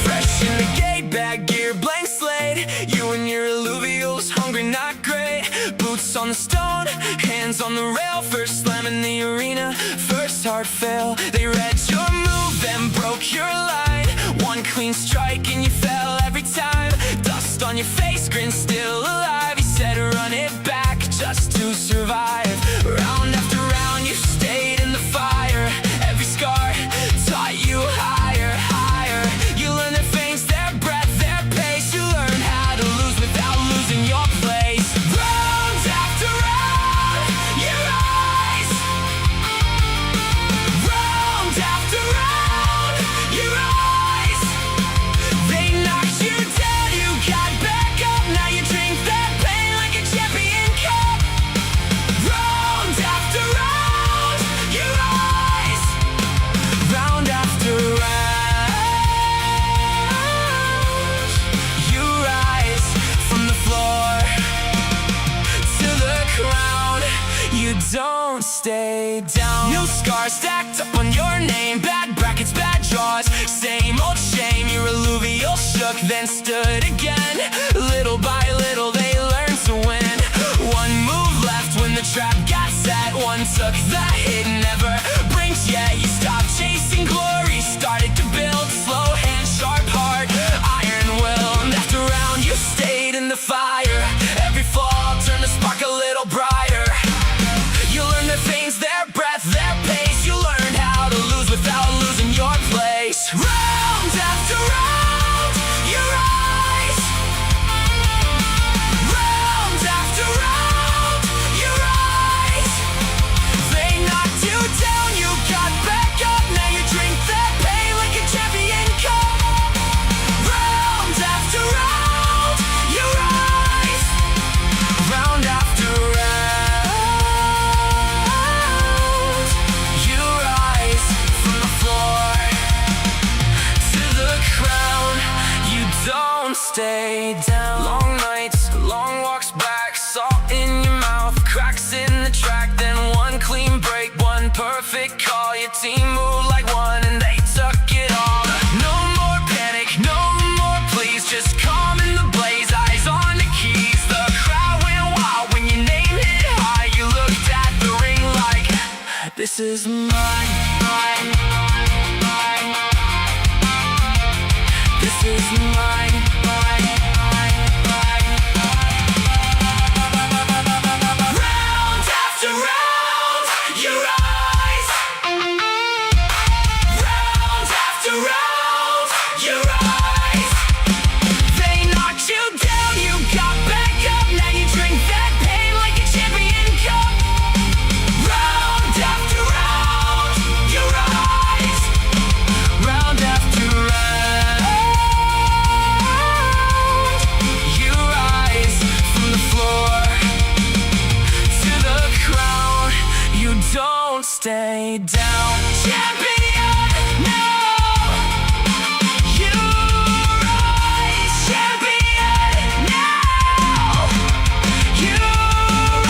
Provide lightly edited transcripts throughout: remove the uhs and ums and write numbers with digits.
Fresh in the gate, bag gear, blank slate. You and your Illuvials, hungry, not great. Boots on the stone, hands on the rail. First slam in the arena, first hard fail. They read your move, then broke your line. One clean strike and you fell every time. Dust on your face, grin still alive. You said run it back just to survive. Round after round you stayed in the fire. Every scar taught you higher, higher. You learned their feints, their breath, their pace. You learned how to lose without losing your place. Round after round, you rise. Round after round, you rise. They knocked you down, you got back up. Now you drink that pain like a champion cup. Round after round, you rise. Round after round, you rise. From the floor to the crown, you don't stay down. New scars stacked up on your name. Bad brackets, bad draws, same old shame. Your alluvial shook, then stood again. Little by little they learned to win. One move left when the trap got set. One took the hit, never blinked yet. You stopped chasing glory, started to build. Slow hand, sharp heart, iron will. And after round you stayed in the fire. Every fall turned the spark a little brighter. You learned their feints, their breath, their pace. You learned how to lose without losing your place. Round after round, you rise. Round after round, you rise. They knocked you down, you got back up. Now you drink that pain like a champion cup. Round after round, you rise. Round after round, you rise. From the floor to the crown, you don't stay down. Long nights, long walks back, salt in your mouth, cracks in the track. Then one clean break, one perfect call. Your team moved like one and they took it all. No more panic, no more please, just calm in the blaze, eyes on the keys. The crowd went wild when your name hit high. You looked at the ring like, this is mine, mine, mine. This is mine, mine, mine, mine. Round after round, you rise. Round after round, you rise. They knocked you down, you got back up. Now you drink that pain like a champion cup. Round after round, you rise. Round after round, you rise. From the floor to the crown, you don't stay down. Champion, no, you rise. Champion, now, you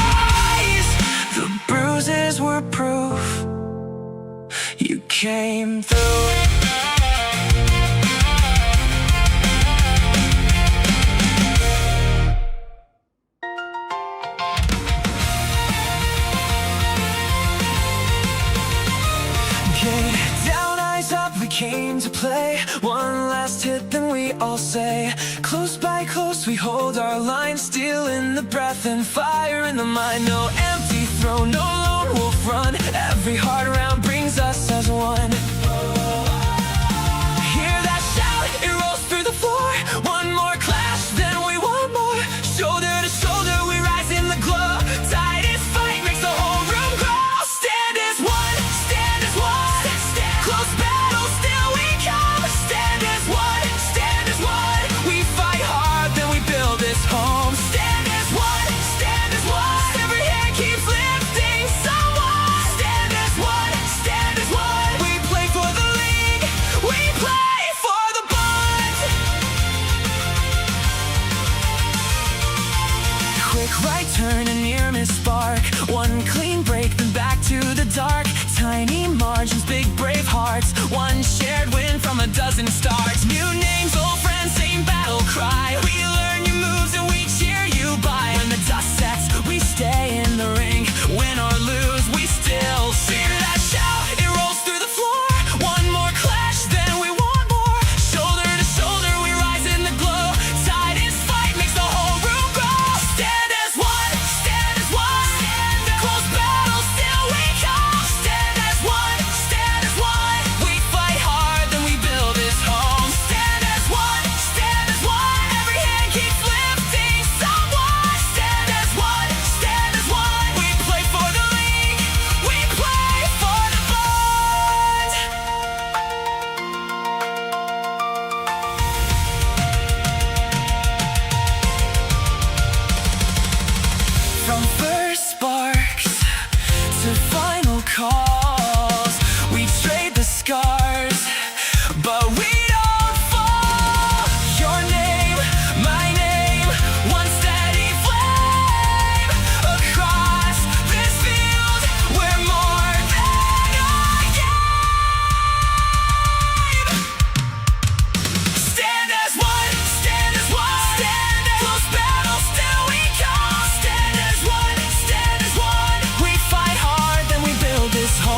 rise. The bruises were proof you came through. Get down, eyes up, we came to play. One last hit, then we all say, close by close, we hold our line. Steel in the breath and fire in the mind. No empty throne, no lone wolf run. Every hard round brings us as one. Hear that shout, it rolls through the floor. One more clash, then we want more. Shoulder to shoulder, we rise in the glow. Tightest fight makes the whole room grow. Stand as one, stand as one. Close battle, still we come. Stand as one, stand as one. We fight hard, then we build this home. Stand as one, stand margins, big brave hearts, one shared win from a dozen starts. New names, old friends, same battle cry. We learn your moves and we cheer you by. When the dust sets, we stay in the ring. Win or lose, we still fear that shout. It rolls through the floor. One more clash, then we want more. Shoulder to shoulder, we rise in the glow. Titans fight makes the whole room grow. Stand as one, stand as one. Close battle, still we come. Stand as one, stand as one. We fight hard, then we build this home. Stand as one, stand as one. Every hand keeps lifting someone. Stand as one, stand as one. We play for the league, we play for the bond. From first sparks to final calls, we trade the scars, but we don't fall. Your name, my name, one steady flame. Across this field, we're more than a game. Stand as one, stand as one. Stand as close battle, still we come. Stand as one, we fight hard, then we build this home.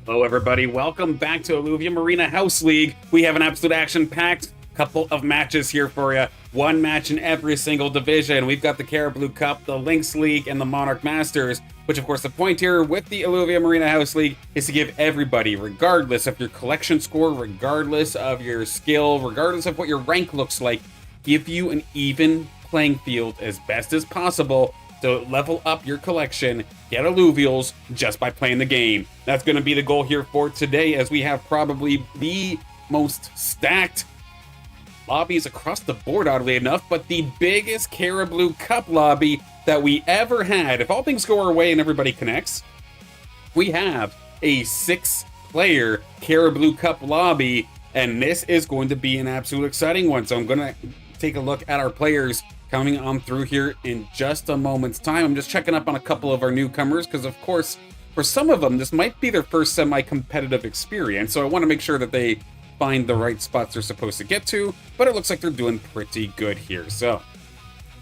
Hello everybody, welcome back to Illuvium Arena House League. We have an absolute action-packed couple of matches here for you. One match in every single division. We've got the Carablu Cup, the Lynx League, and the Monarch Masters, which of course the point here with the Illuvium Arena House League is to give everybody, regardless of your collection score, regardless of your skill, regardless of what your rank looks like, give you an even playing field as best as possible to level up your collection, get Illuvials just by playing the game. That's going to be the goal here for today, as we have probably the most stacked lobbies across the board, oddly enough, but the biggest Carablu Cup lobby that we ever had. If all things go our way and everybody connects, we have a 6-player Carablu Cup lobby, and this is going to be an absolute exciting one. So I'm going to take a look at our players coming on through here in just a moment's time. I'm just checking up on a couple of our newcomers, because of course, for some of them, this might be their first semi-competitive experience, so I want to make sure that they find the right spots they're supposed to get to, but it looks like they're doing pretty good here. So,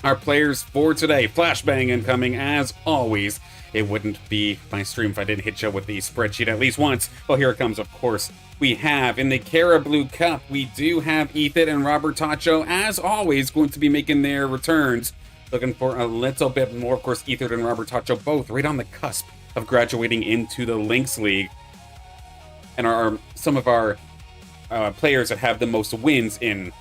our players for today, flashbang incoming as always. It wouldn't be my stream if I didn't hit you with the spreadsheet at least once. Well, here it comes, of course. We have, in the Carablu Cup, we do have Ethan and Robert Tacho, as always, going to be making their returns. Looking for a little bit more, of course, Ethan and Robert Tacho both right on the cusp of graduating into the Lynx League. And some of our players that have the most wins in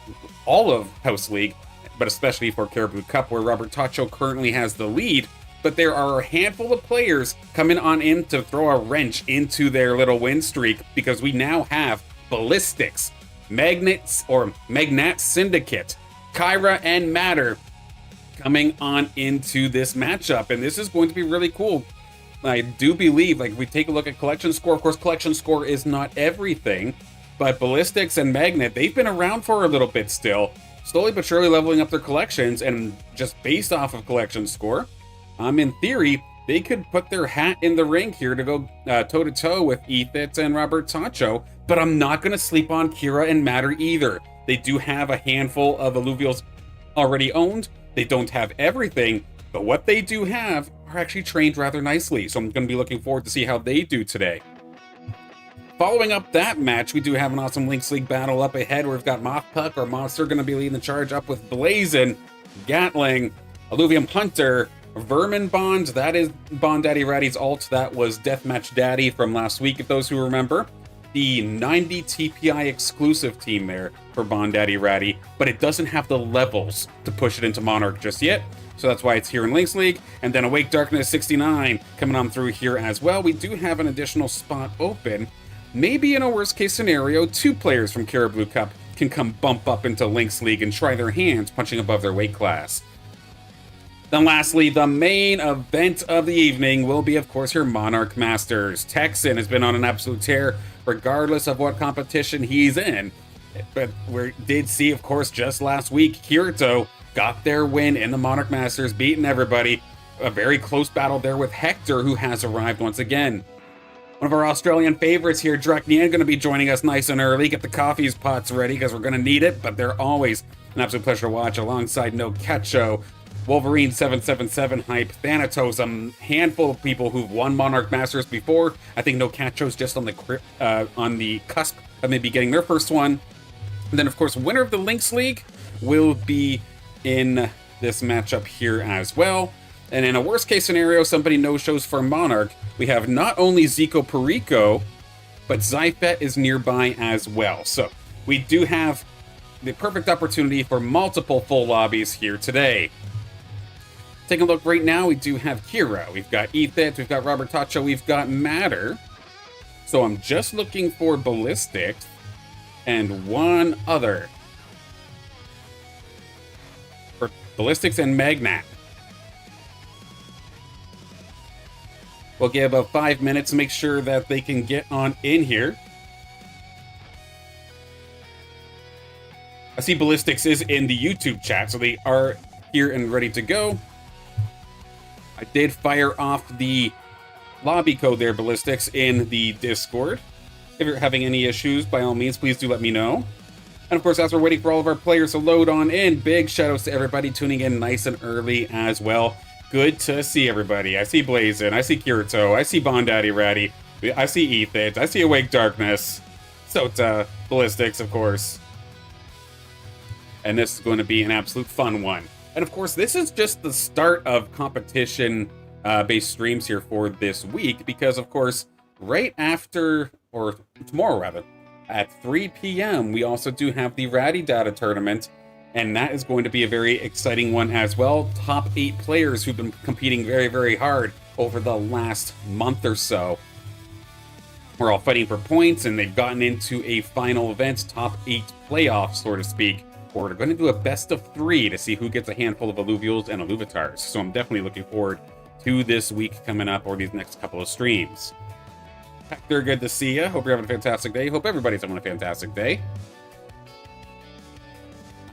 all of House League, but especially for Carablu Cup, where Robert Tacho currently has the lead. But there are a handful of players coming on in to throw a wrench into their little win streak, because we now have Ballistics, Magnets or Magnat Syndicate, Kyra, and Matter coming on into this matchup, and this is going to be really cool. I do believe, like, if we take a look at collection score, of course, collection score is not everything, but Ballistics and Magnet, they've been around for a little bit still, slowly but surely leveling up their collections, and just based off of collection score, in theory, they could put their hat in the ring here to go toe-to-toe with Ethit and Robert Tacho, but I'm not going to sleep on Kira and Matter either. They do have a handful of Illuvials already owned. They don't have everything, but what they do have are actually trained rather nicely, so I'm going to be looking forward to see how they do today. Following up that match, we do have an awesome Lynx League battle up ahead, where we've got Mothpuck, our monster, going to be leading the charge up with Blazin, Gatling, Illuvium Hunter, Vermin Bond, that is Bond Daddy Ratty's alt. That was Deathmatch Daddy from last week, if those who remember. The 90 TPI exclusive team there for Bond Daddy Ratty, but it doesn't have the levels to push it into Monarch just yet, so that's why it's here in Lynx League. And then Awake Darkness 69 coming on through here as well. We do have an additional spot open. Maybe in a worst case scenario, 2 players from Carablu Cup can come bump up into Lynx League and try their hands punching above their weight class. Then lastly, the main event of the evening will be, of course, your Monarch Masters. Texan has been on an absolute tear, regardless of what competition he's in. But we did see, of course, just last week, Kirito got their win in the Monarch Masters, beating everybody. A very close battle there with Hector, who has arrived once again. One of our Australian favorites here, Draknian, going to be joining us nice and early. Get the coffees pots ready, because we're going to need it, but they're always an absolute pleasure to watch, alongside No Ketcho, Wolverine 777 Hype, Thanatos, a handful of people who've won Monarch Masters before. I think No Catcho's just on the cusp of maybe getting their first one. And then, of course, winner of the Lynx League will be in this matchup here as well. And in a worst case scenario, somebody no-shows for Monarch, we have not only Zico Perico, but Zyphet is nearby as well. So we do have the perfect opportunity for multiple full lobbies here today. Taking a look right now, we do have Kira, we've got Ethit, we've got Robert Tacho, we've got Matter. So I'm just looking for Ballistics and one other. For Ballistics and Magnat. We'll give about 5 minutes to make sure that they can get on in here. I see Ballistics is in the YouTube chat, so they are here and ready to go. I did fire off the lobby code there, Ballistics, in the Discord. If you're having any issues, by all means, please do let me know. And of course, as we're waiting for all of our players to load on in, big shout outs to everybody tuning in nice and early as well. Good to see everybody. I see Blazin, I see Kirito, I see Bond Daddy Ratty. I see Ethit. I see Awake Darkness. Sota. Ballistics, of course. And this is going to be an absolute fun one. And of course, this is just the start of competition-based streams here for this week, because of course, right after, or tomorrow rather, at 3 p.m., we also do have the Ratty Data Tournament, and that is going to be a very exciting one as well. Top 8 players who've been competing very, very hard over the last month or so. We're all fighting for points, and they've gotten into a final event, top 8 playoffs, so to speak. We're going to do a best of 3 to see who gets a handful of Illuvials and Illuvitars. So I'm definitely looking forward to this week coming up, or these next couple of streams. Hector, good to see you. Hope you're having a fantastic day. Hope everybody's having a fantastic day.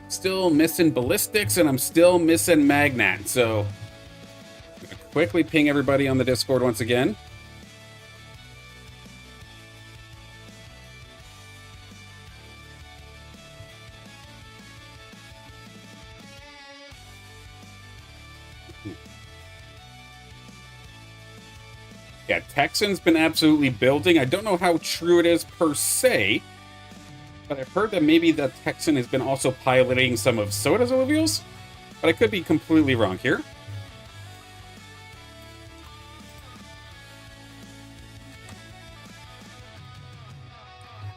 Still missing Ballistics, and I'm still missing Magnat. So I'm going to quickly ping everybody on the Discord once again. Yeah, Texan's been absolutely building. I don't know how true it is per se, but I've heard that maybe the Texan has been also piloting some of Soda's Illuvials, but I could be completely wrong here.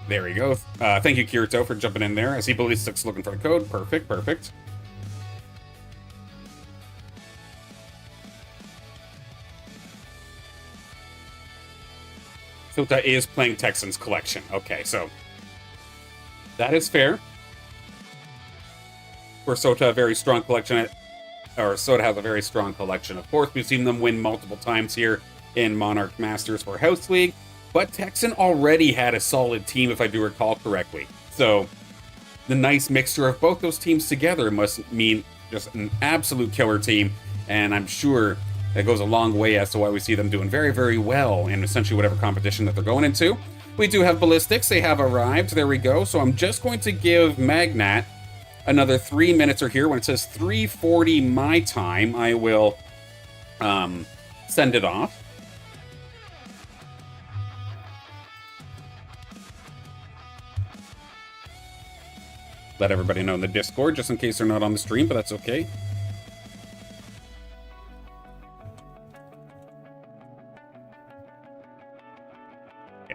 There we go. Thank you, Kirito, for jumping in there. I see Ballistics looking for the code. Perfect, perfect. Sota is playing Texan's collection. Okay, so that is fair. For Sota, a very strong collection, or Sota has a very strong collection. Of course, we've seen them win multiple times here in Monarch Masters for House League, but Texan already had a solid team, if I do recall correctly. So the nice mixture of both those teams together must mean just an absolute killer team, and I'm sure that goes a long way as to why we see them doing very, very well in essentially whatever competition that they're going into. We do have Ballistics. They have arrived. There we go. So I'm just going to give Magnat another 3 minutes or here. When it says 3:40 my time, I will send it off. Let everybody know in the Discord, just in case they're not on the stream, but that's okay.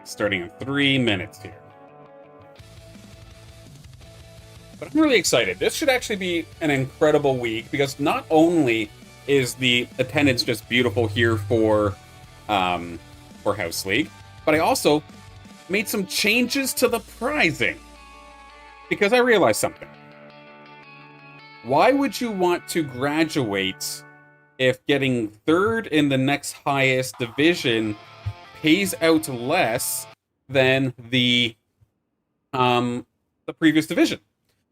Starting in 3 minutes here. But I'm really excited. This should actually be an incredible week, because not only is the attendance just beautiful here for House League, but I also made some changes to the prizing. Because I realized something. Why would you want to graduate if getting 3rd in the next highest division pays out less than the previous division?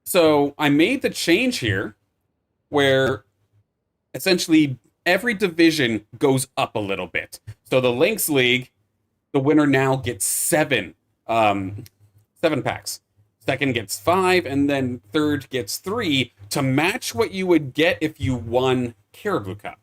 So I made the change here where essentially every division goes up a little bit. So the Lynx League, the winner now gets 7 packs. Second gets 5, and then third gets 3 to match what you would get if you won Carablu Cup.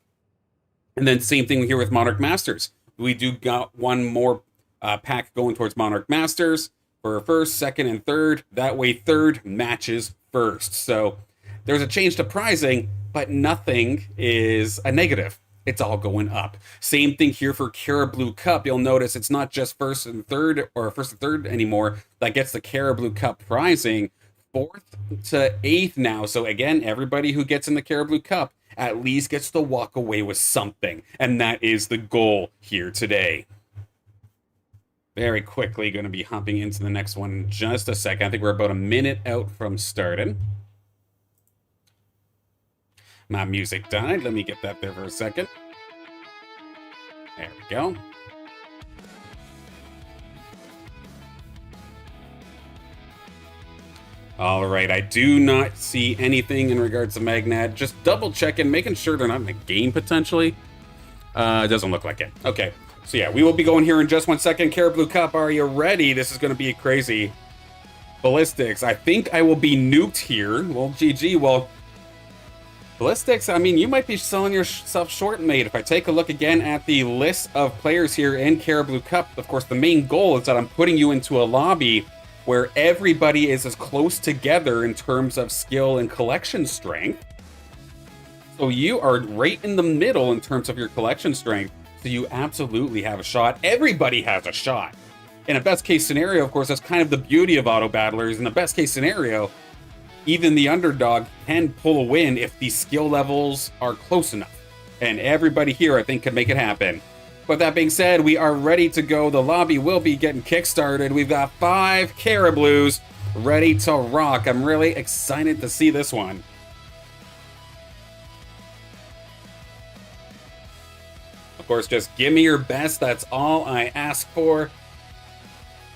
And then same thing here with Monarch Masters. We do got one more pack going towards Monarch Masters for first, second, and third. That way, third matches first. So there's a change to prizing, but nothing is a negative. It's all going up. Same thing here for Carablu Cup. You'll notice it's not just first and third, or first and third anymore, that gets the Carablu Cup prizing. 4th to 8th now. So again, everybody who gets in the Carablu Cup at least gets to walk away with something. And that is the goal here today. Very quickly going to be hopping into the next one in just a second. I think we're about a minute out from starting. My music died. Let me get that there for a second. There we go. All right, I do not see anything in regards to Magnat. Just double checking, making sure they're not in the game potentially. It doesn't look like it. Okay, so yeah, we will be going here in just 1 second. Carablu Cup, are you ready? This is going to be crazy. Ballistics, I think I will be nuked here. Well, GG, well, Ballistics, I mean, you might be selling yourself short, mate. If I take a look again at the list of players here in Carablu Cup, of course, the main goal is that I'm putting you into a lobby where everybody is as close together in terms of skill and collection strength. So you are right in the middle in terms of your collection strength. So you absolutely have a shot. Everybody has a shot. In a best case scenario, of course, that's kind of the beauty of auto battlers. In the best case scenario, even the underdog can pull a win if the skill levels are close enough. And everybody here, I think, can make it happen. But that being said, we are ready to go. The lobby will be getting kickstarted. We've got 5 Carablus ready to rock. I'm really excited to see this one. Of course, just give me your best. That's all I ask for.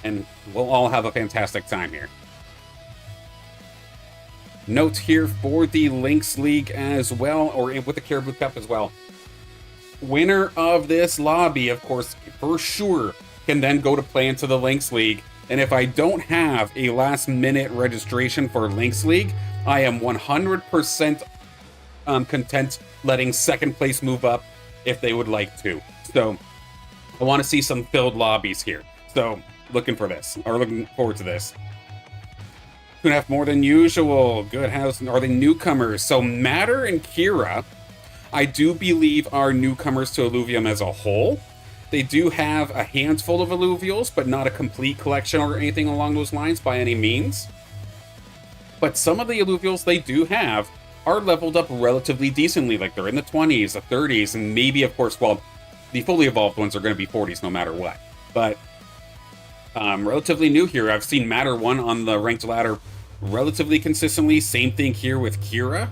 And we'll all have a fantastic time here. Note here for the Lynx League as well, or with the Carablu Cup as well. Winner of this lobby, of course, for sure, can then go to play into the Lynx League. And if I don't have a last-minute registration for Lynx League, I am 100% content letting second place move up if they would like to. So I want to see some filled lobbies here. So looking for this, or looking forward to this. 2.5 more than usual. Good house. Are they newcomers? So Matter and Kira, I do believe, are newcomers to Illuvium as a whole. They do have a handful of Illuvials, but not a complete collection or anything along those lines by any means. But some of the Illuvials they do have are leveled up relatively decently. Like they're in the 20s, the 30s, and maybe, of course, well, the fully evolved ones are going to be 40s no matter what. But relatively new here. I've seen Matter 1 on the ranked ladder relatively consistently. Same thing here with Kira.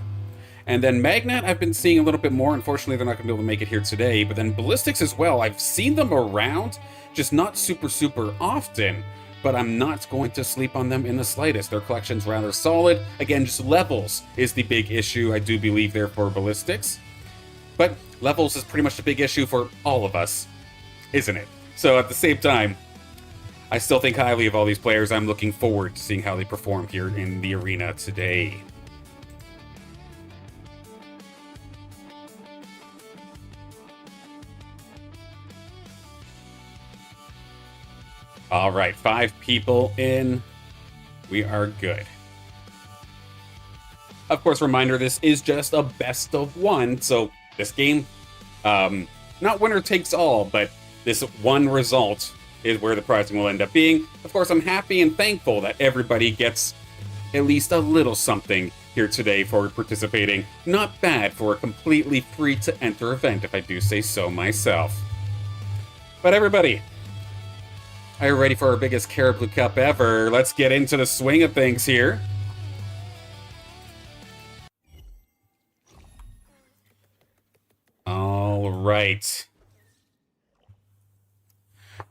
And then Magnet, I've been seeing a little bit more. Unfortunately, they're not going to be able to make it here today. But then Ballistics as well. I've seen them around, just not super often. But I'm not going to sleep on them in the slightest. Their collection's rather solid. Again, just levels is the big issue, I do believe, there for Ballistics. But levels is pretty much the big issue for all of us, isn't it? So at the same time, I still think highly of all these players. I'm looking forward to seeing how they perform here in the arena today. All right, 5 people in. We are good. Of course, reminder, this is just a best of 1. So this game, not winner takes all, but this one result is where the pricing will end up being. Of course, I'm happy and thankful that everybody gets at least a little something here today for participating. Not bad for a completely free-to-enter event, if I do say so myself. But everybody, are you ready for our biggest Carablu Cup ever? Let's get into the swing of things here. All right.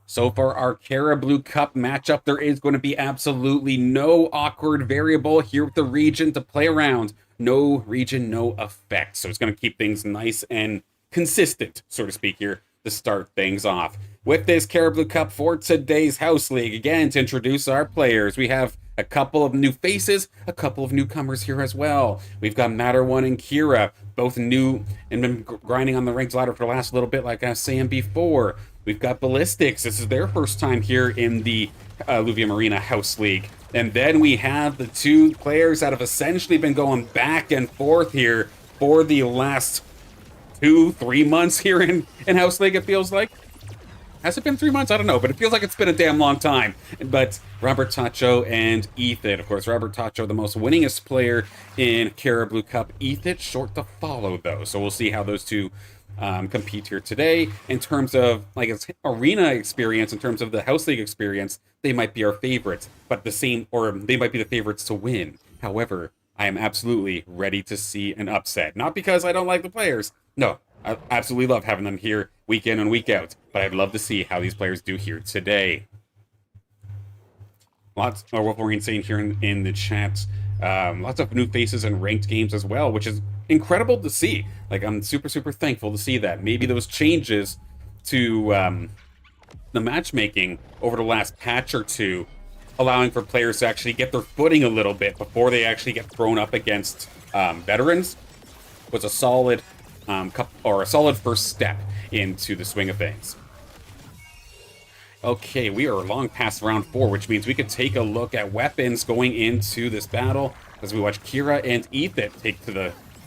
So for our Carablu Cup matchup, there is going to be absolutely no awkward variable here with the region to play around. No region, no effect. So it's going to keep things nice and consistent, so to speak, here to start things off. With this Carablu Cup for today's House League, again, to introduce our players, we have a couple of new faces, a couple of newcomers here as well. We've got Matter 1 and Kira, both new and been grinding on the ranked ladder for the last little bit, like I was saying before. We've got Ballistics. This is their first time here in the Illuvium Arena House League. And then we have the 2 players that have essentially been going back and forth here for the last 2-3 months here in House League, it feels like. Has it been 3 months? I don't know, but it feels like it's been a damn long time. But Robert Tacho and Ethan. Of course, Robert Tacho, the most winningest player in Carablu Cup. Ethan, short to follow, though. So we'll see how those 2 compete here today. In terms of like its arena experience, in terms of the House League experience, they might be our favorites, but the same, or they might be the favorites to win. However, I am absolutely ready to see an upset. Not because I don't like the players. No, I absolutely love having them here week in and week out, but I'd love to see how these players do here today. Lots of what we're saying here in the chat. Lots of new faces and ranked games as well, which is incredible to see. Like, I'm super thankful to see that. Maybe those changes to the matchmaking over the last patch or 2, allowing for players to actually get their footing a little bit before they actually get thrown up against veterans, was a solid a solid first step into the swing of things. Okay, we are long past round 4, which means we could take a look at weapons going into this battle as we watch Kira and Ethan take to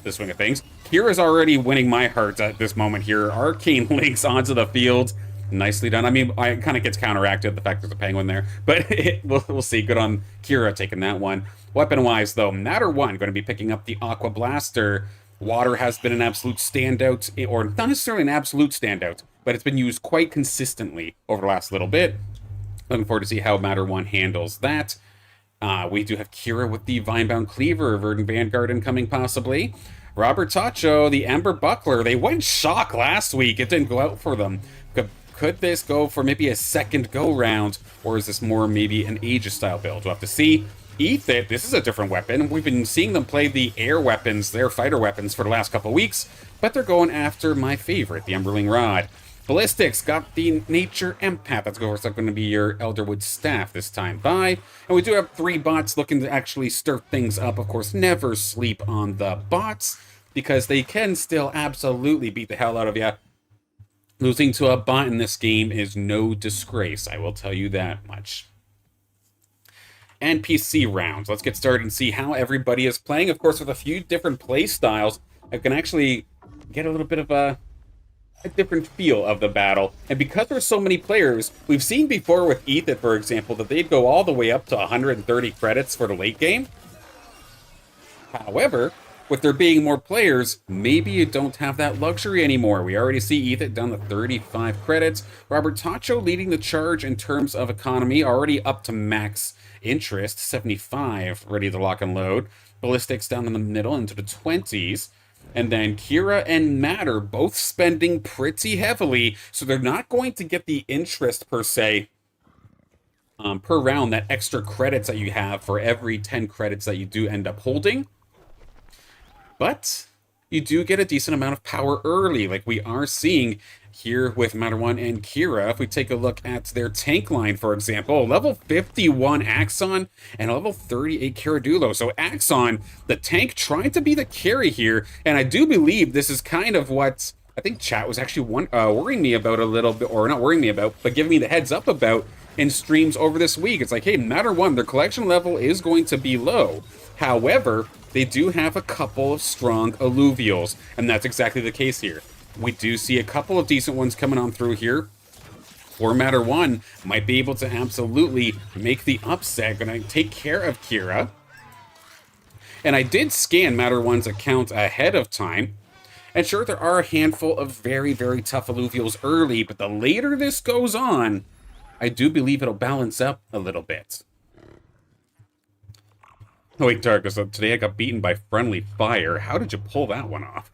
the swing of things. Kira's already winning my heart at this moment here. Arcane Lynx onto the field. Nicely done. I mean, it kind of gets counteracted, the fact there's a penguin there. But we'll see. Good on Kira taking that one. Weapon-wise, though, Matter 1 going to be picking up the Aqua Blaster. Water has been an absolute standout, or not necessarily an absolute standout, but it's been used quite consistently over the last little bit. Looking forward to see how Matter 1 handles that. We do have Kira with the Vinebound Cleaver, Verdant Vanguard incoming possibly. Robert Tacho, the Ember Buckler. They went Shock last week. It didn't go out for them. Could this go for maybe a second go-round, or is this more maybe an Aegis-style build? We'll have to see. Ethan, this is a different weapon. We've been seeing them play the air weapons, their fighter weapons, for the last couple weeks, but they're going after my favorite, the Emberling Rod. Ballistics got the Nature Empath. That's going to be your Elderwood Staff this time by. And we do have 3 bots looking to actually stir things up. Of course, never sleep on the bots, because they can still absolutely beat the hell out of you. Losing to a bot in this game is no disgrace, I will tell you that much. NPC rounds. Let's get started and see how everybody is playing. Of course, with a few different play styles, I can actually get a little bit of a different feel of the battle. And because there's so many players, we've seen before with Ethan, for example, that they'd go all the way up to 130 credits for the late game. However, with there being more players, maybe you don't have that luxury anymore. We already see Ethan down to 35 credits. Robert Tacho leading the charge in terms of economy, already up to max interest, 75, ready to lock and load. Ballistics down in the middle into the 20s. And then Kira and Matter both spending pretty heavily, so they're not going to get the interest per se per round, that extra credits that you have for every 10 credits that you do end up holding. But you do get a decent amount of power early, like we are seeing here with Matter 1 and Kira. If we take a look at their tank line, for example, level 51 Axon and a level 38 Caradulo. So Axon, the tank, trying to be the carry here, and I do believe this is kind of what I think chat was actually worrying me about a little bit, or not worrying me about, but giving me the heads up about in streams over this week. It's like, hey, Matter 1, their collection level is going to be low. However, they do have a couple of strong Illuvials, and that's exactly the case here. We do see a couple of decent ones coming on through here. Or Matter 1 might be able to absolutely make the upset. Gonna take care of Kira. And I did scan Matter 1's account ahead of time. And sure, there are a handful of very, very tough Illuvials early, but the later this goes on, I do believe it'll balance up a little bit. Oh wait, Darkus, so today I got beaten by Friendly Fire. How did you pull that one off?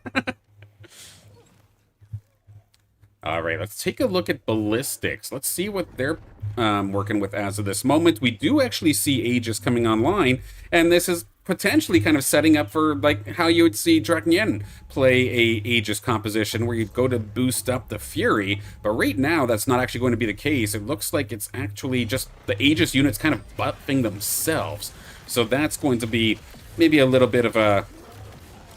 Alright, let's take a look at Ballistics. Let's see what they're working with as of this moment. We do actually see Aegis coming online, and this is potentially kind of setting up for like how you would see Draken play a Aegis composition where you'd go to boost up the Fury, but right now that's not actually going to be the case. It looks like it's actually just the Aegis units kind of buffing themselves. So that's going to be maybe a little bit of a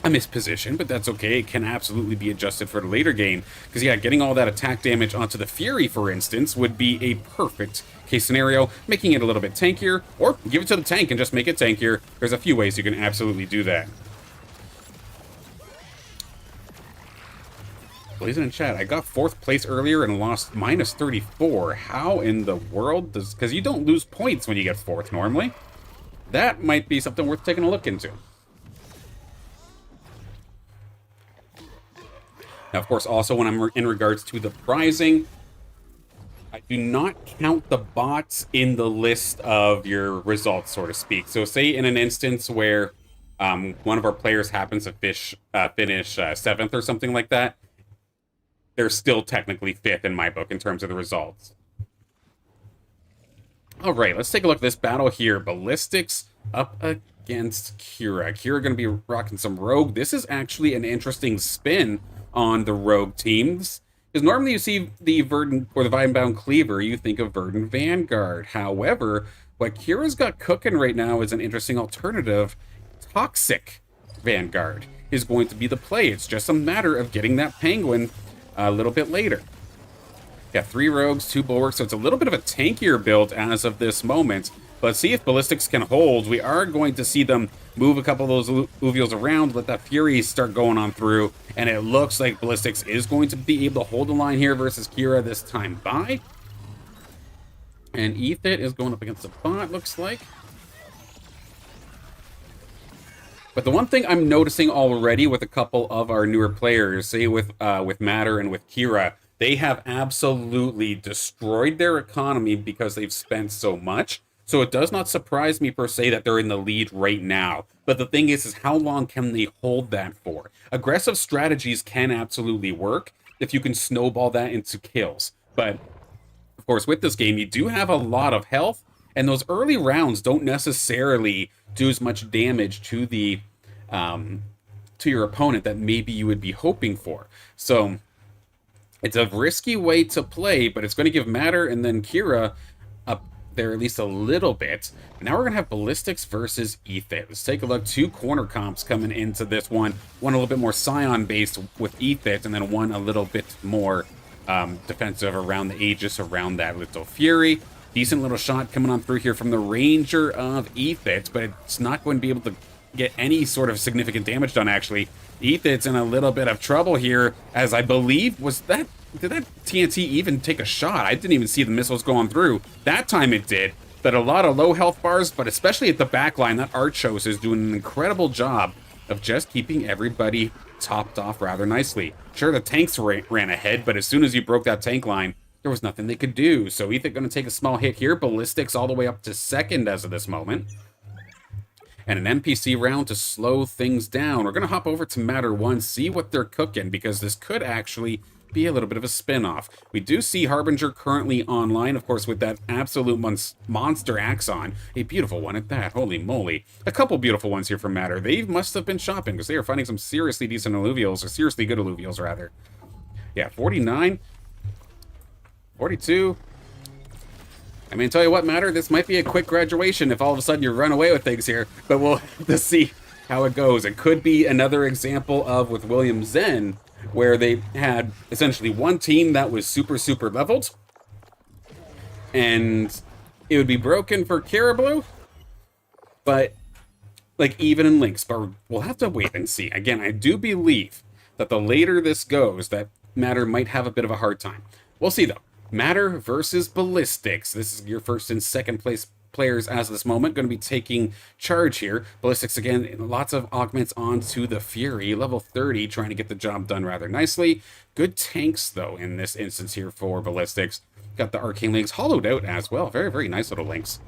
misposition, but that's okay. It can absolutely be adjusted for the later game. Because, yeah, getting all that attack damage onto the Fury, for instance, would be a perfect case scenario, making it a little bit tankier, or give it to the tank and just make it tankier. There's a few ways you can absolutely do that. Blazing in chat, I got 4th place earlier and lost minus 34. How in the world does... Because you don't lose points when you get 4th normally. That might be something worth taking a look into. Now, of course, also when I'm in regards to the prizing, I do not count the bots in the list of your results, so to speak. So say in an instance where one of our players happens to finish 7th or something like that, they're still technically 5th in my book in terms of the results. Alright, let's take a look at this battle here. Ballistics up against Kira. Kira going to be rocking some Rogue. This is actually an interesting spin on the Rogue teams. Because normally you see the Verdant or the Vinebound Cleaver, you think of Verdant Vanguard. However, what Kira's got cooking right now is an interesting alternative, Toxic Vanguard. is going to be the play. It's just a matter of getting that penguin a little bit later. Got 3 rogues, 2 bulwarks, so it's a little bit of a tankier build as of this moment. But see if Ballistics can hold. We are going to see them move a couple of those Illuvials around, let that Fury start going on through, and it looks like Ballistics is going to be able to hold the line here versus Kira this time by. And Ethit is going up against the bot, looks like. But the one thing I'm noticing already with a couple of our newer players, say with Matter and with Kira, they have absolutely destroyed their economy because they've spent so much. So it does not surprise me per se that they're in the lead right now. But the thing is how long can they hold that for? Aggressive strategies can absolutely work if you can snowball that into kills. But of course, with this game, you do have a lot of health, and those early rounds don't necessarily do as much damage to the to your opponent that maybe you would be hoping for. So it's a risky way to play, but it's going to give Matter and then Kira up there at least a little bit. Now we're going to have Ballistics versus Ethit. Let's take a look. 2 corner comps coming into this one. One a little bit more Scion based with Ethit, and then one a little bit more defensive around the Aegis, around that little Fury. Decent little shot coming on through here from the Ranger of Ethit, but it's not going to be able to get any sort of significant damage done, actually. Ethit's in a little bit of trouble here, as I believe, did that TNT even take a shot? I didn't even see the missiles going through. That time it did, but a lot of low health bars, but especially at the back line, that Archos is doing an incredible job of just keeping everybody topped off rather nicely. Sure, the tanks ran ahead, but as soon as you broke that tank line, there was nothing they could do. So Ethit going to take a small hit here. Ballistics all the way up to second as of this moment. And an NPC round to slow things down. We're going to hop over to Matter 1, see what they're cooking, because this could actually be a little bit of a spin-off. We do see Harbinger currently online, of course, with that absolute monster Axon. A beautiful one at that. Holy moly. A couple beautiful ones here from Matter. They must have been shopping, because they are finding some seriously decent Illuvials, or seriously good Illuvials, rather. Yeah, 49. 42. I mean, tell you what, Matter, this might be a quick graduation if all of a sudden you run away with things here, but we'll have to see how it goes. It could be another example of, with William Zen, where they had essentially one team that was super, super leveled, and it would be broken for Carablu, but, like, even in Lynx, but we'll have to wait and see. Again, I do believe that the later this goes, that Matter might have a bit of a hard time. We'll see, though. Matter versus Ballistics. This is your first and second place players as of this moment. Going to be taking charge here. Ballistics, again, lots of augments onto the Fury. Level 30, trying to get the job done rather nicely. Good tanks, though, in this instance here for Ballistics. Got the Arcane Lynx hollowed out as well. Very, very nice little Lynx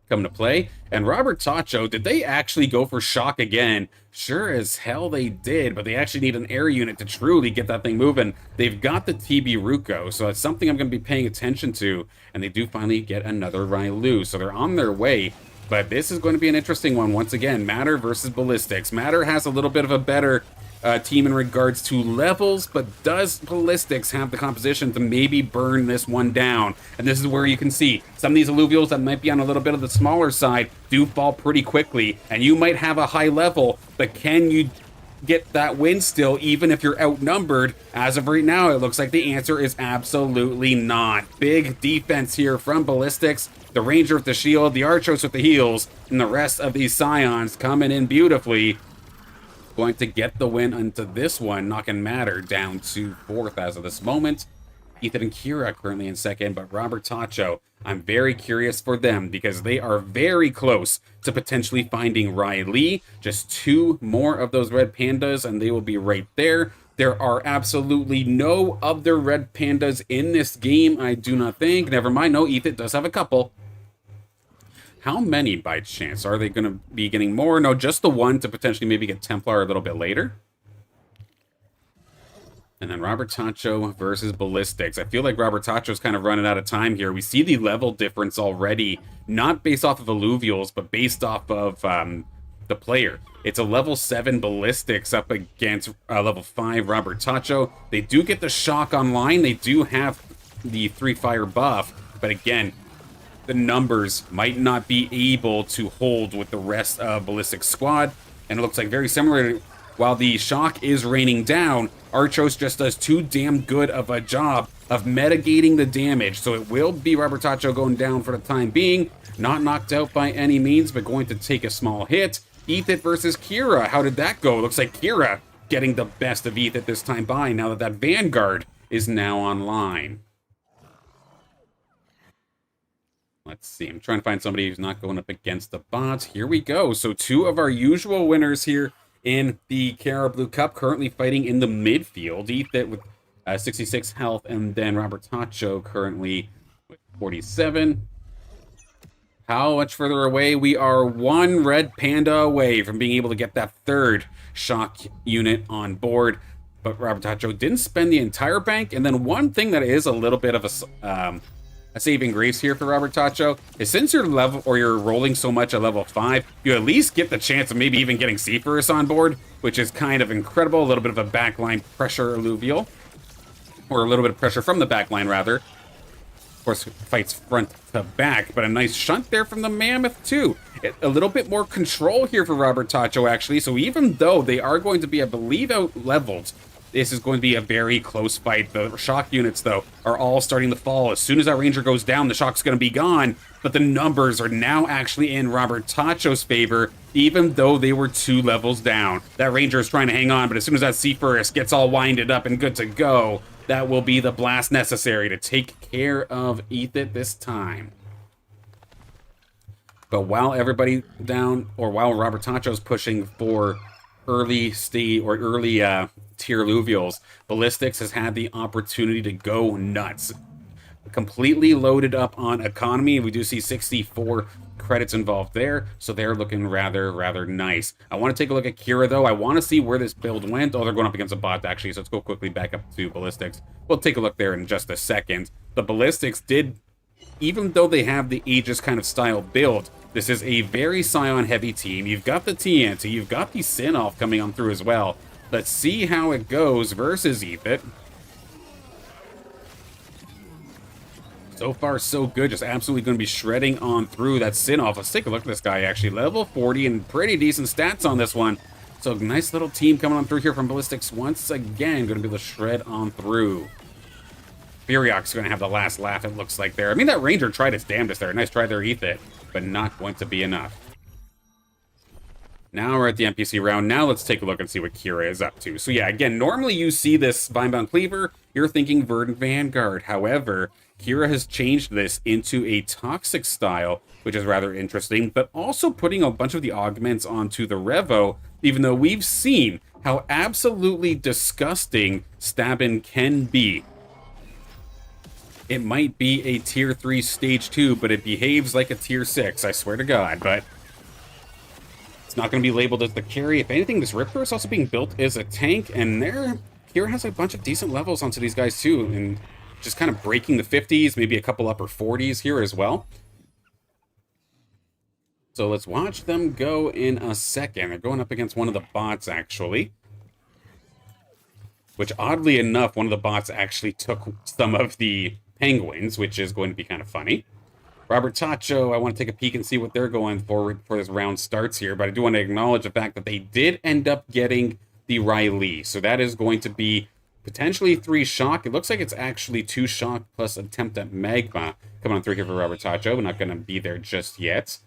come to play. And Robert Tacho, did they actually go for shock again? Sure as hell they did, but they actually need an air unit to truly get that thing moving. They've got the TB Ruko, so it's something I'm going to be paying attention to, and they do finally get another Railu, so they're on their way. But this is going to be an interesting one once again. Matter versus Ballistics. Matter has a little bit of a better team in regards to levels, but does Ballistics have the composition to maybe burn this one down? And this is where you can see some of these Illuvials that might be on a little bit of the smaller side do fall pretty quickly, and you might have a high level, but can you get that win still, even if you're outnumbered? As of right now, it looks like the answer is absolutely not. Big defense here from Ballistics. The Ranger with the shield, the Archos with the heals, and the rest of these Scions coming in beautifully. Going to get the win onto this one, knocking Matter down to fourth as of this moment. Ethan and Kira currently in second, but Robert Tacho, I'm very curious for them because they are very close to potentially finding Riley. Just 2 more of those red pandas and they will be right there. There are absolutely no other red pandas in this game, I do not think. Never mind, no, Ethan does have a couple. How many by chance? Are they going to be getting more? No, just the one to potentially maybe get Templar a little bit later. And then Robert Tacho versus Ballistics. I feel like Robert Tacho's kind of running out of time here. We see the level difference already, not based off of Illuvials, but based off of the player. It's a level 7 Ballistics up against level 5 Robert Tacho. They do get the shock online. They do have the 3 fire buff, but again, the numbers might not be able to hold with the rest of Ballistics squad. And it looks like very similar while the shock is raining down, Archos just does too damn good of a job of mitigating the damage. So it will be Robertacho going down for the time being. Not knocked out by any means, but going to take a small hit. Ethit versus Kira. How did that go? It looks like Kira getting the best of Ethit this time by, now that that Vanguard is now online. Let's see. I'm trying to find somebody who's not going up against the bots. Here we go. So two of our usual winners here in the Carablu Cup, currently fighting in the midfield. Ethit with 66 health, and then Robertacho currently with 47. How much further away? We are one red panda away from being able to get that third shock unit on board. But Robertacho didn't spend the entire bank. And then one thing that is a little bit of a saving grace here for Robertacho is, since you're level, or you're rolling so much at level 5, you at least get the chance of maybe even getting Sephirus on board, which is kind of incredible. A little bit of a backline pressure Illuvial, or a little bit of pressure from the backline rather. Of course, fights front to back, but a nice shunt there from the Mammoth too. A little bit more control here for Robertacho actually, so even though they are going to be, I believe, out-leveled, this is going to be a very close fight. The shock units, though, are all starting to fall. As soon as that Ranger goes down, the shock's going to be gone, but the numbers are now actually in Robertacho's favor, even though they were 2 levels down. That Ranger is trying to hang on, but as soon as that Sephirus gets all winded up and good to go, that will be the blast necessary to take care of Ethit this time. But while everybody down, or while Robertacho's pushing for early state or early tier Illuvials, Ballistics has had the opportunity to go nuts. Completely loaded up on economy. We do see 64 credits involved there, so they're looking rather nice. I want to take a look at Kira, though. I want to see where this build went. Oh, they're going up against a bot, actually, so let's go quickly back up to Ballistics. We'll take a look there in just a second. The Ballistics did, even though they have the Aegis kind of style build, this is a very Scion-heavy team. You've got the TNT, you've got the Sinolf coming on through as well. Let's see how it goes versus Ethit. So far, so good. Just absolutely going to be shredding on through that Sinolf. Let's take a look at this guy, actually. Level 40 and pretty decent stats on this one. So nice little team coming on through here from Ballistics once again. Going to be able to shred on through. Furiok's going to have the last laugh, it looks like there. I mean, that Ranger tried its damnedest there. Nice try there, Ethit, but not going to be enough. Now we're at the NPC round. Now let's take a look and see what Kira is up to. So yeah, again, normally you see this Vinebound Cleaver, you're thinking Verdant Vanguard. However, Kira has changed this into a Toxic style, which is rather interesting, but also putting a bunch of the augments onto the Revo, even though we've seen how absolutely disgusting Stabbin can be. It might be a tier 3 stage 2, but it behaves like a tier 6, I swear to God, but it's not going to be labeled as the carry. If anything, this Ripper is also being built as a tank, and Kira has a bunch of decent levels onto these guys too, and just kind of breaking the 50s, maybe a couple upper 40s here as well. So let's watch them go in a second. They're going up against one of the bots, actually. Which, oddly enough, one of the bots actually took some of the penguins, which is going to be kind of funny. Robertacho, I want to take a peek and see what they're going for before this round starts here, but I do want to acknowledge the fact that they did end up getting the Riley. So that is going to be potentially 3 shock. It looks like it's actually 2 shock plus attempt at magma coming on through here for Robertacho. We're not going to be there just yet.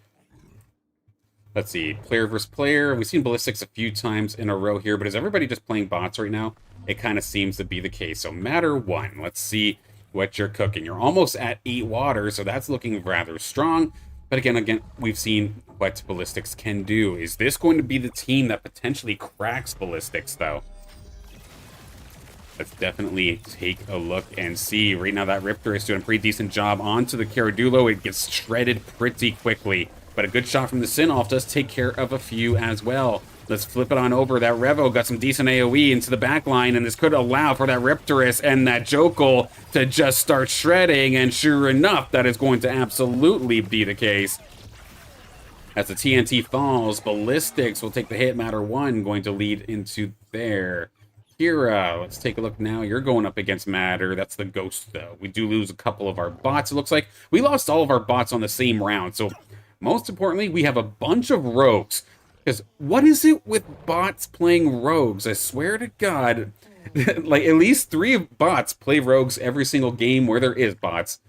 Let's see, player versus player. We've seen Ballistics a few times in a row here, but is everybody just playing bots right now? It kind of seems to be the case. So matter 1, let's see what you're cooking. You're almost at 8 water, so that's looking rather strong. But again, we've seen what Ballistics can do. Is this going to be the team that potentially cracks Ballistics, though? Let's definitely take a look and see. Right now, that Riptor is doing a pretty decent job onto the Caradulo. It gets shredded pretty quickly. But a good shot from the Sinolf does take care of a few as well. Let's flip it on over. That Revo got some decent AoE into the back line, and this could allow for that Riptorus and that Jokul to just start shredding, and sure enough, that is going to absolutely be the case. As the TNT falls, Ballistics will take the hit, matter 1, going to lead into there. Kira, let's take a look now. You're going up against Matter. That's the Ghost, though. We do lose a couple of our bots, it looks like. We lost all of our bots on the same round, so most importantly, we have a bunch of rogues. Because what is it with bots playing rogues? I swear to God, like at least 3 bots play rogues every single game where there is bots.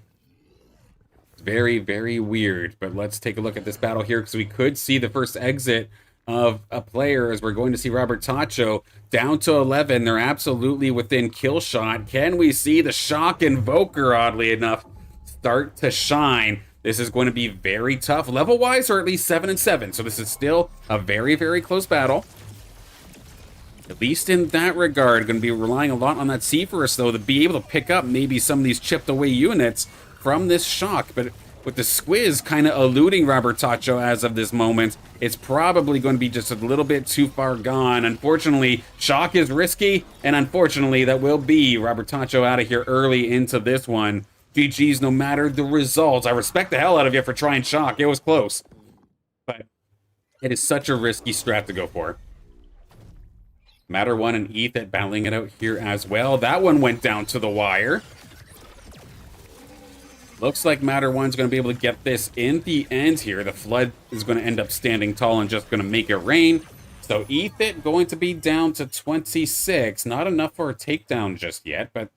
It's very, very weird. But let's take a look at this battle here, because we could see the first exit of a player as we're going to see Robert Tacho down to 11. They're absolutely within kill shot. Can we see the Shock Invoker, oddly enough, start to shine? This is going to be very tough level-wise, or at least 7 and 7. So this is still a very, very close battle. At least in that regard, going to be relying a lot on that Seaforth, though, to be able to pick up maybe some of these chipped away units from this Shock. But with the Squiz kind of eluding Robert Tacho as of this moment, it's probably going to be just a little bit too far gone. Unfortunately, Shock is risky, and unfortunately, that will be Robert Tacho out of here early into this one. GG's no matter the results. I respect the hell out of you for trying Shock. It was close. But it is such a risky strat to go for. Matter 1 and Ethan battling it out here as well. That one went down to the wire. Looks like Matter 1's going to be able to get this in the end here. The Flood is going to end up standing tall and just going to make it rain. So Ethan going to be down to 26. Not enough for a takedown just yet, but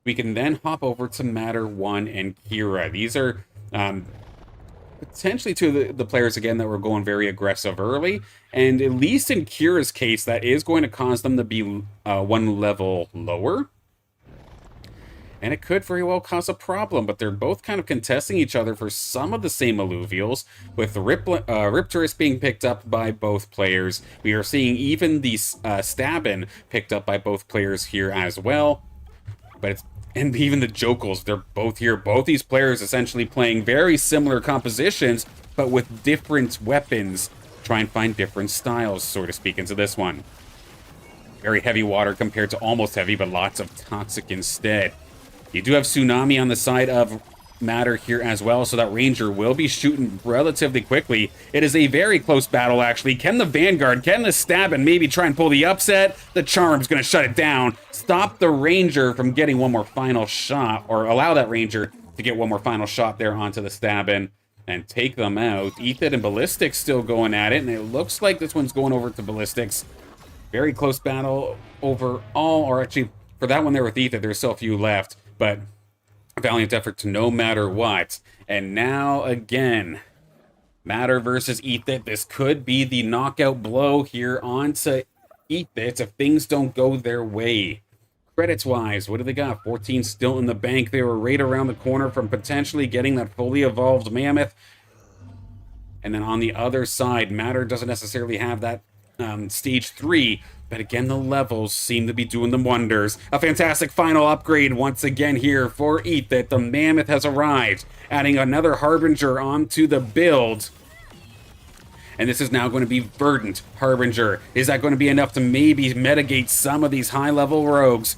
we can then hop over to Matter 1 and Kira. These are potentially two of the players, again, that were going very aggressive early. And at least in Kira's case, that is going to cause them to be 1 level lower. And it could very well cause a problem, but they're both kind of contesting each other for some of the same Illuvials, with the Ripturus being picked up by both players. We are seeing even the Stabbin picked up by both players here as well. But it's, and even the Jokels, they're both here. Both these players essentially playing very similar compositions, but with different weapons. Try and find different styles, so to speak, into this one. Very heavy water compared to almost heavy, but lots of toxic instead. You do have Tsunami on the side of Matter here as well, so that Ranger will be shooting relatively quickly. It is a very close battle, actually. Can the Vanguard, can the Stab and maybe try and pull the upset? The Charm's going to shut it down. Stop the Ranger from getting one more final shot, or allow that Ranger to get one more final shot there onto the Stabbin and take them out. Ethan and Ballistics still going at it, and it looks like this one's going over to Ballistics. Very close battle overall, or actually, for that one there with Ethan, there's still a few left, but valiant effort to no matter what. And now again, Matter versus Ethan. This could be the knockout blow here onto Ethan if things don't go their way. Credits wise, what do they got? 14 still in the bank. They were right around the corner from potentially getting that fully evolved Mammoth. And then on the other side, Matter doesn't necessarily have that stage 3. But again, the levels seem to be doing them wonders. A fantastic final upgrade once again here for Ethan. The Mammoth has arrived, adding another Harbinger onto the build. And this is now going to be Verdant Harbinger. Is that going to be enough to maybe mitigate some of these high-level rogues?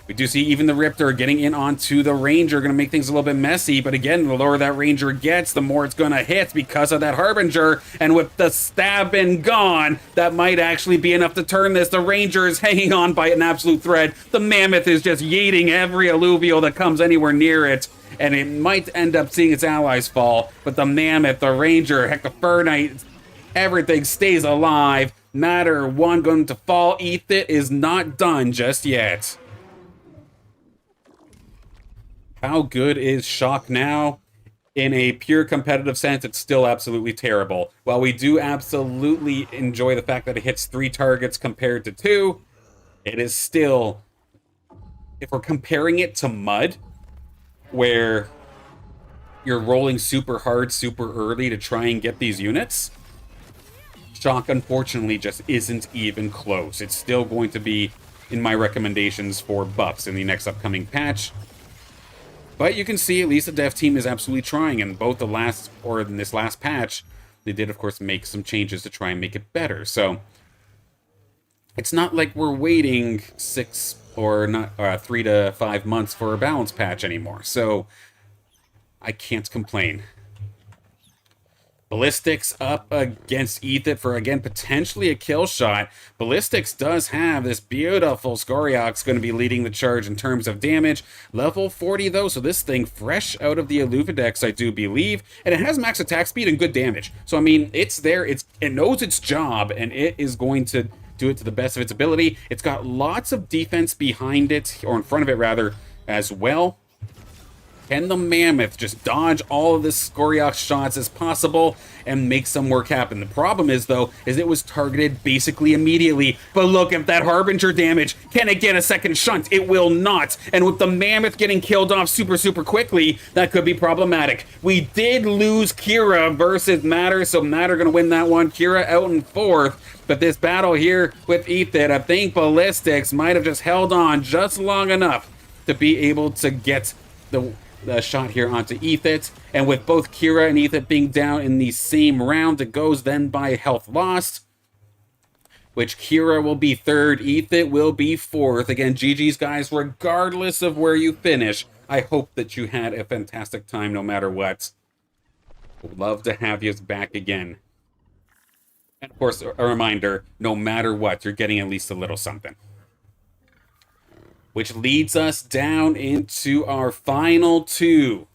We do see even the Riptor getting in onto the Ranger, going to make things a little bit messy, but again, the lower that Ranger gets, the more it's going to hit because of that Harbinger, and with the Stabbin gone, that might actually be enough to turn this. The Ranger is hanging on by an absolute thread. The Mammoth is just yeeting every Alluvial that comes anywhere near it, and it might end up seeing its allies fall, but the Mammoth, the Ranger, heck, the Fur Knight, everything stays alive. Matter 1 going to fall. Ethan is not done just yet. How good is Shock now? In a pure competitive sense, it's still absolutely terrible. While we do absolutely enjoy the fact that it hits 3 targets compared to 2, it is still, if we're comparing it to Mud, where you're rolling super hard, super early to try and get these units, Shock unfortunately just isn't even close. It's still going to be in my recommendations for buffs in the next upcoming patch. But you can see at least the dev team is absolutely trying, and both the last, or in this last patch, they did of course make some changes to try and make it better. So it's not like we're waiting 6 or not 3 to 5 months for a balance patch anymore. So I can't complain. Ballistics up against Ethan for, again, potentially a kill shot. Ballistics does have this beautiful Scoriox going to be leading the charge in terms of damage. Level 40, though, so this thing fresh out of the Illuvidex, I do believe. And it has max attack speed and good damage. So, I mean, it's there. It knows its job, and it is going to do it to the best of its ability. It's got lots of defense behind it, or in front of it, rather, as well. Can the Mammoth just dodge all of the Scoriox shots as possible and make some work happen? The problem is, though, is it was targeted basically immediately. But look at that Harbinger damage. Can it get a second shunt? It will not. And with the Mammoth getting killed off super quickly, that could be problematic. We did lose Kira versus Matter, so Matter going to win that one. Kira out in fourth. But this battle here with Ethan, I think Ballistics might have just held on just long enough to be able to get the shot here onto Ethan, and with both Kira and Ethan being down in the same round, it goes then by health lost, which Kira will be third, Ethan will be fourth. Again, GG's, guys, regardless of where you finish. I hope that you had a fantastic time no matter what. Would love to have you back again. And of course, a reminder, no matter what, you're getting at least a little something. Which leads us down into our final two.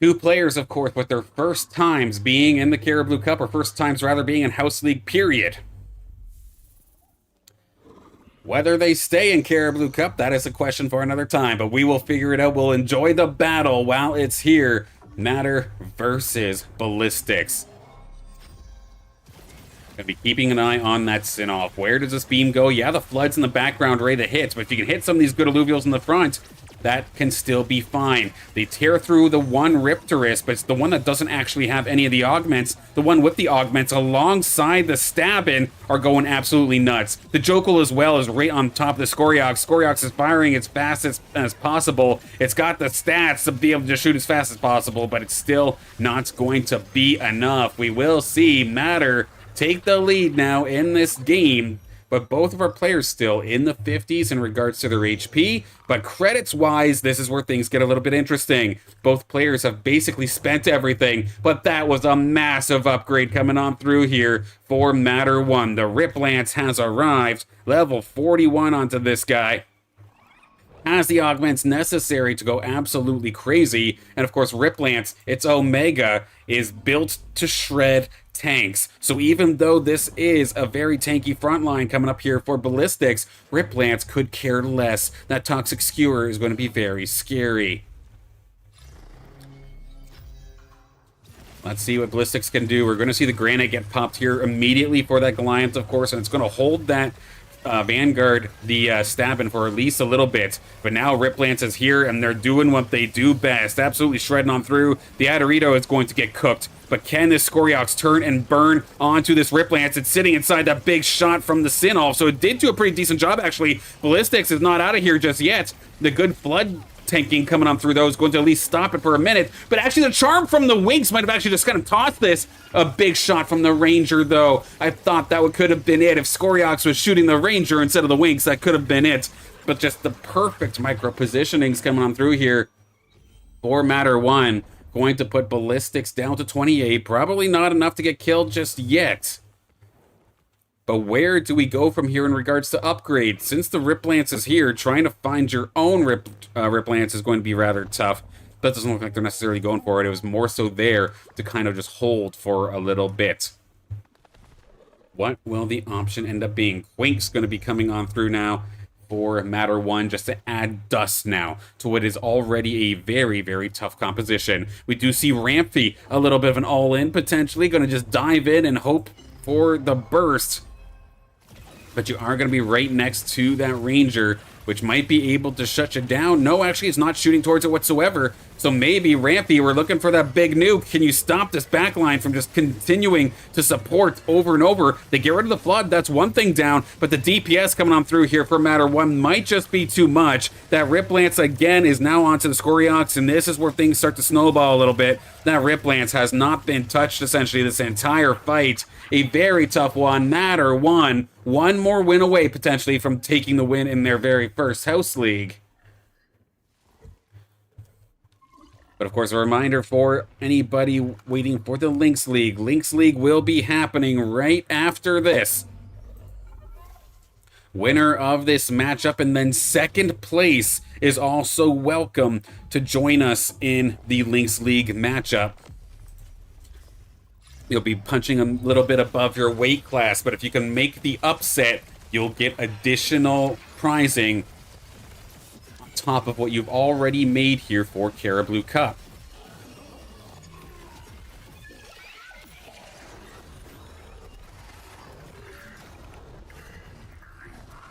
Two players, of course, with their first times being in the Carablu Cup, or first times rather being in House League, period. Whether they stay in Carablu Cup, that is a question for another time, but we will figure it out. We'll enjoy the battle while it's here. Matter versus Ballistics. Gonna be keeping an eye on that Sin-Off. Where does this beam go? Yeah, the Flood's in the background ready to hit, but if you can hit some of these good Illuvials in the front, that can still be fine. They tear through the one Riptorus, but it's the one that doesn't actually have any of the augments. The one with the augments alongside the Stabbin are going absolutely nuts. The Jokul as well is right on top of the Scoriox. Scoriox is firing as fast as possible. It's got the stats to be able to shoot as fast as possible, but it's still not going to be enough. We will see Matter take the lead now in this game, but both of our players still in the 50s in regards to their HP. But credits-wise, this is where things get a little bit interesting. Both players have basically spent everything, but that was a massive upgrade coming on through here for Matter 1. The Rip Lance has arrived, level 41 onto this guy. Has the augments necessary to go absolutely crazy. And of course, Rip Lance, its Omega, is built to shred tanks. So even though this is a very tanky front line coming up here for Ballistics, Rip Lance could care less. That Toxic Skewer is going to be very scary. Let's see what Ballistics can do. We're going to see the Granite get popped here immediately for that Goliath, of course, and it's going to hold that Vanguard, the Stabbin, for at least a little bit. But now Rip Lance is here, and they're doing what they do best. Absolutely shredding on through. The Adorito is going to get cooked. But can this Scoriox turn and burn onto this Rip Lance? It's sitting inside that big shot from the Sin-Off, so it did do a pretty decent job, actually. Ballistics is not out of here just yet. The good Flood tanking coming on through those, going to at least stop it for a minute. But actually the charm from the Winx might have actually just kind of tossed this. A big shot from the Ranger, though. I thought that could have been it. If Scoriox was shooting the Ranger instead of the Winx, that could have been it. But just the perfect micro positionings coming on through here for Matter 1. Going to put Ballistics down to 28. Probably not enough to get killed just yet. But where do we go from here in regards to upgrades? Since the Rip Lance is here, trying to find your own Rip Lance is going to be rather tough. That doesn't look like they're necessarily going for it. It was more so there to kind of just hold for a little bit. What will the option end up being? Quink's going to be coming on through now for Matter 1, just to add dust now to what is already a very, very tough composition. We do see Rampy, a little bit of an all-in potentially, going to just dive in and hope for the burst. But you are going to be right next to that Ranger, which might be able to shut you down. No, actually, it's not shooting towards it whatsoever. So maybe, Rampy, we're looking for that big nuke. Can you stop this backline from just continuing to support over and over? They get rid of the Flood, that's one thing down, but the DPS coming on through here for Matter 1 might just be too much. That Rip Lance, again, is now onto the Scoriox, and this is where things start to snowball a little bit. That Rip Lance has not been touched, essentially, this entire fight. A very tough one. Matter 1, one more win away, potentially, from taking the win in their very first House League. But of course, a reminder for anybody waiting for the Lynx League. Lynx League will be happening right after this. Winner of this matchup and then second place is also welcome to join us in the Lynx League matchup. You'll be punching a little bit above your weight class, but if you can make the upset, you'll get additional prizing on top of what you've already made here for Carablu Cup.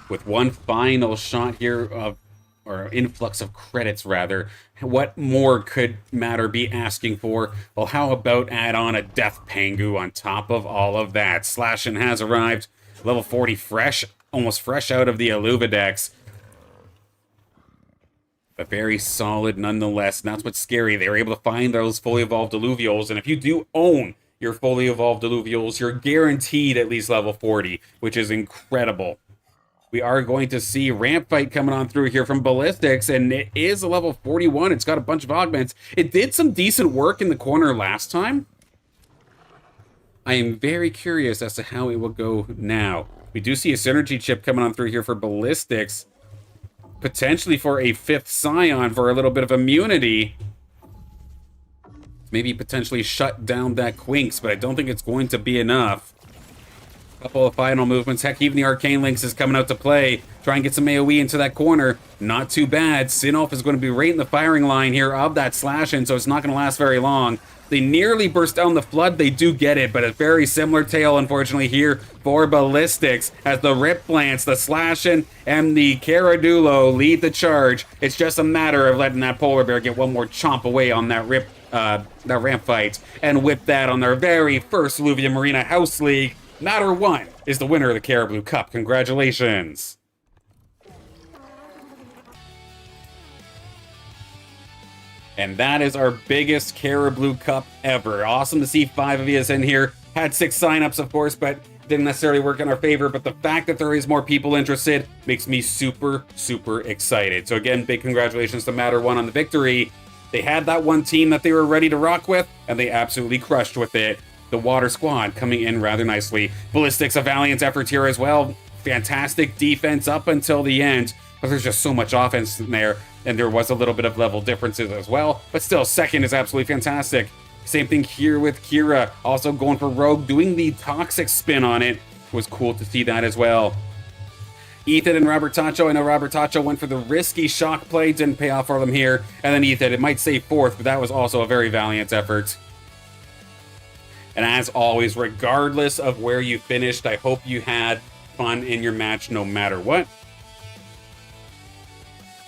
With one final shot here of, or influx of credits rather, what more could Matter be asking for? Well, how about add on a Death Pangu on top of all of that? Slashin has arrived, level 40 fresh, almost fresh out of the Illuvidex. But very solid nonetheless, and that's what's scary. They were able to find those fully evolved Illuvials, and if you do own your fully evolved Illuvials, you're guaranteed at least level 40, which is incredible. We are going to see Ramp Fight coming on through here from Ballistics, and it is a level 41. It's got a bunch of augments. It did some decent work in the corner last time. I am very curious as to how it will go now. We do see a synergy chip coming on through here for Ballistics, potentially for a 5th Scion for a little bit of immunity. Maybe potentially shut down that Quinks, but I don't think it's going to be enough. Couple of final movements. Heck, even the Arcane Lynx is coming out to play. Try and get some AoE into that corner. Not too bad. Sinolf is going to be right in the firing line here of that slash-in, so it's not going to last very long. They nearly burst down the flood. They do get it, but a very similar tale, unfortunately, here for Ballistics as the Rip Lance, the slash-in, and the Caradulo lead the charge. It's just a matter of letting that Polar Bear get one more chomp away on that Ramp Fight and whip that on their very first Illuvium Arena House League. Matter 1 is the winner of the Carablu Cup. Congratulations. And that is our biggest Carablu Cup ever. Awesome to see 5 of you in here. Had 6 signups, of course, but didn't necessarily work in our favor. But the fact that there is more people interested makes me super, super excited. So again, big congratulations to Matter 1 on the victory. They had that one team that they were ready to rock with, and they absolutely crushed with it. The Water Squad coming in rather nicely. Ballistics, a valiant effort here as well. Fantastic defense up until the end, but there's just so much offense in there, and there was a little bit of level differences as well, but still, second is absolutely fantastic. Same thing here with Kira, also going for Rogue, doing the toxic spin on it. It was cool to see that as well. Ethan and Robertacho, I know Robertacho went for the risky shock play, didn't pay off for them here, and then Ethan, it might say 4th, but that was also a very valiant effort. And as always, regardless of where you finished, I hope you had fun in your match no matter what.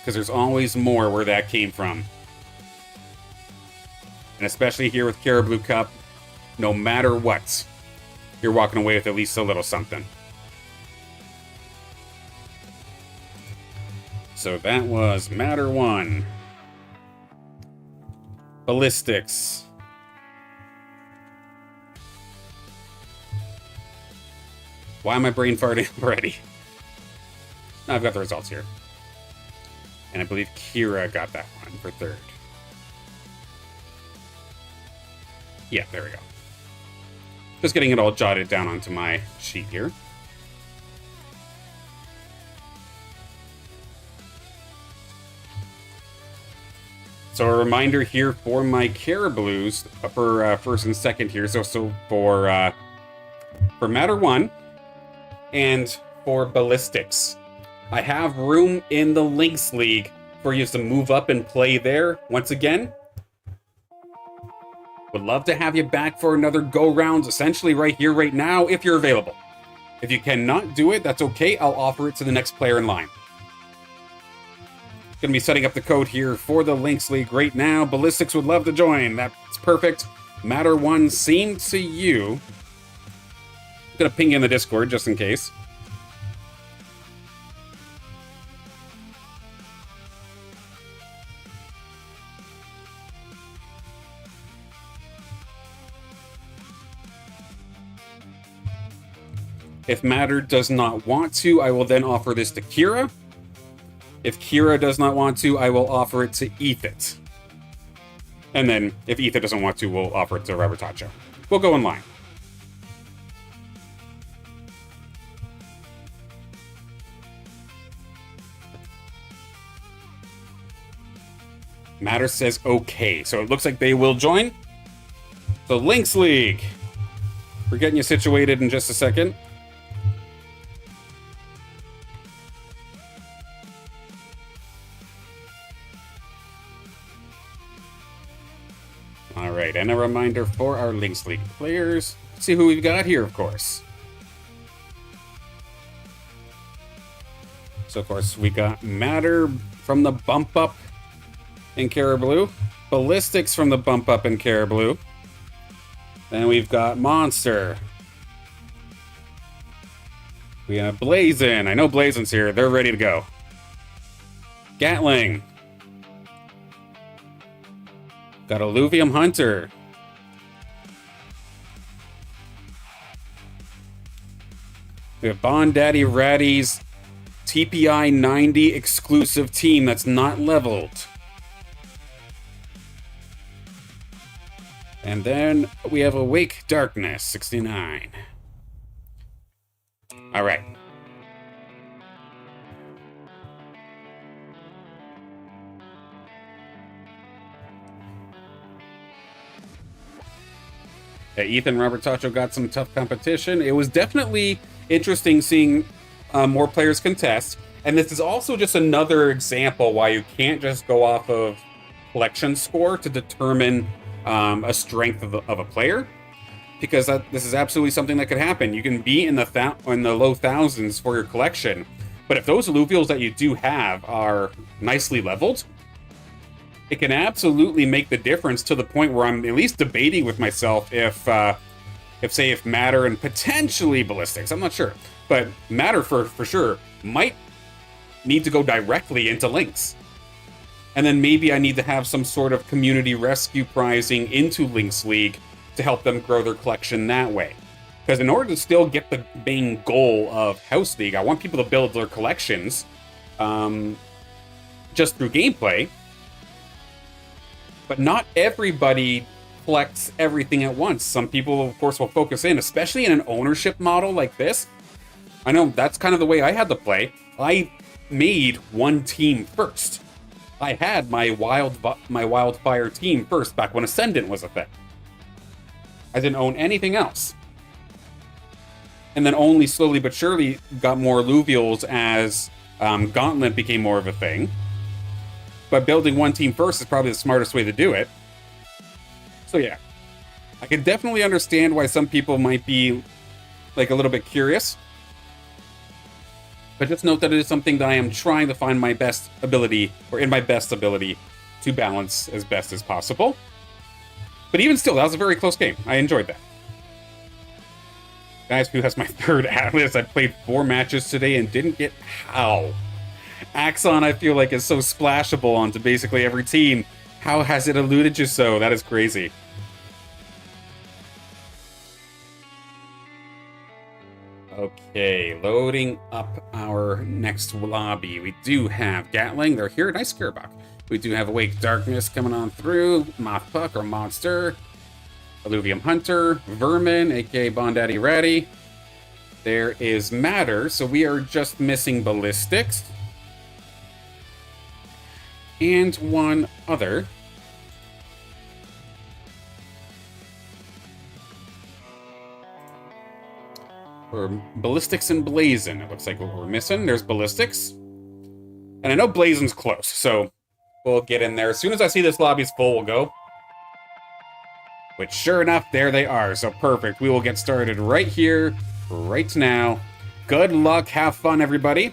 Because there's always more where that came from. And especially here with Carablu Cup, no matter what, you're walking away with at least a little something. So that was Matter 1. Ballistics. Why am I brain farting already? I've got the results here. And I believe Kira got that one for 3rd. Yeah, there we go. Just getting it all jotted down onto my sheet here. So a reminder here for my Carablus for 1st and 2nd here. So for Matter 1 and for Ballistics, I have room in the Lynx League for you to move up and play there once again. Would love to have you back for another go-round, essentially right here, right now, if you're available. If you cannot do it, that's okay. I'll offer it to the next player in line. Going to be setting up the code here for the Lynx League right now. Ballistics would love to join. That's perfect. Matter 1, same to you. I'm going to ping you in the Discord just in case. If Matter does not want to, I will then offer this to Kira. If Kira does not want to, I will offer it to Ethit. And then if Ethan doesn't want to, we'll offer it to Robert Tacho. We'll go in line. Matter says okay, so it looks like they will join. So Lynx League. We're getting you situated in just a second. All right, and a reminder for our Lynx League players. Let's see who we've got here, of course. So, of course, we got Matter from the Bump Up in Carablu, Ballistics from the Bump Up in Carablu. Then we've got Monster. We have Blazin. I know Blazin's here. They're ready to go. Gatling. Got Illuvium Hunter. We have Bond Daddy Ratty's TPI 90 exclusive team that's not leveled. And then we have Awake Darkness 69. All right. Ethan Robert Tacho got some tough competition. It was definitely interesting seeing more players contest. And this is also just another example why you can't just go off of collection score to determine a strength of a player. Because this is absolutely something that could happen. You can be in the low thousands for your collection. But if those Illuvials that you do have are nicely leveled, it can absolutely make the difference to the point where I'm at least debating with myself if Matter and potentially Ballistics, I'm not sure, but Matter for sure might need to go directly into Lynx. And then maybe I need to have some sort of community rescue prizing into Lynx League to help them grow their collection that way. Because in order to still get the main goal of House League, I want people to build their collections just through gameplay. But not everybody collects everything at once. Some people, of course, will focus in, especially in an ownership model like this. I know that's kind of the way I had to play. I made one team first. I had my Wildfire team first back when Ascendant was a thing. I didn't own anything else. And then only slowly but surely got more Illuvials as Gauntlet became more of a thing. But building one team first is probably the smartest way to do it. So yeah, I can definitely understand why some people might be like a little bit curious. But just note that it is something that I am trying to find my best ability, or in my best ability, to balance as best as possible. But even still, that was a very close game. I enjoyed that. Guys, who has my third Atlas? I played 4 matches today and didn't get how. Axon, I feel like, is so splashable onto basically every team. How has it eluded you so? That is crazy. Okay, loading up our next lobby. We do have Gatling. They're here. Nice Scarebuck. We do have Awake Darkness coming on through. Mothpuck or Monster. Illuvium Hunter. Vermin, aka Bond Daddy Ratty. There is Matter, so we are just missing Ballistics. And one other. For Ballistics and Blazin. It looks like what we're missing. There's Ballistics. And I know Blazin's close, so we'll get in there. As soon as I see this lobby's full, we'll go. Which, sure enough, there they are. So perfect. We will get started right here, right now. Good luck. Have fun, everybody.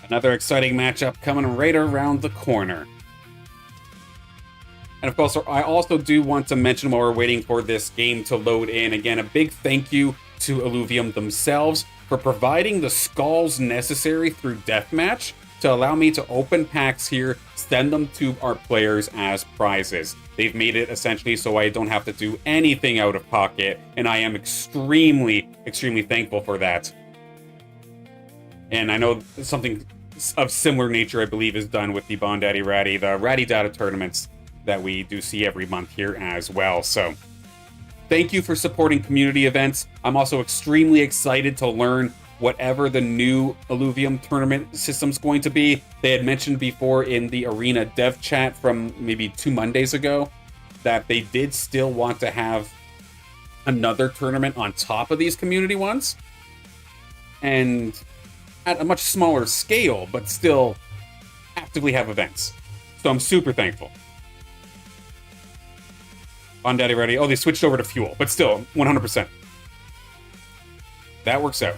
Another exciting matchup coming right around the corner. And of course, I also do want to mention while we're waiting for this game to load in, again, a big thank you to Illuvium themselves for providing the skulls necessary through Deathmatch to allow me to open packs here, send them to our players as prizes. They've made it essentially so I don't have to do anything out of pocket, and I am extremely, extremely thankful for that. And I know something of similar nature, I believe, is done with the Bon Daddy Ratty, the Ratty Data tournaments that we do see every month here as well. So thank you for supporting community events. I'm also extremely excited to learn whatever the new Illuvium tournament system's going to be. They had mentioned before in the Arena dev chat from maybe 2 Mondays ago that they did still want to have another tournament on top of these community ones, and at a much smaller scale, but still actively have events. So I'm super thankful. Bon Daddy Ready. Oh, they switched over to Fuel, but still, 100%. That works out.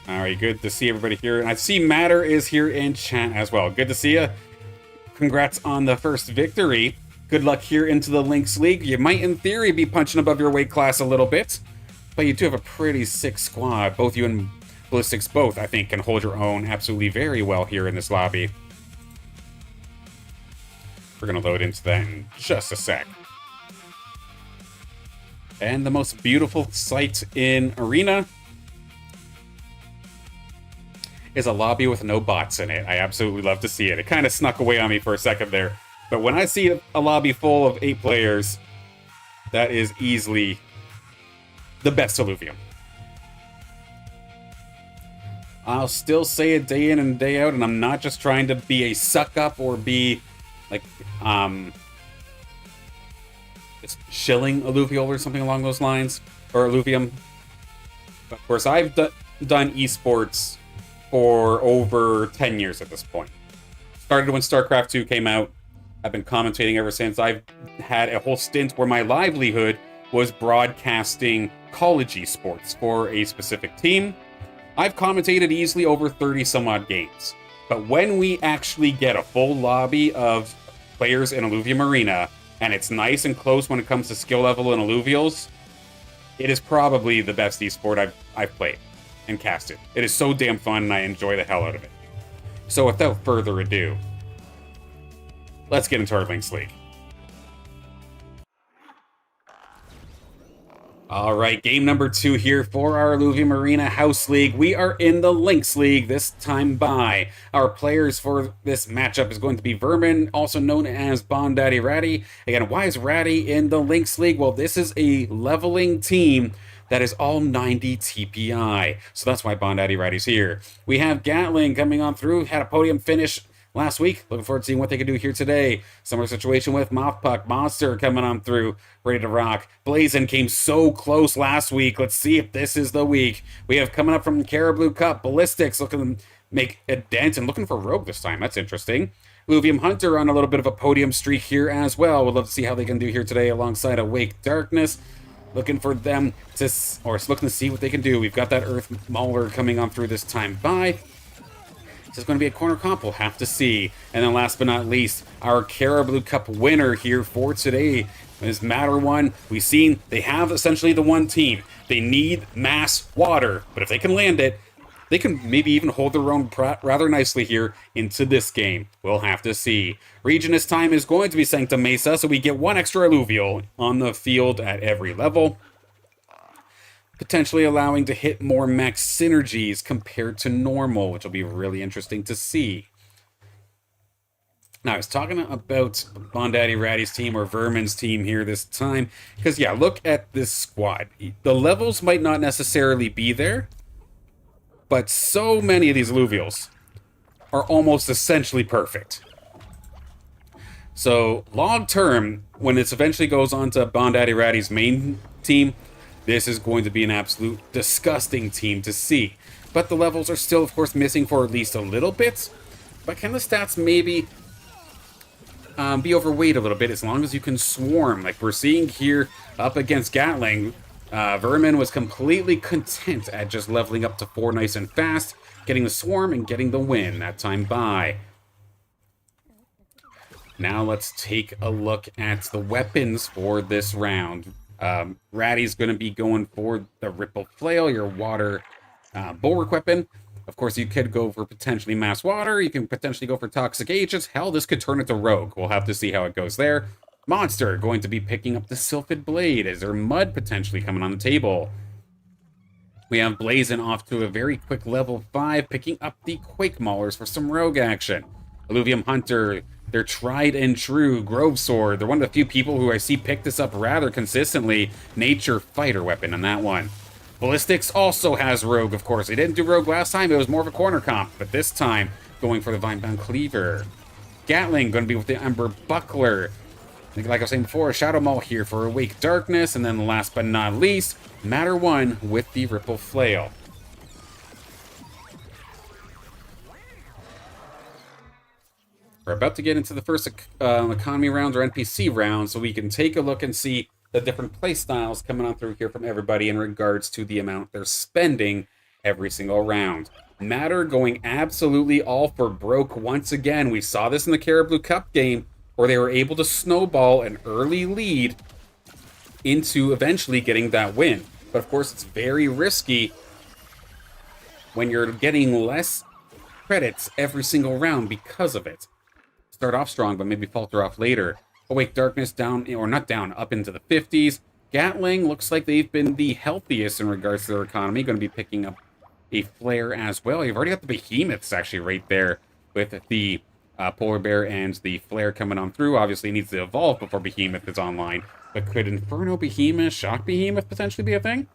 All right, good to see everybody here. And I see Matter is here in chat as well. Good to see you. Congrats on the first victory. Good luck here into the Lynx League. You might, in theory, be punching above your weight class a little bit, but you do have a pretty sick squad. Both you and Ballistics both, I think, can hold your own absolutely very well here in this lobby. We're going to load into that in just a sec. And the most beautiful sight in Arena is a lobby with no bots in it. I absolutely love to see it. It kind of snuck away on me for a second there. But when I see a lobby full of 8 players, that is easily the best Illuvium. I'll still say it day in and day out, and I'm not just trying to be a suck-up or be, like, shilling Illuvial or something along those lines, or Illuvium. Of course, I've done esports for over 10 years at this point. Started when StarCraft 2 came out. I've been commentating ever since. I've had a whole stint where my livelihood was broadcasting college esports for a specific team. I've commentated easily over 30 some odd games. But when we actually get a full lobby of players in Illuvium Arena, and it's nice and close when it comes to skill level and Illuvials, it is probably the best esport I've played and casted. It is so damn fun, and I enjoy the hell out of it. So without further ado, let's get into our Lynx League. All right, game number 2 here for our Illuvium Arena House League. We are in the Lynx League, this time by. Our players for this matchup is going to be Vermin, also known as Bon Daddy Ratty. Again, why is Ratty in the Lynx League? Well, this is a leveling team that is all 90 TPI. So that's why Bon Daddy Ratty's here. We have Gatling coming on through, had a podium finish last week. Looking forward to seeing what they can do here today. Similar situation with Mothpuck. Monster coming on through, ready to rock. Blazin came so close last week. Let's see if this is the week. We have coming up from Carablu Cup, Ballistics looking to make a dent and looking for Rogue this time. That's interesting. Illuvium Hunter on a little bit of a podium streak here as well. We'd love to see how they can do here today alongside Awake Darkness. Looking for them to, or looking to see what they can do. We've got that Earth Mauler coming on through this time by. This is going to be a corner comp, we'll have to see. And then last but not least, our Carablu Cup winner here for today is Matter One. We've seen they have essentially the one team. They need mass water, but if they can land it, they can maybe even hold their own rather nicely here into this game. We'll have to see. Region this time is going to be Sanctum Mesa, so we get 1 extra Illuvial on the field at every level, potentially allowing to hit more max synergies compared to normal, which will be really interesting to see. Now, I was talking about Bon Daddy Ratty's team, or Vermin's team here this time, because, yeah, look at this squad. The levels might not necessarily be there, but so many of these Illuvials are almost essentially perfect. So, long term, when this eventually goes on to Bon Daddy Ratty's main team, this is going to be an absolute disgusting team to see. But the levels are still, of course, missing for at least a little bit. But can the stats maybe be overweight a little bit as long as you can swarm? Like we're seeing here up against Gatling. Vermin was completely content at just leveling up to 4 nice and fast, getting the swarm and getting the win that time by. Now let's take a look at the weapons for this round. Ratty's going to be going for the Ripple Flail, your water bulwark weapon. Of course, you could go for potentially mass water. You can potentially go for toxic agents. Hell, this could turn into Rogue. We'll have to see how it goes there. Monster going to be picking up the Sylphid Blade. Is there Mud potentially coming on the table? We have Blazin off to a very quick level 5, picking up the Quake Maulers for some rogue action. Illuvium Hunter, their tried and true Grove Sword. They're one of the few people who I see pick this up rather consistently. Nature Fighter weapon on that one. Ballistics also has Rogue, of course. They didn't do Rogue last time, it was more of a corner comp, but this time, going for the Vinebound Cleaver. Gatling, going to be with the Ember Buckler. Like I was saying before, Shadow Maul here for Awake Darkness, and then last but not least, Matter 1 with the Ripple Flail. We're about to get into the first economy rounds or NPC rounds, so we can take a look and see the different play styles coming on through here from everybody in regards to the amount they're spending every single round. Matter going absolutely all for broke once again. We saw this in the Carablu Cup game, where they were able to snowball an early lead into eventually getting that win. But of course, it's very risky when you're getting less credits every single round because of it. Start off strong, but maybe falter off later. Awake Darkness down, or not down, up into the 50s. Gatling looks like they've been the healthiest in regards to their economy. Going to be picking up a flare as well. You've already got the behemoths actually right there with the polar bear and the flare coming on through. Obviously, it needs to evolve before behemoth is online. But could Inferno Behemoth, Shock Behemoth potentially be a thing?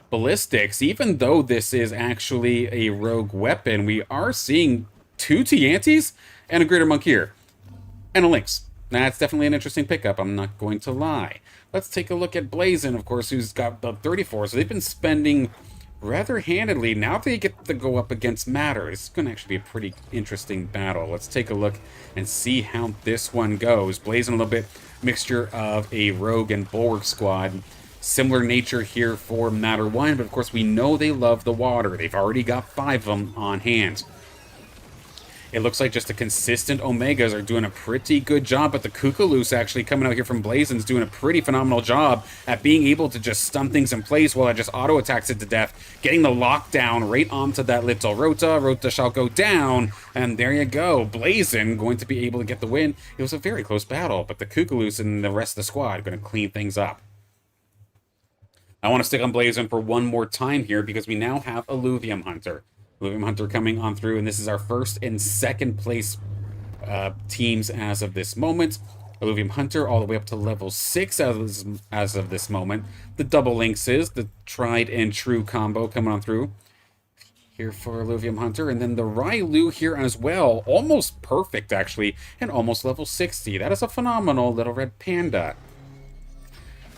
Ballistics, even though this is actually a rogue weapon, we are seeing 2 Tiantis and a Greater Monkier. And a Lynx. That's definitely an interesting pickup, I'm not going to lie. Let's take a look at Blazin, of course, who's got the 34. So they've been spending rather handedly. Now they get to go up against Matter. It's going to actually be a pretty interesting battle. Let's take a look and see how this one goes. Blazin a little bit mixture of a rogue and bulwark squad. Similar nature here for Matter 1, but of course we know they love the water. They've already got 5 of them on hand. It looks like just the consistent Omegas are doing a pretty good job, but the Kukaloose actually coming out here from Blazin's doing a pretty phenomenal job at being able to just stun things in place while it just auto-attacks it to death, getting the lockdown right onto that little Rota. Rota shall go down, and there you go. Blazin going to be able to get the win. It was a very close battle, but the Kukaloose and the rest of the squad are going to clean things up. I want to stick on Blazin for one more time here because we now have Illuvium Hunter. Illuvium Hunter coming on through, and this is our first and second place teams as of this moment. Illuvium Hunter all the way up to level 6 as of this moment. The double Lynxes, the tried and true combo coming on through here for Illuvium Hunter. And then the Railu here as well. Almost perfect, actually, and almost level 60. That is a phenomenal little red panda.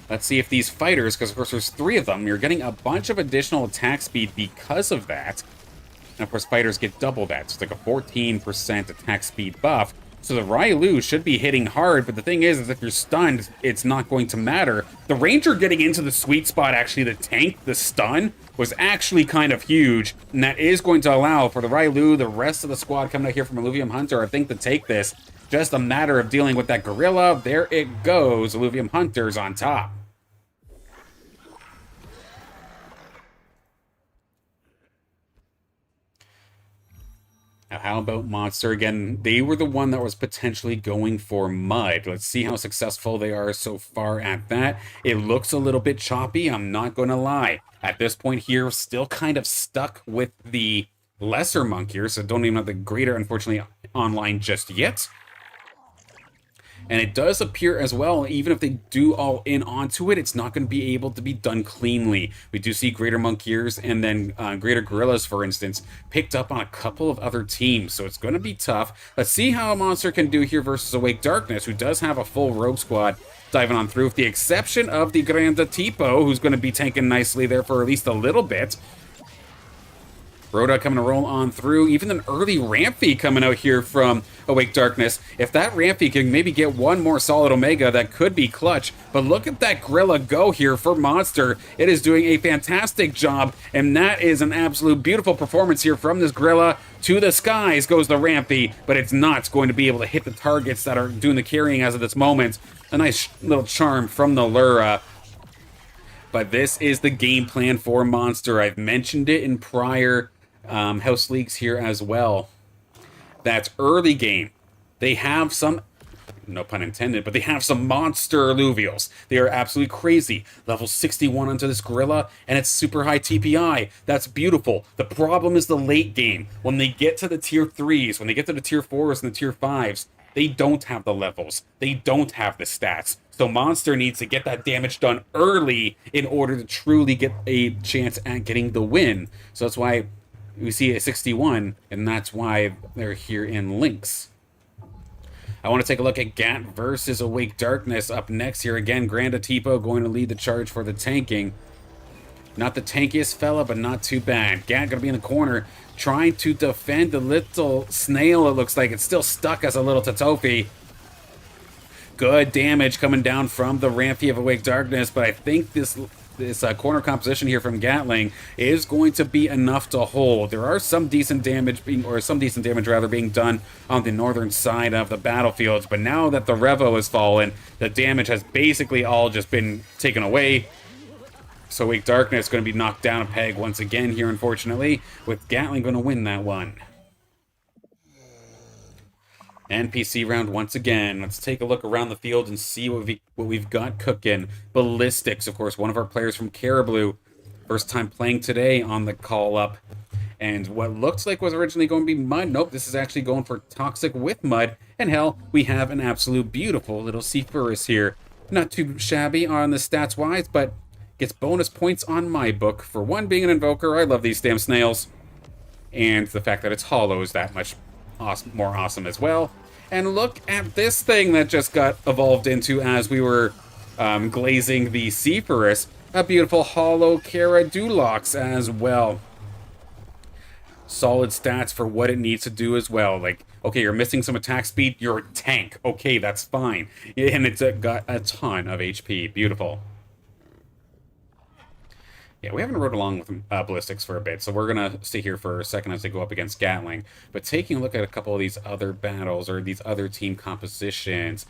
Let's see if these fighters, because of course there's 3 of them, you're getting a bunch of additional attack speed because of that. And of course, fighters get double that. So it's like a 14% attack speed buff. So the Railu should be hitting hard, but the thing is if you're stunned, it's not going to matter. The Ranger getting into the sweet spot, actually, the tank, the stun, was actually kind of huge. And that is going to allow for the Railu, the rest of the squad coming out here from Illuvium Hunter, I think, to take this. Just a matter of dealing with that gorilla. There it goes. Illuvium Hunter's on top. Now, how about Monster? Again, they were the one that was potentially going for Mud. Let's see how successful they are so far at that. It looks a little bit choppy, I'm not going to lie. At this point here, still kind of stuck with the lesser Monkier, so don't even have the Greater, unfortunately, online just yet. And it does appear as well, even if they do all in onto it, it's not going to be able to be done cleanly. We do see Greater Monkiers and then Greater Gorillas, for instance, picked up on a couple of other teams. So it's going to be tough. Let's see how a Monster can do here versus Awake Darkness, who does have a full rogue squad diving on through, with the exception of the Grande Tipo, who's going to be tanking nicely there for at least a little bit. Rhoda coming to roll on through. Even an early Rampy coming out here from Awake Darkness. If that Rampy can maybe get one more solid Omega, that could be clutch. But look at that Gorilla go here for Monster. It is doing a fantastic job, and that is an absolute beautiful performance here from this Gorilla. To the skies goes the Rampy, but it's not going to be able to hit the targets that are doing the carrying as of this moment. A nice little charm from the Lura. But this is the game plan for Monster. I've mentioned it in prior house leagues here as well. That's early game. They have some no pun intended, but they have some monster Illuvials. They are absolutely crazy. Level 61 onto this gorilla, and it's super high TPI. That's beautiful. The problem is the late game. When they get to the tier 3s, when they get to the tier 4s and the tier 5s, they don't have the levels. They don't have the stats. So Monster needs to get that damage done early in order to truly get a chance at getting the win. So that's why we see a 61, and that's why they're here in Lynx. I want to take a look at Gat versus Awake Darkness up next here. Again, Grand Atipo going to lead the charge for the tanking. Not the tankiest fella, but not too bad. Gat going to be in the corner trying to defend the little snail. It looks like it's still stuck as a little Tatofi. Good damage coming down from the Rampy of Awake Darkness, but I think this corner composition here from Gatling is going to be enough to hold. There are some decent damage being done on the northern side of the battlefields, but now that the Revo has fallen, the damage has basically all just been taken away. So Awake Darkness is going to be knocked down a peg once again here, unfortunately, with Gatling going to win that one. NPC round once again. Let's take a look around the field and see what we've got cooking. Ballistics, of course, one of our players from Carablu. First time playing today on the call-up. And what looked like was originally going to be Mud. Nope, this is actually going for Toxic with Mud. And hell, we have an absolute beautiful little Seaforus here. Not too shabby on the stats-wise, but gets bonus points on my book. For one, being an Invoker, I love these damn snails. And the fact that it's hollow is that much more awesome as well. And look at this thing that just got evolved into as we were glazing the Seaforus. A beautiful hollow Caradulox as well. Solid stats for what it needs to do as well. Like, okay, you're missing some attack speed, you're a tank. Okay, that's fine. And it's got a ton of HP. Beautiful. Yeah, we haven't rode along with Ballistics for a bit, so we're going to stay here for a second as they go up against Gatling. But taking a look at a couple of these other battles, or these other team compositions,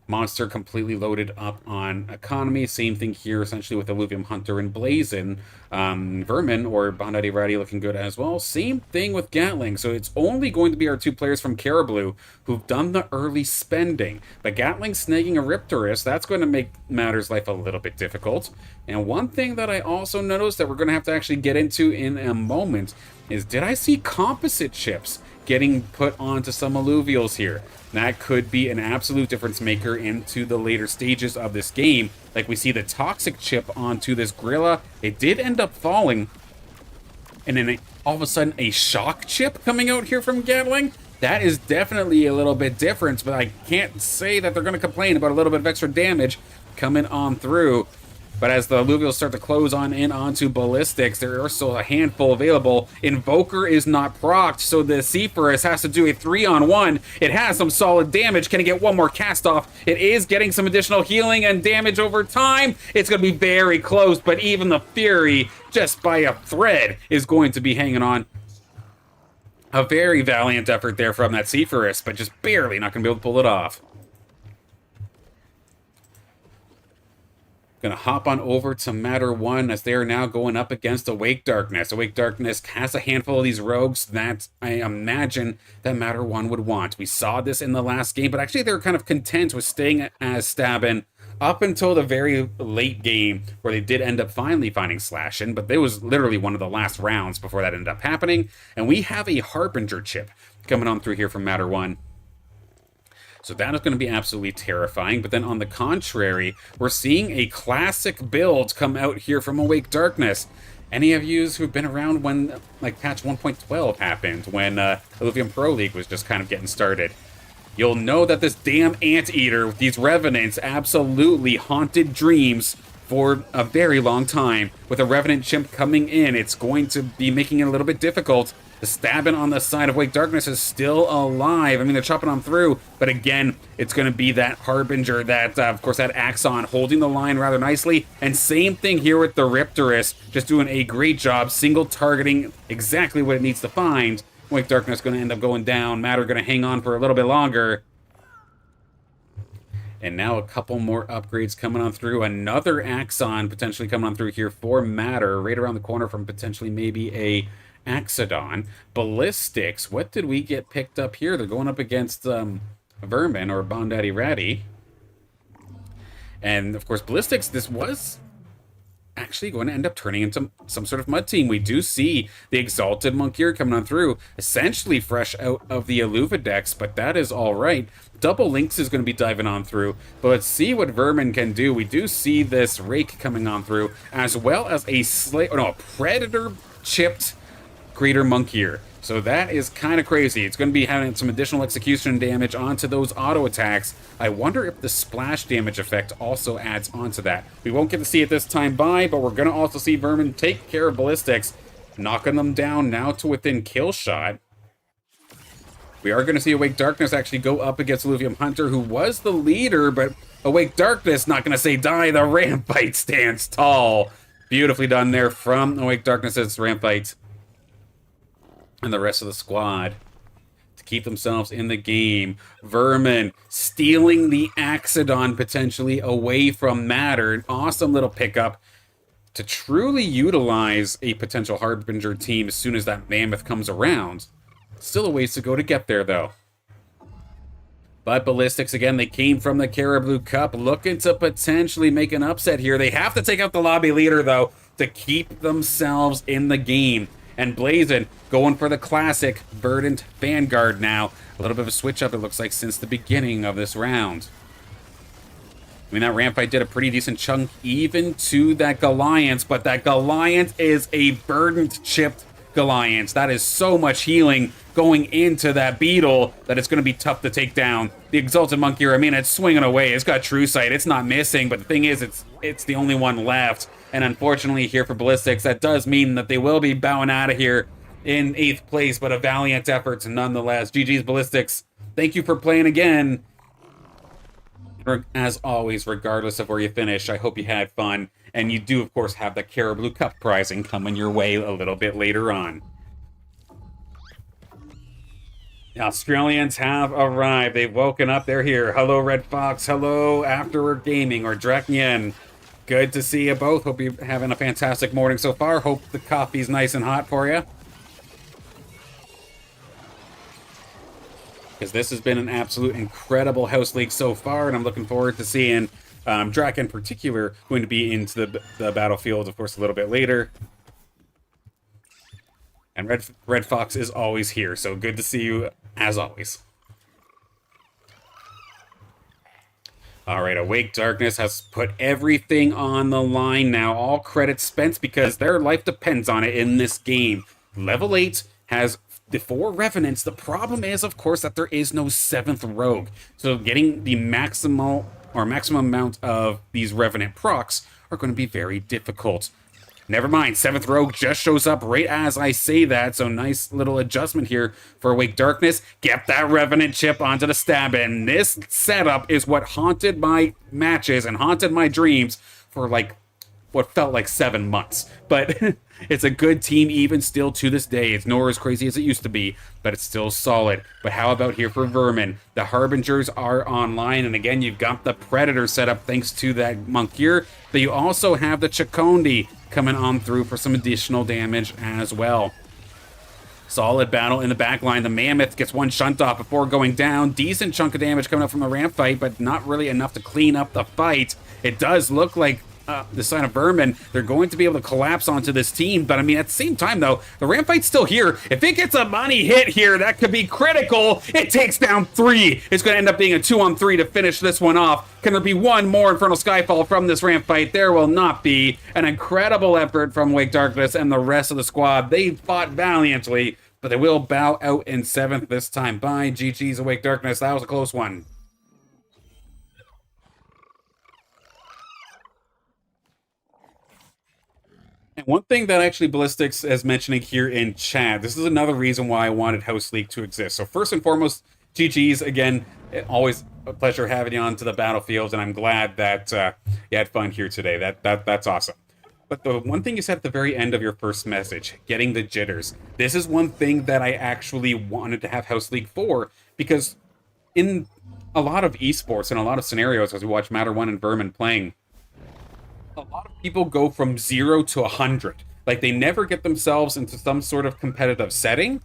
Monster completely loaded up on Economy. Same thing here, essentially, with Illuvium Hunter and Blazin. Vermin, or Bandati Ratty, looking good as well. Same thing with Gatling. So it's only going to be our two players from Carablu who've done the early spending. But Gatling snagging a Riptorus, that's going to make matters life a little bit difficult. And one thing that I also noticed that we're going to have to actually get into in a moment is, did I see composite chips getting put onto some Illuvials here? That could be an absolute difference maker into the later stages of this game. Like we see the Toxic chip onto this Gorilla. It did end up falling. And then all of a sudden a Shock chip coming out here from Gatling. That is definitely a little bit different, but I can't say that they're going to complain about a little bit of extra damage coming on through. But as the Illuvials start to close on in onto Ballistics, there are still a handful available. Invoker is not procced, so the Seaforus has to do a 3-on-1. It has some solid damage. Can it get one more cast off? It is getting some additional healing and damage over time. It's going to be very close, but even the Fury, just by a thread, is going to be hanging on. A very valiant effort there from that Seaforus, but just barely not going to be able to pull it off. Gonna hop on over to Matter 1 as they are now going up against Awake Darkness. Awake Darkness has a handful of these rogues that I imagine that Matter 1 would want. We saw this in the last game, but actually they were kind of content with staying as Stabin up until the very late game, where they did end up finally finding Slashin', but it was literally one of the last rounds before that ended up happening. And we have a Harbinger chip coming on through here from Matter 1. So that is going to be absolutely terrifying. But then on the contrary, we're seeing a classic build come out here from Awake Darkness. Any of you who've been around when like patch 1.12 happened, when Illuvium Pro League was just kind of getting started, you'll know that this damn Anteater with these Revenants absolutely haunted dreams for a very long time. With a Revenant chimp coming in, it's going to be making it a little bit difficult. The Stabin on the side of Wake Darkness is still alive. I mean, they're chopping on through, but again, it's going to be that Harbinger, that, of course, that Axon holding the line rather nicely. And same thing here with the Riptorus, just doing a great job, single targeting exactly what it needs to find. Wake Darkness going to end up going down. Matter going to hang on for a little bit longer. And now a couple more upgrades coming on through. Another Axon potentially coming on through here for Matter, right around the corner from potentially maybe a Axodon. Ballistics, what did we get picked up here? They're going up against Vermin, or Bondaddy Ratty. And, of course, Ballistics, this was actually going to end up turning into some sort of mud team. We do see the Exalted Monkier coming on through, essentially fresh out of the Illuvidex, but that is all right. Double Lynx is going to be diving on through, but let's see what Vermin can do. We do see this Rake coming on through, as well as a Predator-chipped Greater Monkier. So that is kind of crazy. It's going to be having some additional execution damage onto those auto attacks. I wonder if the splash damage effect also adds onto that. We won't get to see it this time by, but we're going to also see Vermin take care of Ballistics, knocking them down now to within kill shot. We are going to see Awake Darkness actually go up against Illuvium Hunter, who was the leader, but Awake Darkness, not going to say die, the Rampite stands tall. Beautifully done there from Awake Darkness's Rampite and the rest of the squad to keep themselves in the game. Vermin stealing the Axodon potentially away from Matter. An awesome little pickup to truly utilize a potential Harbinger team as soon as that Mammoth comes around. Still a ways to go to get there, though. But Ballistics, again, they came from the Carablu Cup, looking to potentially make an upset here. They have to take out the lobby leader, though, to keep themselves in the game. And Blazin going for the classic Verdant Vanguard now. A little bit of a switch up, it looks like, since the beginning of this round. I mean, that Rampite did a pretty decent chunk even to that Goliath, but that Goliath is a Verdant-chipped Goliath. That is so much healing going into that Beetle that it's going to be tough to take down. The Exalted Monkier, I mean, it's swinging away. It's got True Sight. It's not missing, but the thing is, it's the only one left. And unfortunately here for Ballistics, that does mean that they will be bowing out of here in 8th place, but a valiant effort nonetheless. GG's Ballistics. Thank you for playing again. As always, regardless of where you finish, I hope you had fun. And you do, of course, have the Carablu Cup prizing coming your way a little bit later on. The Australians have arrived. They've woken up. They're here. Hello, Red Fox. Hello, Afterward Gaming or Draknian. Good to see you both. Hope you're having a fantastic morning so far. Hope the coffee's nice and hot for you. Because this has been an absolute incredible House League so far, and I'm looking forward to seeing Drak in particular going to be into the battlefield, of course, a little bit later. And Red Fox is always here, so good to see you as always. Alright, Awake Darkness has put everything on the line now. All credits spent because their life depends on it in this game. Level 8 has the 4 Revenants. The problem is, of course, that there is no 7th Rogue. So getting the maximum amount of these Revenant procs are going to be very difficult. Never mind, 7th Rogue just shows up right as I say that, so nice little adjustment here for Awake Darkness. Get that Revenant chip onto the stab, and this setup is what haunted my matches and haunted my dreams for like what felt like 7 months. But it's a good team even still to this day. It's nowhere as crazy as it used to be, but it's still solid. But how about here for Vermin? The Harbingers are online, and again, you've got the Predator set up thanks to that Monkier, but you also have the Chakondi coming on through for some additional damage as well. Solid battle in the back line. The Mammoth gets one shunt off before going down. Decent chunk of damage coming up from the ramp fight, but not really enough to clean up the fight. It does look like the sign of Vermin, they're going to be able to collapse onto this team, but I mean, at the same time, though, the ramp fight's still here. If it gets a money hit here, that could be critical. It takes down 3. It's going to end up being a 2-on-3 to finish this one off. Can there be one more Infernal Skyfall from this ramp fight? There will not be. An incredible effort from Wake Darkness and the rest of the squad. They fought valiantly, but they will bow out in 7th this time. Bye, GG's Awake Darkness. That was a close one. And one thing that actually Ballistics is mentioning here in chat, this is another reason why I wanted House League to exist. So first and foremost, GG's, again, always a pleasure having you on to the battlefield, and I'm glad that you had fun here today. That's awesome. But the one thing you said at the very end of your first message, getting the jitters. This is one thing that I actually wanted to have House League for, because in a lot of esports and a lot of scenarios, as we watch Matter 1 and Vermin playing, a lot of people go from 0 to 100. Like, they never get themselves into some sort of competitive setting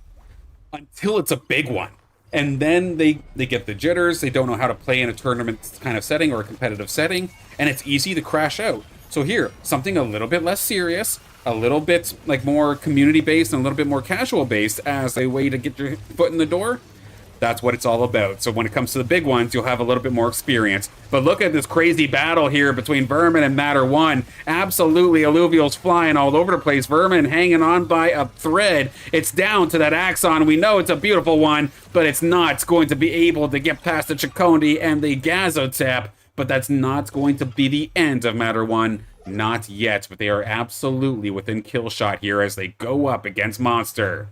until it's a big one. and then they get the jitters. They don't know how to play in a tournament kind of setting or a competitive setting, and it's easy to crash out. So here, something a little bit less serious, a little bit like more community based and a little bit more casual based as a way to get your foot in the door. That's what it's all about. So when it comes to the big ones, you'll have a little bit more experience. But look at this crazy battle here between Vermin and Matter 1. Absolutely, Illuvials flying all over the place. Vermin hanging on by a thread. It's down to that Axon. We know it's a beautiful one, but it's not going to be able to get past the Chakotay and the Gazotep. But that's not going to be the end of Matter 1. Not yet, but they are absolutely within kill shot here as they go up against Monster.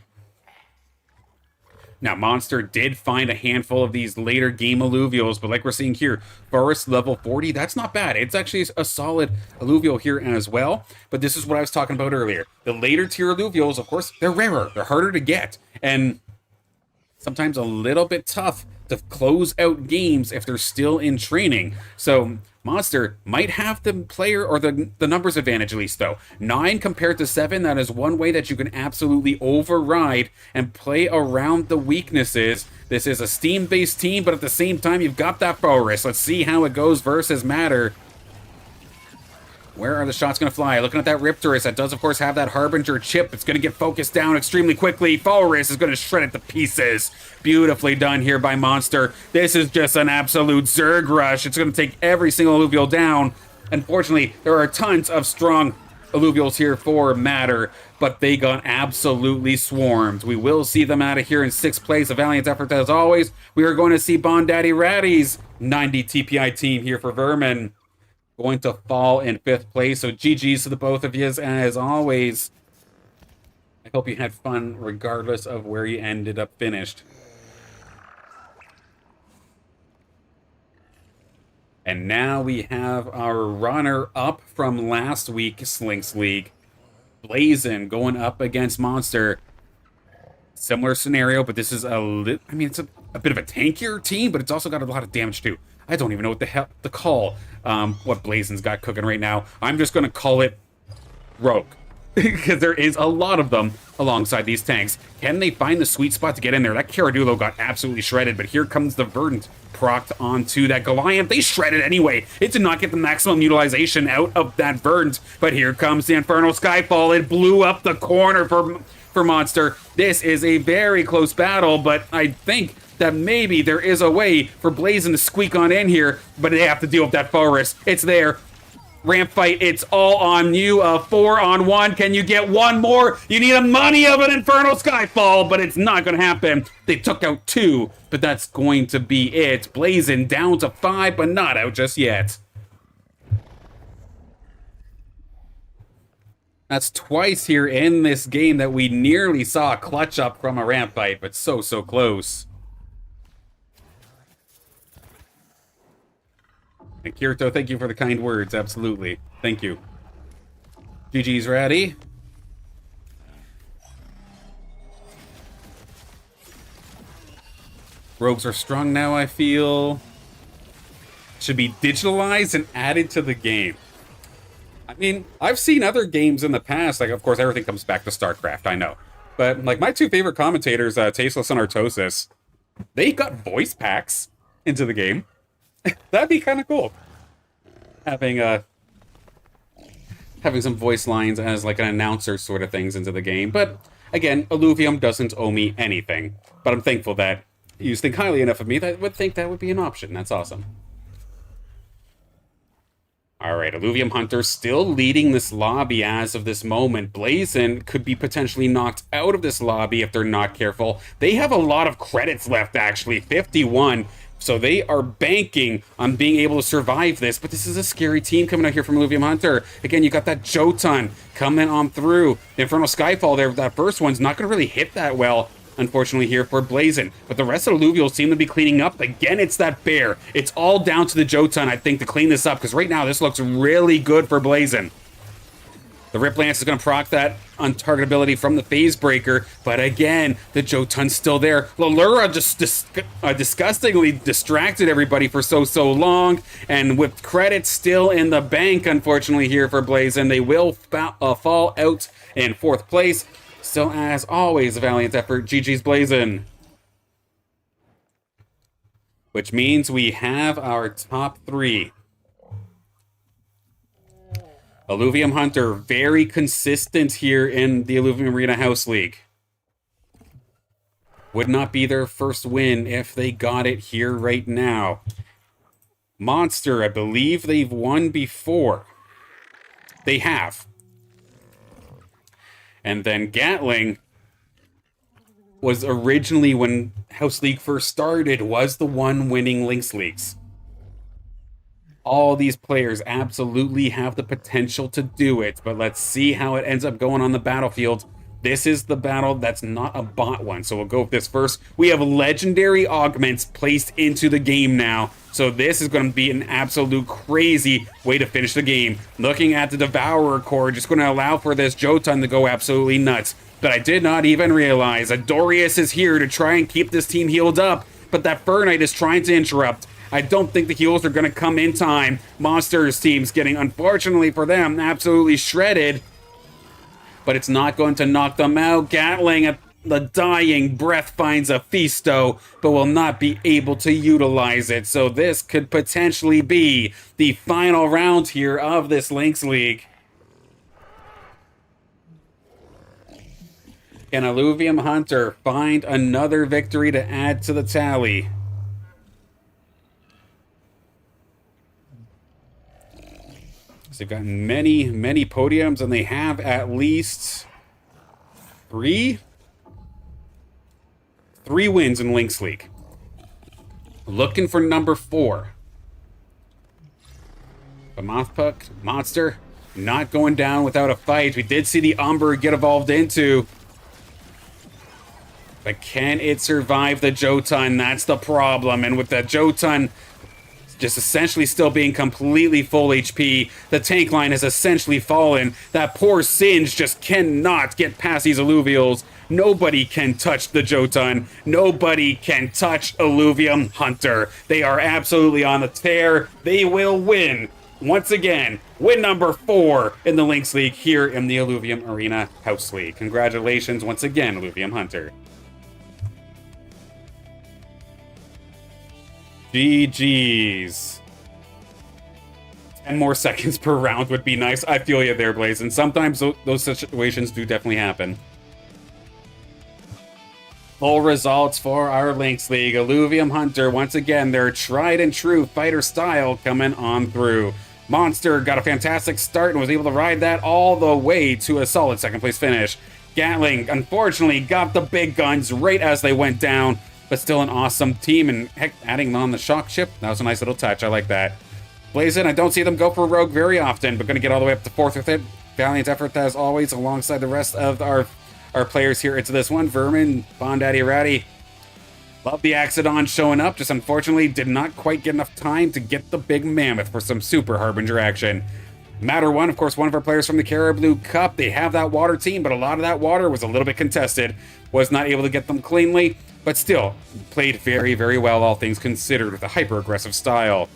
Now, Monster did find a handful of these later game Illuvials, but like we're seeing here, Forest level 40, that's not bad. It's actually a solid Illuvial here as well, but this is what I was talking about earlier. The later tier Illuvials, of course, they're rarer, they're harder to get, and sometimes a little bit tough to close out games if they're still in training. So Monster might have the player or the numbers advantage at least though. 9 compared to 7, that is one way that you can absolutely override and play around the weaknesses. This is a Steam-based team, but at the same time, you've got that Forest. Let's see how it goes versus Matter. Where are the shots going to fly? Looking at that Riptorus, that does, of course, have that Harbinger chip. It's going to get focused down extremely quickly. Forest is going to shred it to pieces. Beautifully done here by Monster. This is just an absolute Zerg rush. It's going to take every single Illuvial down. Unfortunately, there are tons of strong Illuvials here for Matter, but they got absolutely swarmed. We will see them out of here in 6th place. A valiant effort as always. We are going to see Bon Daddy Ratty's 90 TPI team here for Vermin going to fall in 5th place. So GG's to the both of you as always. I hope you had fun regardless of where you ended up finished. And now we have our runner-up from last week's Lynx League, Blazin, going up against Monster. Similar scenario, but this is it's a bit of a tankier team, but it's also got a lot of damage too. I don't even know what the hell to call what Blazin's got cooking right now. I'm just going to call it Rogue, because there is a lot of them alongside these tanks. Can they find the sweet spot to get in there? That Carablu got absolutely shredded, but here comes the Verdant procced onto that Goliath. They shredded anyway. It did not get the maximum utilization out of that Verdant, but here comes the Infernal Skyfall. It blew up the corner for Monster. This is a very close battle, but I think that maybe there is a way for Blazin to squeak on in here, but they have to deal with that Forest. It's there. Ramp fight, it's all on you. 4-on-1. Can you get one more? You need a money of an Infernal Skyfall, but it's not going to happen. They took out 2, but that's going to be it. Blazin down to 5, but not out just yet. That's twice here in this game that we nearly saw a clutch up from a ramp fight, but so close. And Kirito, thank you for the kind words. Absolutely. Thank you. GG's Ratty. Rogues are strong now, I feel. Should be digitalized and added to the game. I mean, I've seen other games in the past. Like, of course, everything comes back to StarCraft, I know. But, like, my 2 favorite commentators, Tasteless and Artosis, they got voice packs into the game. That'd be kind of cool. Having some voice lines as like an announcer sort of things into the game. But again, Illuvium doesn't owe me anything. But I'm thankful that you think highly enough of me that would think that would be an option. That's awesome. Alright, Illuvium Hunter still leading this lobby as of this moment. Blazin could be potentially knocked out of this lobby if they're not careful. They have a lot of credits left, actually. 51. So they are banking on being able to survive this. But this is a scary team coming out here from Illuvium Hunter. Again, you got that Jotun coming on through. The Infernal Skyfall there, that first one's not going to really hit that well, unfortunately, here for Blazin. But the rest of the Illuvials seem to be cleaning up. Again, it's that bear. It's all down to the Jotun, I think, to clean this up. Because right now, this looks really good for Blazin. The Rip Lance is going to proc that untargetability from the Phase Breaker, but again, the Jotun's still there. Lalura just disgustingly distracted everybody for so long, and with credits still in the bank, unfortunately, here for Blazin, they will fall out in 4th place. So, as always, a valiant effort. GG's Blazin. which means we have our top 3. Illuvium Hunter, very consistent here in the Illuvium Arena House League. Would not be their first win if they got it here right now. Monster, I believe they've won before. They have. And then Gatling was originally, when House League first started, was the one winning Lynx Leagues. All these players absolutely have the potential to do it, but let's see how it ends up going on the battlefield. This is the battle that's not a bot one, so we'll go with this first. We have legendary augments placed into the game now, so this is going to be an absolute crazy way to finish the game. Looking at the Devourer core, just going to allow for this Jotun to go absolutely nuts. But I did not even realize Adorius is here to try and keep this team healed up, but that Fernite is trying to interrupt. I don't think the heals are going to come in time. Monsters team's getting, unfortunately for them, absolutely shredded. But it's not going to knock them out. Gatling at the dying breath finds a Fisto, but will not be able to utilize it. So this could potentially be the final round here of this Lynx League. Can Illuvium Hunter find another victory to add to the tally? So they've got many, many podiums, and they have at least 3 wins in Lynx League. Looking for number 4. The Mothpuck Monster not going down without a fight. We did see the Umber get evolved into. But can it survive the Jotun? That's the problem. And with the Jotun just essentially still being completely full HP, the tank line has essentially fallen. That poor Singe just cannot get past these Illuvials. Nobody can touch the Jotun. Nobody can touch Illuvium Hunter. They are absolutely on the tear. They will win. Once again, win number 4 in the Lynx League here in the Illuvium Arena House League. Congratulations once again, Illuvium Hunter. GG's. 10 more seconds per round would be nice. I feel you there, Blaze. And sometimes those situations do definitely happen. Full results for our Lynx League. Illuvium Hunter, once again, their tried and true fighter style coming on through. Monster got a fantastic start and was able to ride that all the way to a solid second place finish. Gatling, unfortunately, got the big guns right as they went down, but still an awesome team, and heck, adding on the shock chip, that was a nice little touch. I like that. Blazin, I don't see them go for Rogue very often, but going to get all the way up to 4th with it. Valiant effort as always, alongside the rest of our players here into this one. Vermin, Bondaddy Ratty. Love the Axodon showing up, just unfortunately did not quite get enough time to get the big mammoth for some super Harbinger action. Matter One, of course, one of our players from the Carablu Cup. They have that water team, but a lot of that water was a little bit contested. Was not able to get them cleanly, but still played very, very well, all things considered, with a hyper-aggressive style.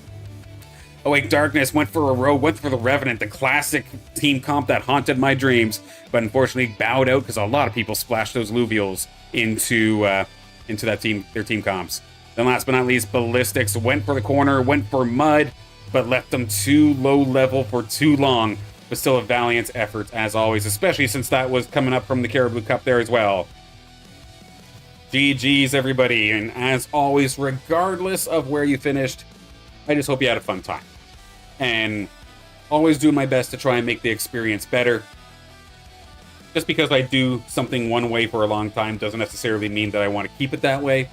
Awake Darkness went for a Rogue, went for the Revenant, the classic team comp that haunted my dreams, but unfortunately bowed out because a lot of people splashed those Illuvials into that team, their team comps. Then last but not least, Ballistics went for the corner, went for Mud, but left them too low level for too long. But still a valiant effort as always, especially since that was coming up from the Carablu Cup there as well. GG's everybody, and as always, regardless of where you finished, I just hope you had a fun time. And always do my best to try and make the experience better. Just because I do something one way for a long time doesn't necessarily mean that I want to keep it that way.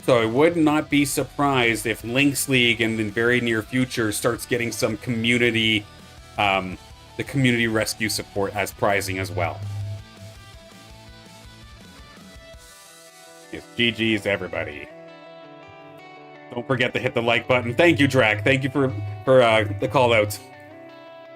So I would not be surprised if Lynx League in the very near future starts getting some community, the community rescue support as prizing as well. Yes, GG's everybody. Don't forget to hit the like button. Thank you, Drac. Thank you for the call out.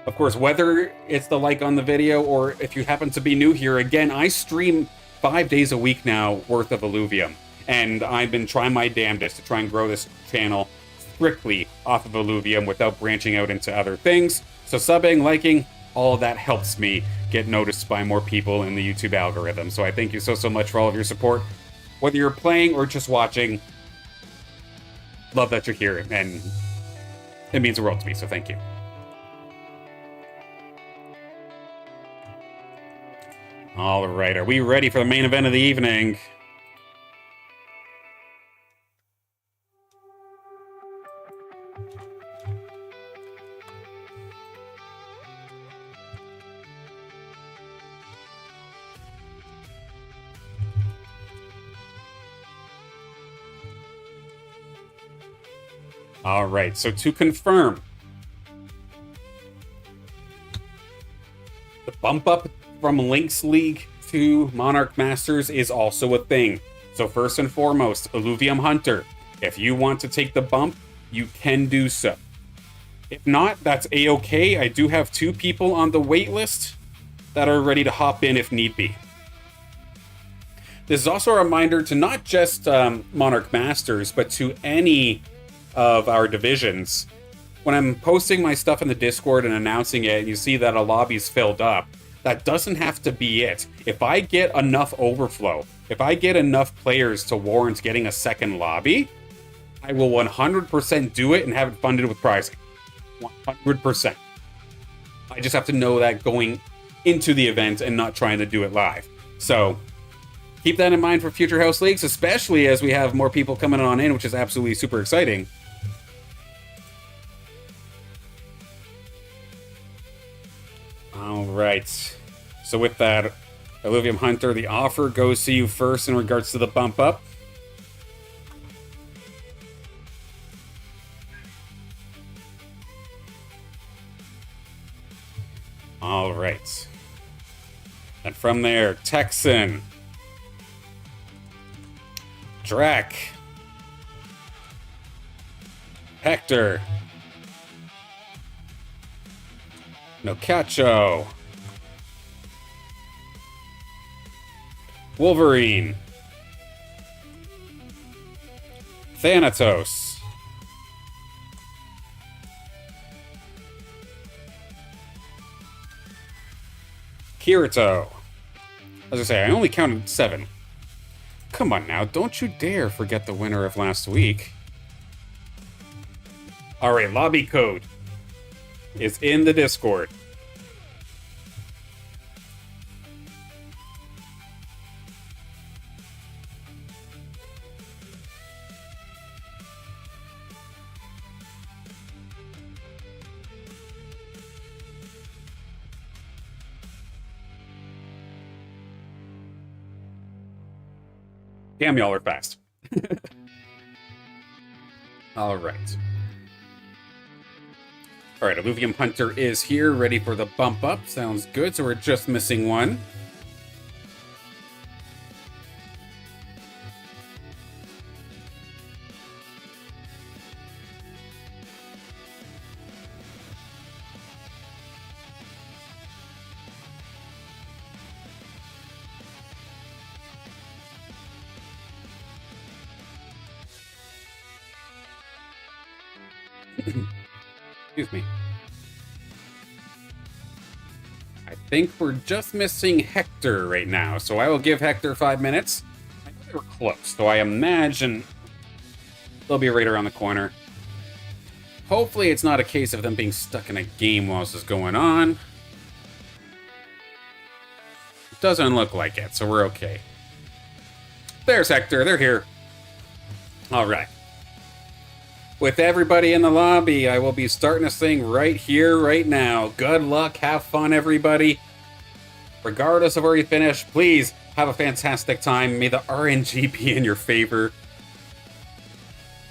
Of course, whether it's the like on the video or if you happen to be new here, again, I stream 5 days a week now worth of Illuvium. And I've been trying my damnedest to try and grow this channel strictly off of Illuvium without branching out into other things. So subbing, liking, all of that helps me get noticed by more people in the YouTube algorithm. So I thank you so much for all of your support. Whether you're playing or just watching, love that you're here, and it means the world to me, so thank you. All right, are we ready for the main event of the evening? All right, so to confirm, the bump up from Lynx League to Monarch Masters is also a thing. So first and foremost, Illuvium Hunter, if you want to take the bump, you can do so. If not, that's a-okay. I do have 2 people on the waitlist that are ready to hop in if need be. This is also a reminder to not just Monarch Masters, but to any of our divisions. When I'm posting my stuff in the Discord and announcing it, and you see that a lobby's filled up, that doesn't have to be it. If I get enough overflow, if I get enough players to warrant getting a second lobby, I will 100% do it and have it funded with prizing. 100%. I just have to know that going into the event and not trying to do it live. So keep that in mind for future house leagues, especially as we have more people coming on in, which is absolutely super exciting. All right. So with that, Illuvium Hunter, the offer goes to you first in regards to the bump up. All right. And from there, Texan, Drac, Hector, Nocacho, Wolverine, Thanatos, Kirito. As I say, I only counted 7. Come on now, don't you dare forget the winner of last week. Alright, lobby code is in the Discord. Damn, y'all are fast. All right. All right, Illuvium Hunter is here, ready for the bump up. Sounds good, so we're just missing one. Excuse me. I think we're just missing Hector right now, so I will give Hector 5 minutes. I know they were close, so I imagine they'll be right around the corner. Hopefully it's not a case of them being stuck in a game while this is going on. It doesn't look like it, so we're okay. There's Hector, they're here. All right. With everybody in the lobby, I will be starting this thing right here, right now. Good luck, have fun, everybody. Regardless of where you finish, please have a fantastic time. May the RNG be in your favor.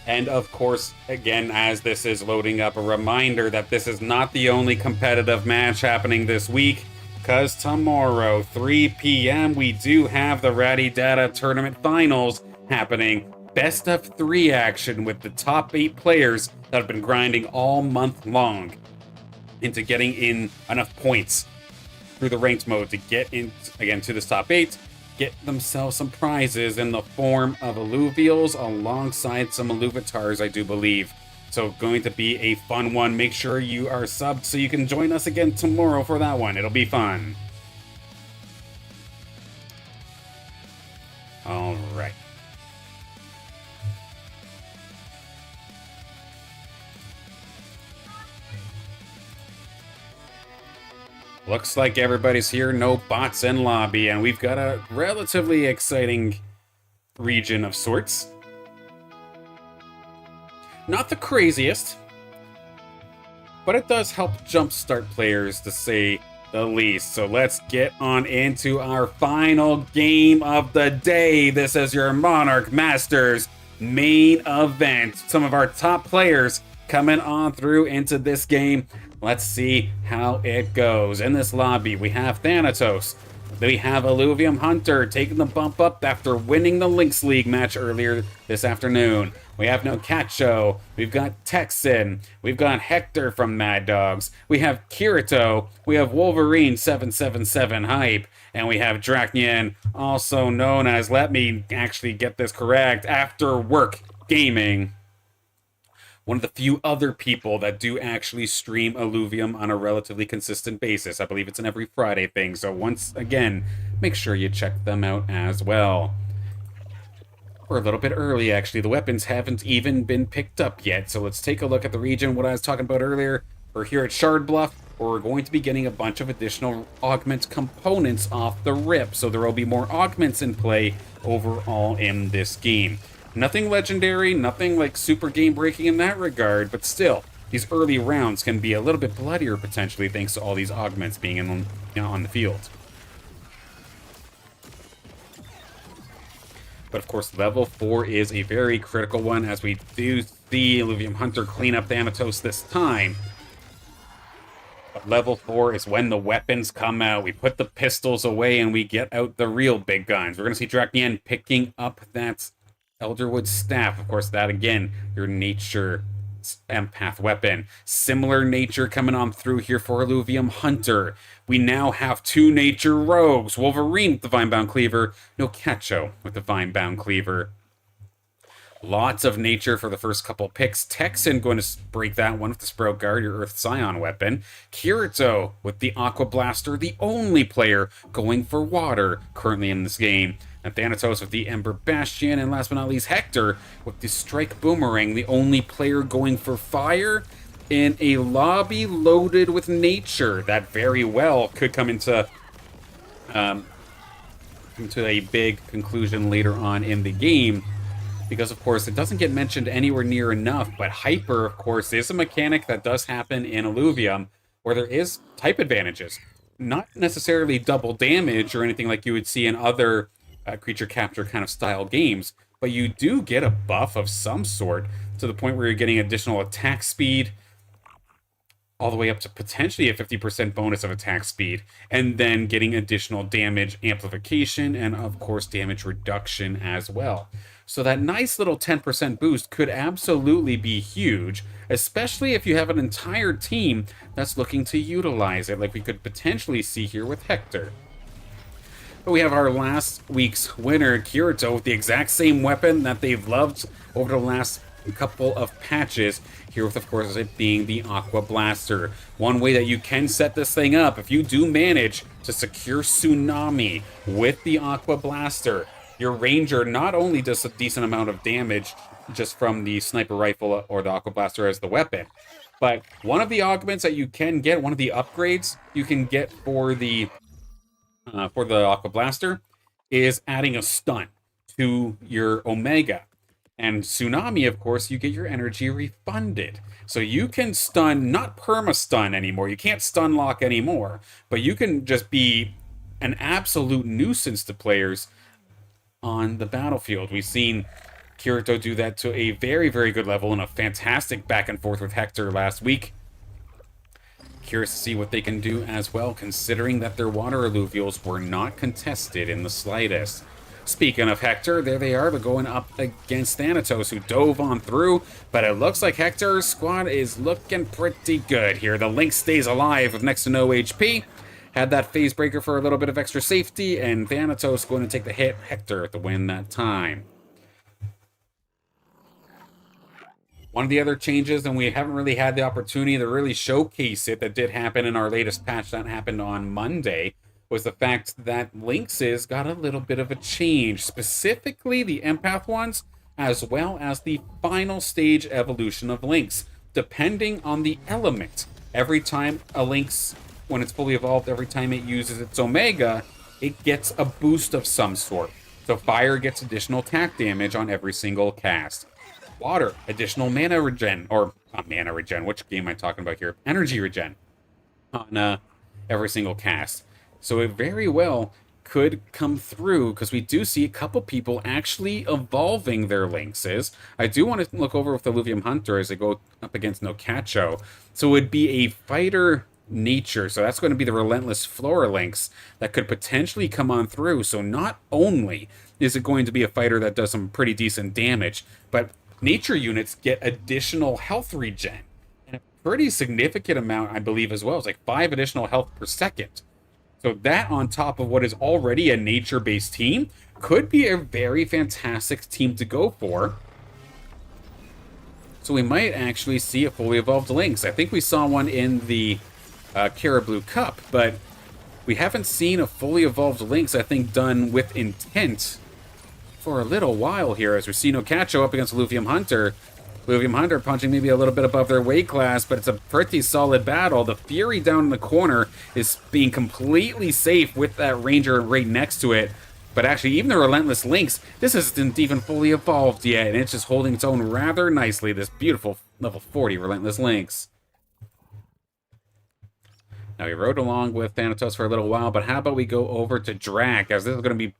And of course, again, as this is loading up, a reminder that this is not the only competitive match happening this week, because tomorrow, 3 p.m., we do have the Ratty Data Tournament Finals happening. Best of 3 action with the top 8 players that have been grinding all month long into getting in enough points through the ranked mode to get in, again, to the top 8, get themselves some prizes in the form of Illuvials alongside some Illuvitars, I do believe. So going to be a fun one. Make sure you are subbed so you can join us again tomorrow for that one. It'll be fun. All right. Looks like everybody's here, no bots in lobby, and we've got a relatively exciting region of sorts. Not the craziest, but it does help jumpstart players, to say the least. So let's get on into our final game of the day. This is your Monarch Masters main event. Some of our top players coming on through into this game. Let's see how it goes. In this lobby, we have Thanatos. We have Illuvium Hunter taking the bump up after winning the Lynx League match earlier this afternoon. We have No Cacho. We've got Texan. We've got Hector from Mad Dogs. We have Kirito. We have Wolverine 777 Hype. And we have Draknian, also known as, let me actually get this correct, After Work Gaming. One of the few other people that do actually stream Illuvium on a relatively consistent basis. I believe it's an every Friday thing, so once again, make sure you check them out as well. We're a little bit early, actually. The weapons haven't even been picked up yet, so let's take a look at the region. What I was talking about earlier, we're here at Shard Bluff, where we're going to be getting a bunch of additional augment components off the rip, so there will be more augments in play overall in this game. Nothing legendary, nothing like super game breaking in that regard, but still, these early rounds can be a little bit bloodier potentially thanks to all these augments being on the field. But of course, level 4 is a very critical one, as we do see Illuvium Hunter clean up Thanatos this time. But level 4 is when the weapons come out. We put the pistols away and we get out the real big guns. We're going to see Draknian picking up that Elderwood Staff. Of course, that again, your nature empath weapon. Similar nature coming on through here for Illuvium Hunter. We now have 2 nature rogues. Wolverine with the Vinebound Cleaver. No Cacho with the Vinebound Cleaver. Lots of nature for the first couple picks. Texan going to break that one with the Sprout Guard, your Earth Scion weapon. Kirito with the Aqua Blaster, the only player going for water currently in this game. And Thanatos with the Ember Bastion, and last but not least, Hector with the Strike Boomerang, the only player going for fire in a lobby loaded with nature. That very well could come into a big conclusion later on in the game, because of course it doesn't get mentioned anywhere near enough, but Hyper, of course, is a mechanic that does happen in Illuvium where there is type advantages. Not necessarily double damage or anything like you would see in other creature capture kind of style games, but you do get a buff of some sort to the point where you're getting additional attack speed, all the way up to potentially a 50% bonus of attack speed, and then getting additional damage amplification and of course damage reduction as well. So that nice little 10% boost could absolutely be huge, especially if you have an entire team that's looking to utilize it, like we could potentially see here with Hector. But we have our last week's winner, Kirito, with the exact same weapon that they've loved over the last couple of patches. Here with, of course, it being the Aqua Blaster. One way that you can set this thing up, if you do manage to secure Tsunami with the Aqua Blaster, your Ranger not only does a decent amount of damage just from the Sniper Rifle or the Aqua Blaster as the weapon, but one of the augments that you can get, one of the upgrades you can get for the Aqua Blaster is adding a stun to your Omega. And Tsunami, of course, you get your energy refunded. So you can stun, not perma-stun anymore, you can't stun lock anymore, but you can just be an absolute nuisance to players on the battlefield. We've seen Kirito do that to a very, very good level in a fantastic back and forth with Hector last week. Curious to see what they can do as well, considering that their water Illuvials were not contested in the slightest. Speaking of Hector, there they are. They're going up against Thanatos, who dove on through, but it looks like Hector's squad is looking pretty good here. The Lynx stays alive with next to no HP. Had that phase breaker for a little bit of extra safety, and Thanatos going to take the hit. Hector to win that time. One of the other changes, and we haven't really had the opportunity to really showcase it, that did happen in our latest patch that happened on Monday, was the fact that Lynxes got a little bit of a change, specifically the empath ones, as well as the final stage evolution of Lynx, depending on the element. Every time a Lynx when it's fully evolved, every time it uses its Omega, it gets a boost of some sort. So fire gets additional attack damage on every single cast. Water, additional mana regen, or mana regen, which game am I talking about here? Energy regen on every single cast. So it very well could come through, because we do see a couple people actually evolving their Lynxes. I do want to look over with the Illuvium Hunter as they go up against Nocacho. So it would be a fighter nature, so that's going to be the Relentless Flora Lynx that could potentially come on through. So not only is it going to be a fighter that does some pretty decent damage, but nature units get additional health regen, and a pretty significant amount, I believe, as well. It's like 5 additional health per second. So that, on top of what is already a nature-based team, could be a very fantastic team to go for. So we might actually see a fully evolved Lynx. I think we saw one in the Carablu Cup, but we haven't seen a fully evolved Lynx, I think, done with intent for a little while here, as we see Nocacho up against Illuvium Hunter. Illuvium Hunter punching maybe a little bit above their weight class, but it's a pretty solid battle. The Fury down in the corner is being completely safe with that Ranger right next to it. But actually, even the Relentless Lynx, this isn't even fully evolved yet, and it's just holding its own rather nicely, this beautiful level 40 Relentless Lynx. Now, we rode along with Thanatos for a little while, but how about we go over to Drac, as this is going to be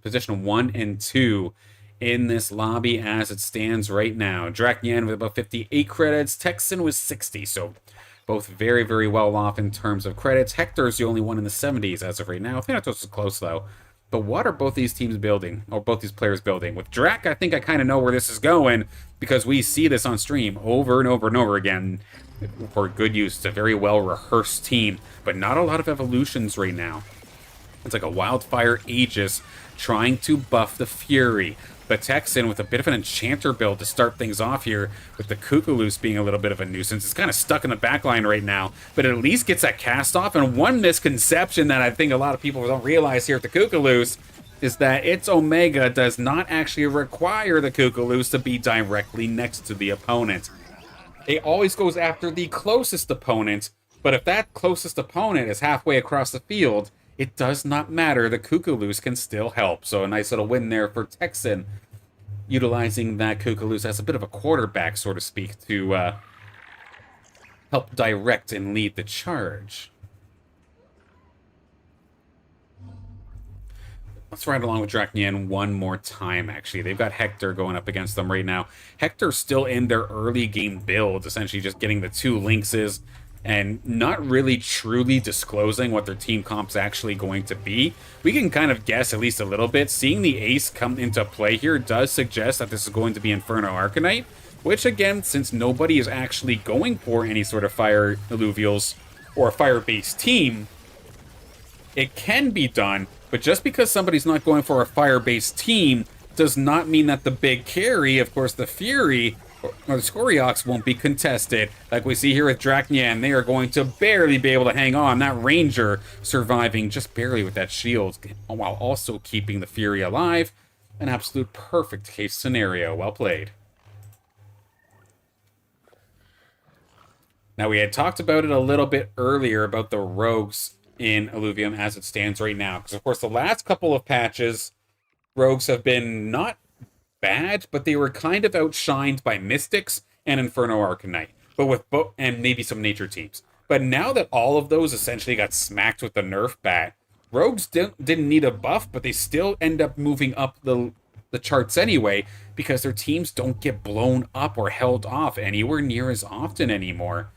position 1 and 2 in this lobby as it stands right now. Drac with about 58 credits, Texan with 60, so both very, very well off in terms of credits. Hector's the only one in the 70s as of right now. Thanatos is close, though. But what are both these teams building, or both these players building? With Drac, I think I kind of know where this is going, because we see this on stream over and over and over again for good use. It's a very well-rehearsed team, but not a lot of evolutions right now. It's like a Wildfire Aegis trying to buff the Fury. But Texan with a bit of an Enchanter build to start things off here, with the Cuckaloos being a little bit of a nuisance. It's kind of stuck in the backline right now, but it at least gets that cast off. And one misconception that I think a lot of people don't realize here at the Cuckaloos is that its Omega does not actually require the Cuckaloos to be directly next to the opponent. It always goes after the closest opponent, but if that closest opponent is halfway across the field, it does not matter. The Cuckaloos can still help. So a nice little win there for Texan, utilizing that Cuckaloos as a bit of a quarterback, so to speak, to help direct and lead the charge. Let's ride along with Dracnian one more time, actually. They've got Hector going up against them right now. Hector's still in their early game builds, essentially just getting the 2 Lynxes and not really truly disclosing what their team comp's actually going to be. We can kind of guess at least a little bit. Seeing the ace come into play here does suggest that this is going to be Inferno Arcanite, which again, since nobody is actually going for any sort of fire Illuvials or a fire-based team, it can be done, but just because somebody's not going for a fire-based team does not mean that the big carry, of course the Fury, or the Scoriox, won't be contested. Like we see here with Dracnian, they are going to barely be able to hang on. That Ranger surviving just barely with that shield, while also keeping the Fury alive. An absolute perfect case scenario. Well played. Now, we had talked about it a little bit earlier about the Rogues in Illuvium as it stands right now. Because, of course, the last couple of patches, Rogues have been not bad, but they were kind of outshined by Mystics and Inferno Arcanite, but with and maybe some nature teams. But now that all of those essentially got smacked with the nerf bat, Rogues didn't need a buff, but they still end up moving up the charts anyway, because their teams don't get blown up or held off anywhere near as often anymore.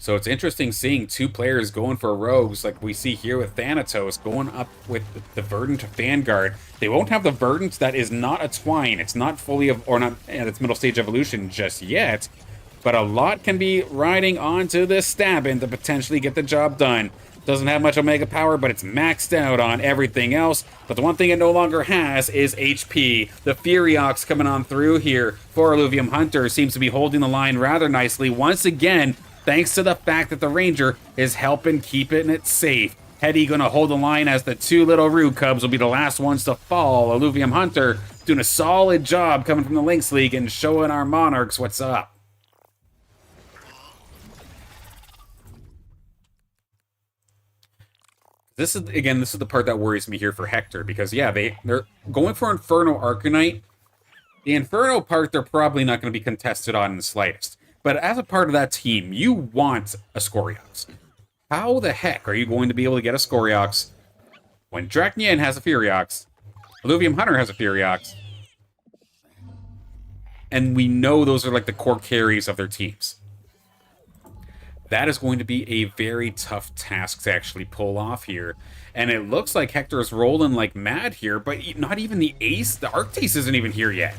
So it's interesting seeing 2 players going for Rogues, like we see here with Thanatos, going up with the Verdant Vanguard. They won't have the Verdant that is not a Twine. It's not fully, or not at its middle stage evolution just yet, but a lot can be riding onto this Stabbin to potentially get the job done. Doesn't have much Omega power, but it's maxed out on everything else. But the one thing it no longer has is HP. The Furiox coming on through here for Illuvium Hunter seems to be holding the line rather nicely once again, thanks to the fact that the Ranger is helping keeping it safe. Hetty gonna hold the line as the 2 little Rue Cubs will be the last ones to fall. Illuvium Hunter doing a solid job coming from the Lynx League and showing our Monarchs what's up. This is, again, this is the part that worries me here for Hector, because yeah, they're going for Inferno Arcanite. The Inferno part, they're probably not going to be contested on in the slightest. But as a part of that team, you want a Scoriox. How the heck are you going to be able to get a Scoriox when Dracnyan has a Furiox, Illuvium Hunter has a Furiox, and we know those are like the core carries of their teams? That is going to be a very tough task to actually pull off here. And it looks like Hector is rolling like mad here, but not even the ace, the Arctis isn't even here yet.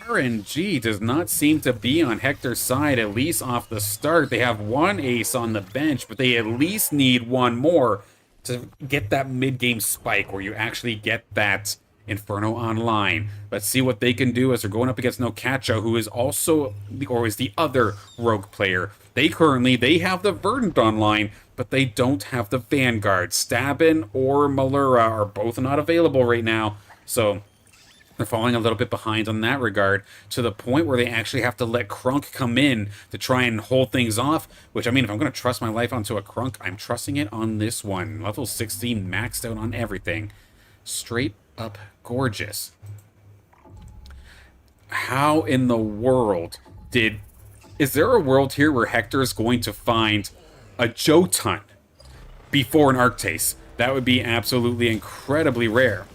RNG does not seem to be on Hector's side, at least off the start. They have one ace on the bench, but they at least need one more to get that mid-game spike where you actually get that Inferno online. Let's see what they can do as they're going up against Nocacha, who is also, or is the other rogue player. They have the Verdant online, but they don't have the Vanguard. Stabin or Malura are both not available right now, so they're falling a little bit behind on that regard, to the point where they actually have to let Crunk come in to try and hold things off, which, I mean, if I'm going to trust my life onto a Crunk, I'm trusting it on this one. Level 16, maxed out on everything. Straight up gorgeous. How in the world is there a world here where Hector is going to find a Jotun before an Arctis? That would be absolutely incredibly rare.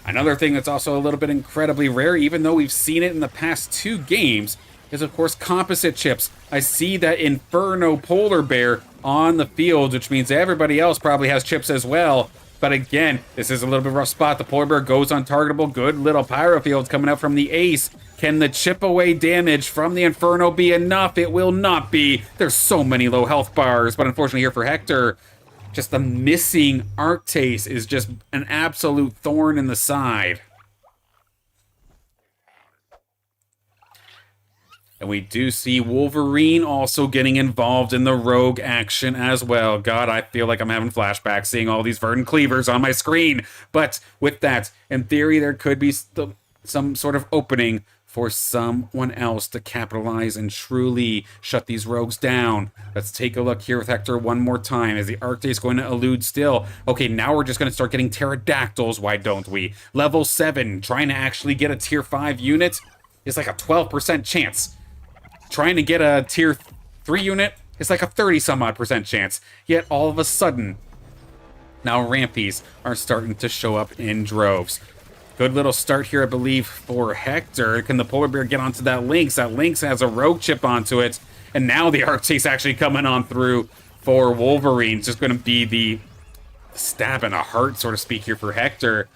Another thing that's also a little bit incredibly rare, even though we've seen it in the past 2 games, is of course composite chips. I see that Inferno Polar Bear on the field, which means everybody else probably has chips as well. But again, this is a little bit rough spot. The Polar Bear goes untargetable. Good little Pyro Fields coming out from the ace. Can the chip away damage from the Inferno be enough? It will not be. There's so many low health bars, but unfortunately here for Hector, just the missing Arctis is just an absolute thorn in the side. And we do see Wolverine also getting involved in the rogue action as well. God, I feel like I'm having flashbacks seeing all these Verdant Cleavers on my screen. But with that, in theory, there could be some sort of opening for someone else to capitalize and truly shut these rogues down. Let's take a look here with Hector one more time. Is the Arctis going to elude still? Okay, now we're just going to start getting pterodactyls. Why don't we? Level 7, trying to actually get a tier 5 unit is like a 12% chance. Trying to get a tier 3 unit is like a 30-some-odd% chance. Yet all of a sudden, now rampies are starting to show up in droves. Good little start here, I believe, for Hector. Can the Polar Bear get onto that Lynx? That Lynx has a rogue chip onto it. And now the Arctis actually coming on through for Wolverine. It's just going to be the stab in a heart, so to speak, here for Hector.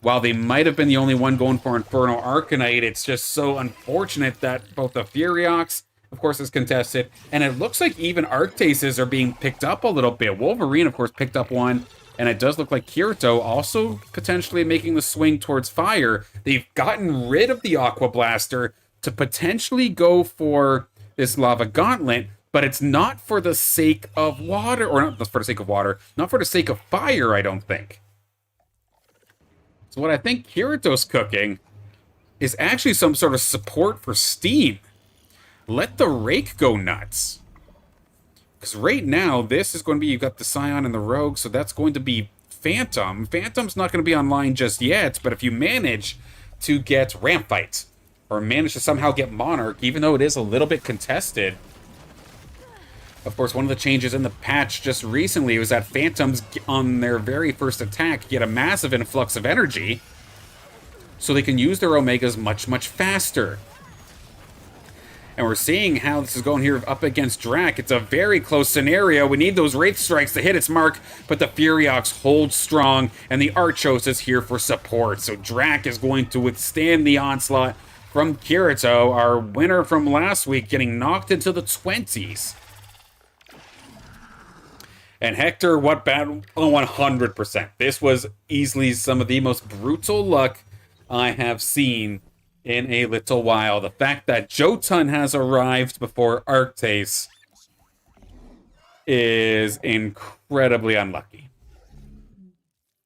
While they might have been the only one going for Inferno Arcanite, it's just so unfortunate that both the Furiox, of course, is contested, and it looks like even Arctises are being picked up a little bit. Wolverine, of course, picked up one, and it does look like Kirito also potentially making the swing towards fire. They've gotten rid of the Aqua Blaster to potentially go for this Lava Gauntlet, but it's not for the sake of water, or not for the sake of water, not for the sake of fire, I don't think. So what I think Kirito's cooking is actually some sort of support for Steam. Let the Rake go nuts. Because right now, this is going to be, you've got the Scion and the Rogue, so that's going to be Phantom. Phantom's not going to be online just yet, but if you manage to get Ramp Fight, or manage to somehow get Monarch, even though it is a little bit contested. Of course, one of the changes in the patch just recently was that Phantoms, on their very first attack, get a massive influx of energy, so they can use their Omegas much, much faster. And we're seeing how this is going here up against Drac. It's a very close scenario. We need those Wraith Strikes to hit its mark, but the Furiox holds strong, and the Archos is here for support. So Drac is going to withstand the onslaught from Kirito, our winner from last week, getting knocked into the 20s. And Hector, what battle? Oh, 100%. This was easily some of the most brutal luck I have seen in a little while. The fact that Jotun has arrived before Arctis is incredibly unlucky.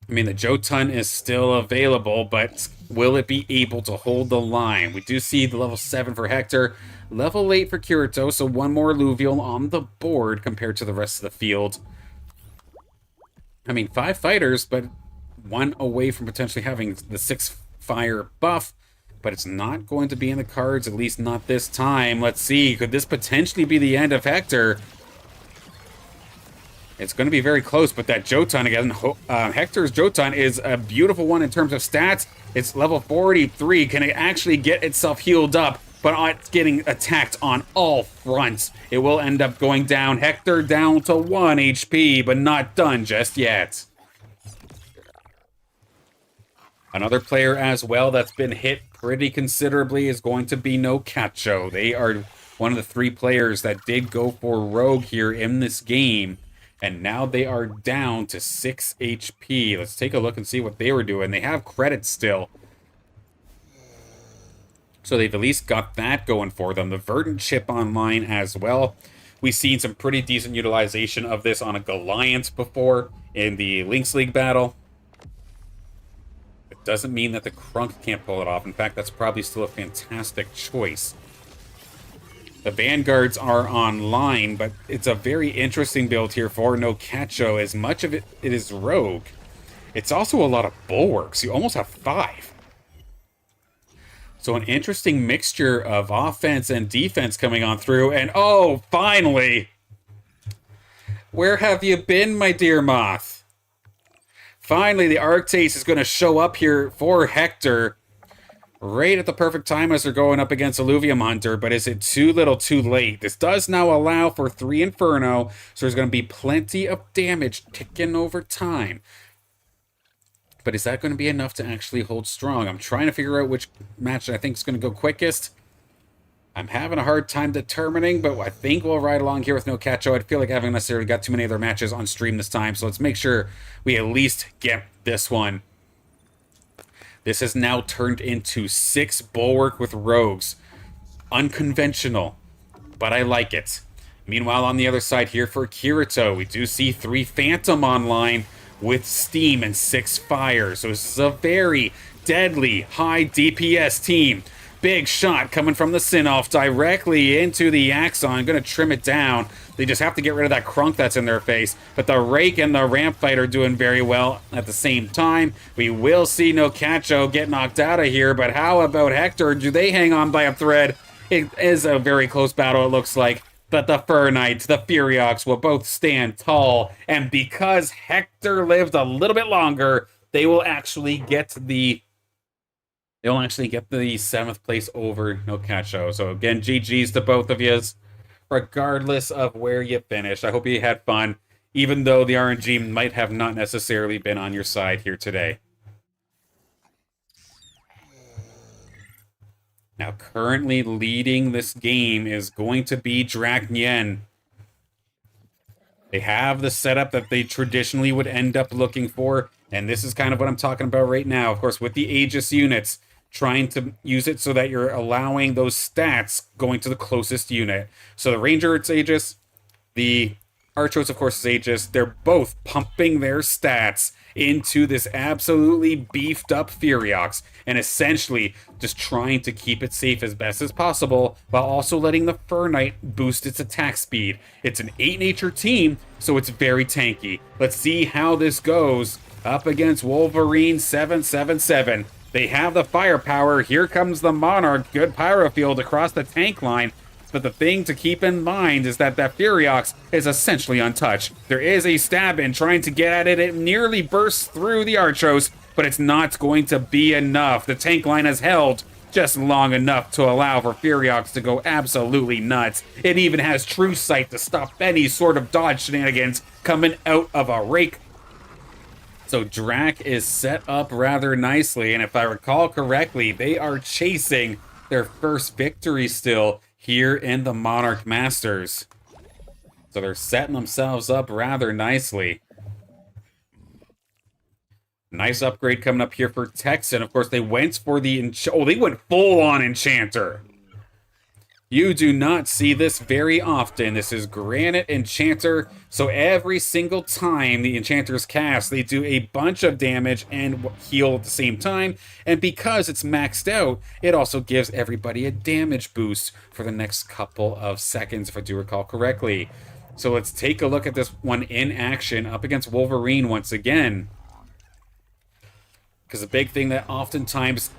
I mean, the Jotun is still available, but will it be able to hold the line? We do see the level 7 for Hector, level 8 for Kirito, so one more Illuvial on the board compared to the rest of the field. I mean, 5 fighters, but one away from potentially having the 6 fire buff, but it's not going to be in the cards, at least not this time. Let's see, could this potentially be the end of Hector? It's going to be very close, but that Jotun again, Hector's Jotun is a beautiful one in terms of stats. It's level 43. Can it actually get itself healed up? But it's getting attacked on all fronts. It will end up going down. Hector down to 1 HP, but not done just yet. Another player as well that's been hit pretty considerably is going to be No Cacho. They are one of the 3 players that did go for Rogue here in this game. And now they are down to 6 HP. Let's take a look and see what they were doing. They have credits still. So they've at least got that going for them. The Verdant chip online as well. We've seen some pretty decent utilization of this on a Goliath before in the Lynx League battle. It doesn't mean that the Crunk can't pull it off. In fact, that's probably still a fantastic choice. The Vanguards are online, but it's a very interesting build here for No Cacho. As much of it is Rogue, it's also a lot of Bulwarks. You almost have 5. So an interesting mixture of offense and defense coming on through. And oh, finally! Where have you been, my dear Moth? Finally, the Arctase is going to show up here for Hector. Right at the perfect time as they're going up against Illuvium Hunter, but is it too little too late? This does now allow for 3 Inferno, so there's going to be plenty of damage ticking over time. But is that going to be enough to actually hold strong? I'm trying to figure out which match I think is going to go quickest. I'm having a hard time determining, but I think we'll ride along here with No Cacho. I feel like I haven't necessarily got too many other matches on stream this time, so let's make sure we at least get this one. This has now turned into 6 Bulwark with Rogues. Unconventional, but I like it. Meanwhile, on the other side here for Kirito, we do see 3 Phantom online with Steam and 6 Fire. So this is a very deadly, high DPS team. Big shot coming from the Sinolf directly into the Axon. Going to trim it down. They just have to get rid of that Crunk that's in their face. But the Rake and the Ramp Fight are doing very well at the same time. We will see No Cacho get knocked out of here. But how about Hector? Do they hang on by a thread? It is a very close battle, it looks like. But the Fur Knights, the Furiox will both stand tall. And because Hector lived a little bit longer, they will actually get the 7th place over No Cacho. So again, GG's to both of yous, regardless of where you finish. I hope you had fun, even though the RNG might have not necessarily been on your side here today. Now, currently leading this game is going to be Draknyen. They have the setup that they traditionally would end up looking for, and this is kind of what I'm talking about right now. Of course, with the Aegis units, trying to use it so that you're allowing those stats going to the closest unit. So the Ranger, it's Aegis. The Archos, of course, is Aegis. They're both pumping their stats into this absolutely beefed up Furiox and essentially just trying to keep it safe as best as possible while also letting the Fur Knight boost its attack speed. It's an 8 nature team, so it's very tanky. Let's see how this goes up against Wolverine 777. They have the firepower. Here comes the Monarch. Good pyro field across the tank line. But the thing to keep in mind is that Furiox is essentially untouched. There is a stab in trying to get at it. It nearly bursts through the Archos, but it's not going to be enough. The tank line has held just long enough to allow for Furiox to go absolutely nuts. It even has True Sight to stop any sort of dodge shenanigans coming out of a Rake. So Drak is set up rather nicely, and if I recall correctly, they are chasing their first victory still here in the Monarch Masters. So they're setting themselves up rather nicely. Nice upgrade coming up here for Texan. Of course, they went for the... they went full-on Enchanter. You do not see this very often. This is Granite Enchanter, so every single time the Enchanters cast, they do a bunch of damage and heal at the same time, and because it's maxed out, it also gives everybody a damage boost for the next couple of seconds, if I do recall correctly. So let's take a look at this one in action, up against Wolverine once again. Because the big thing that oftentimes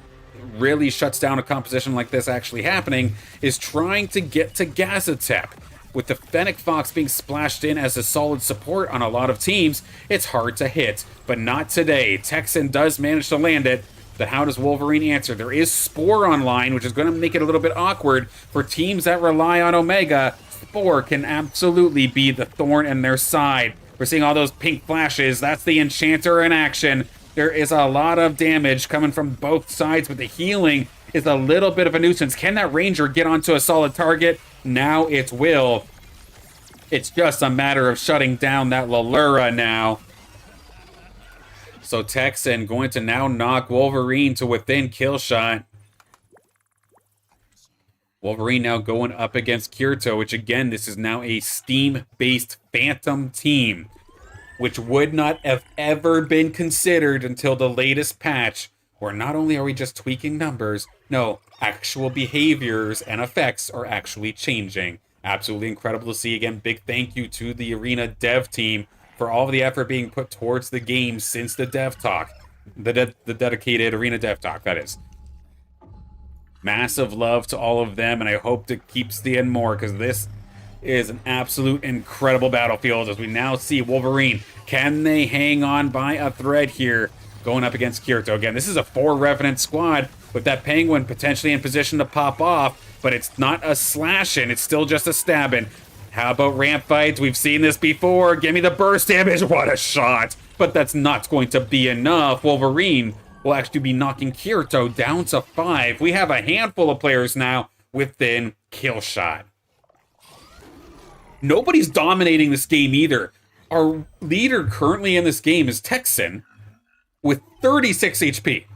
really shuts down a composition like this actually happening is trying to get to Gazatep. With the Fennec Fox being splashed in as a solid support on a lot of teams, it's hard to hit, but not today. Texan does manage to land it, but how does Wolverine answer? There is Spore online, which is going to make it a little bit awkward for teams that rely on Omega. Spore can absolutely be the thorn in their side. We're seeing all those pink flashes. That's the Enchanter in action. There is a lot of damage coming from both sides, but the healing is a little bit of a nuisance. Can that Ranger get onto a solid target? Now it will. It's just a matter of shutting down that Lalura now. So Texan going to now knock Wolverine to within kill shot. Wolverine now going up against Kirito, which again, this is now a Steam-based Phantom team, which would not have ever been considered until the latest patch, where not only are we just tweaking numbers, no, actual behaviors and effects are actually changing. Absolutely incredible to see. Again, big thank you to the Arena dev team for all of the effort being put towards the game since the dev talk. The dedicated Arena dev talk, that is. Massive love to all of them, and I hope to keep seeing more, because this is an absolute incredible battlefield as we now see Wolverine. Can they hang on by a thread here going up against Kirito? Again, this is a 4 Revenant squad with that Penguin potentially in position to pop off, but it's not a slashing, it's still just a stabbing. How about ramp fights? We've seen this before. Give me the burst damage. What a shot. But that's not going to be enough. Wolverine will actually be knocking Kirito down to 5. We have a handful of players now within kill shot. Nobody's dominating this game either. Our leader currently in this game is Texan with 36 HP.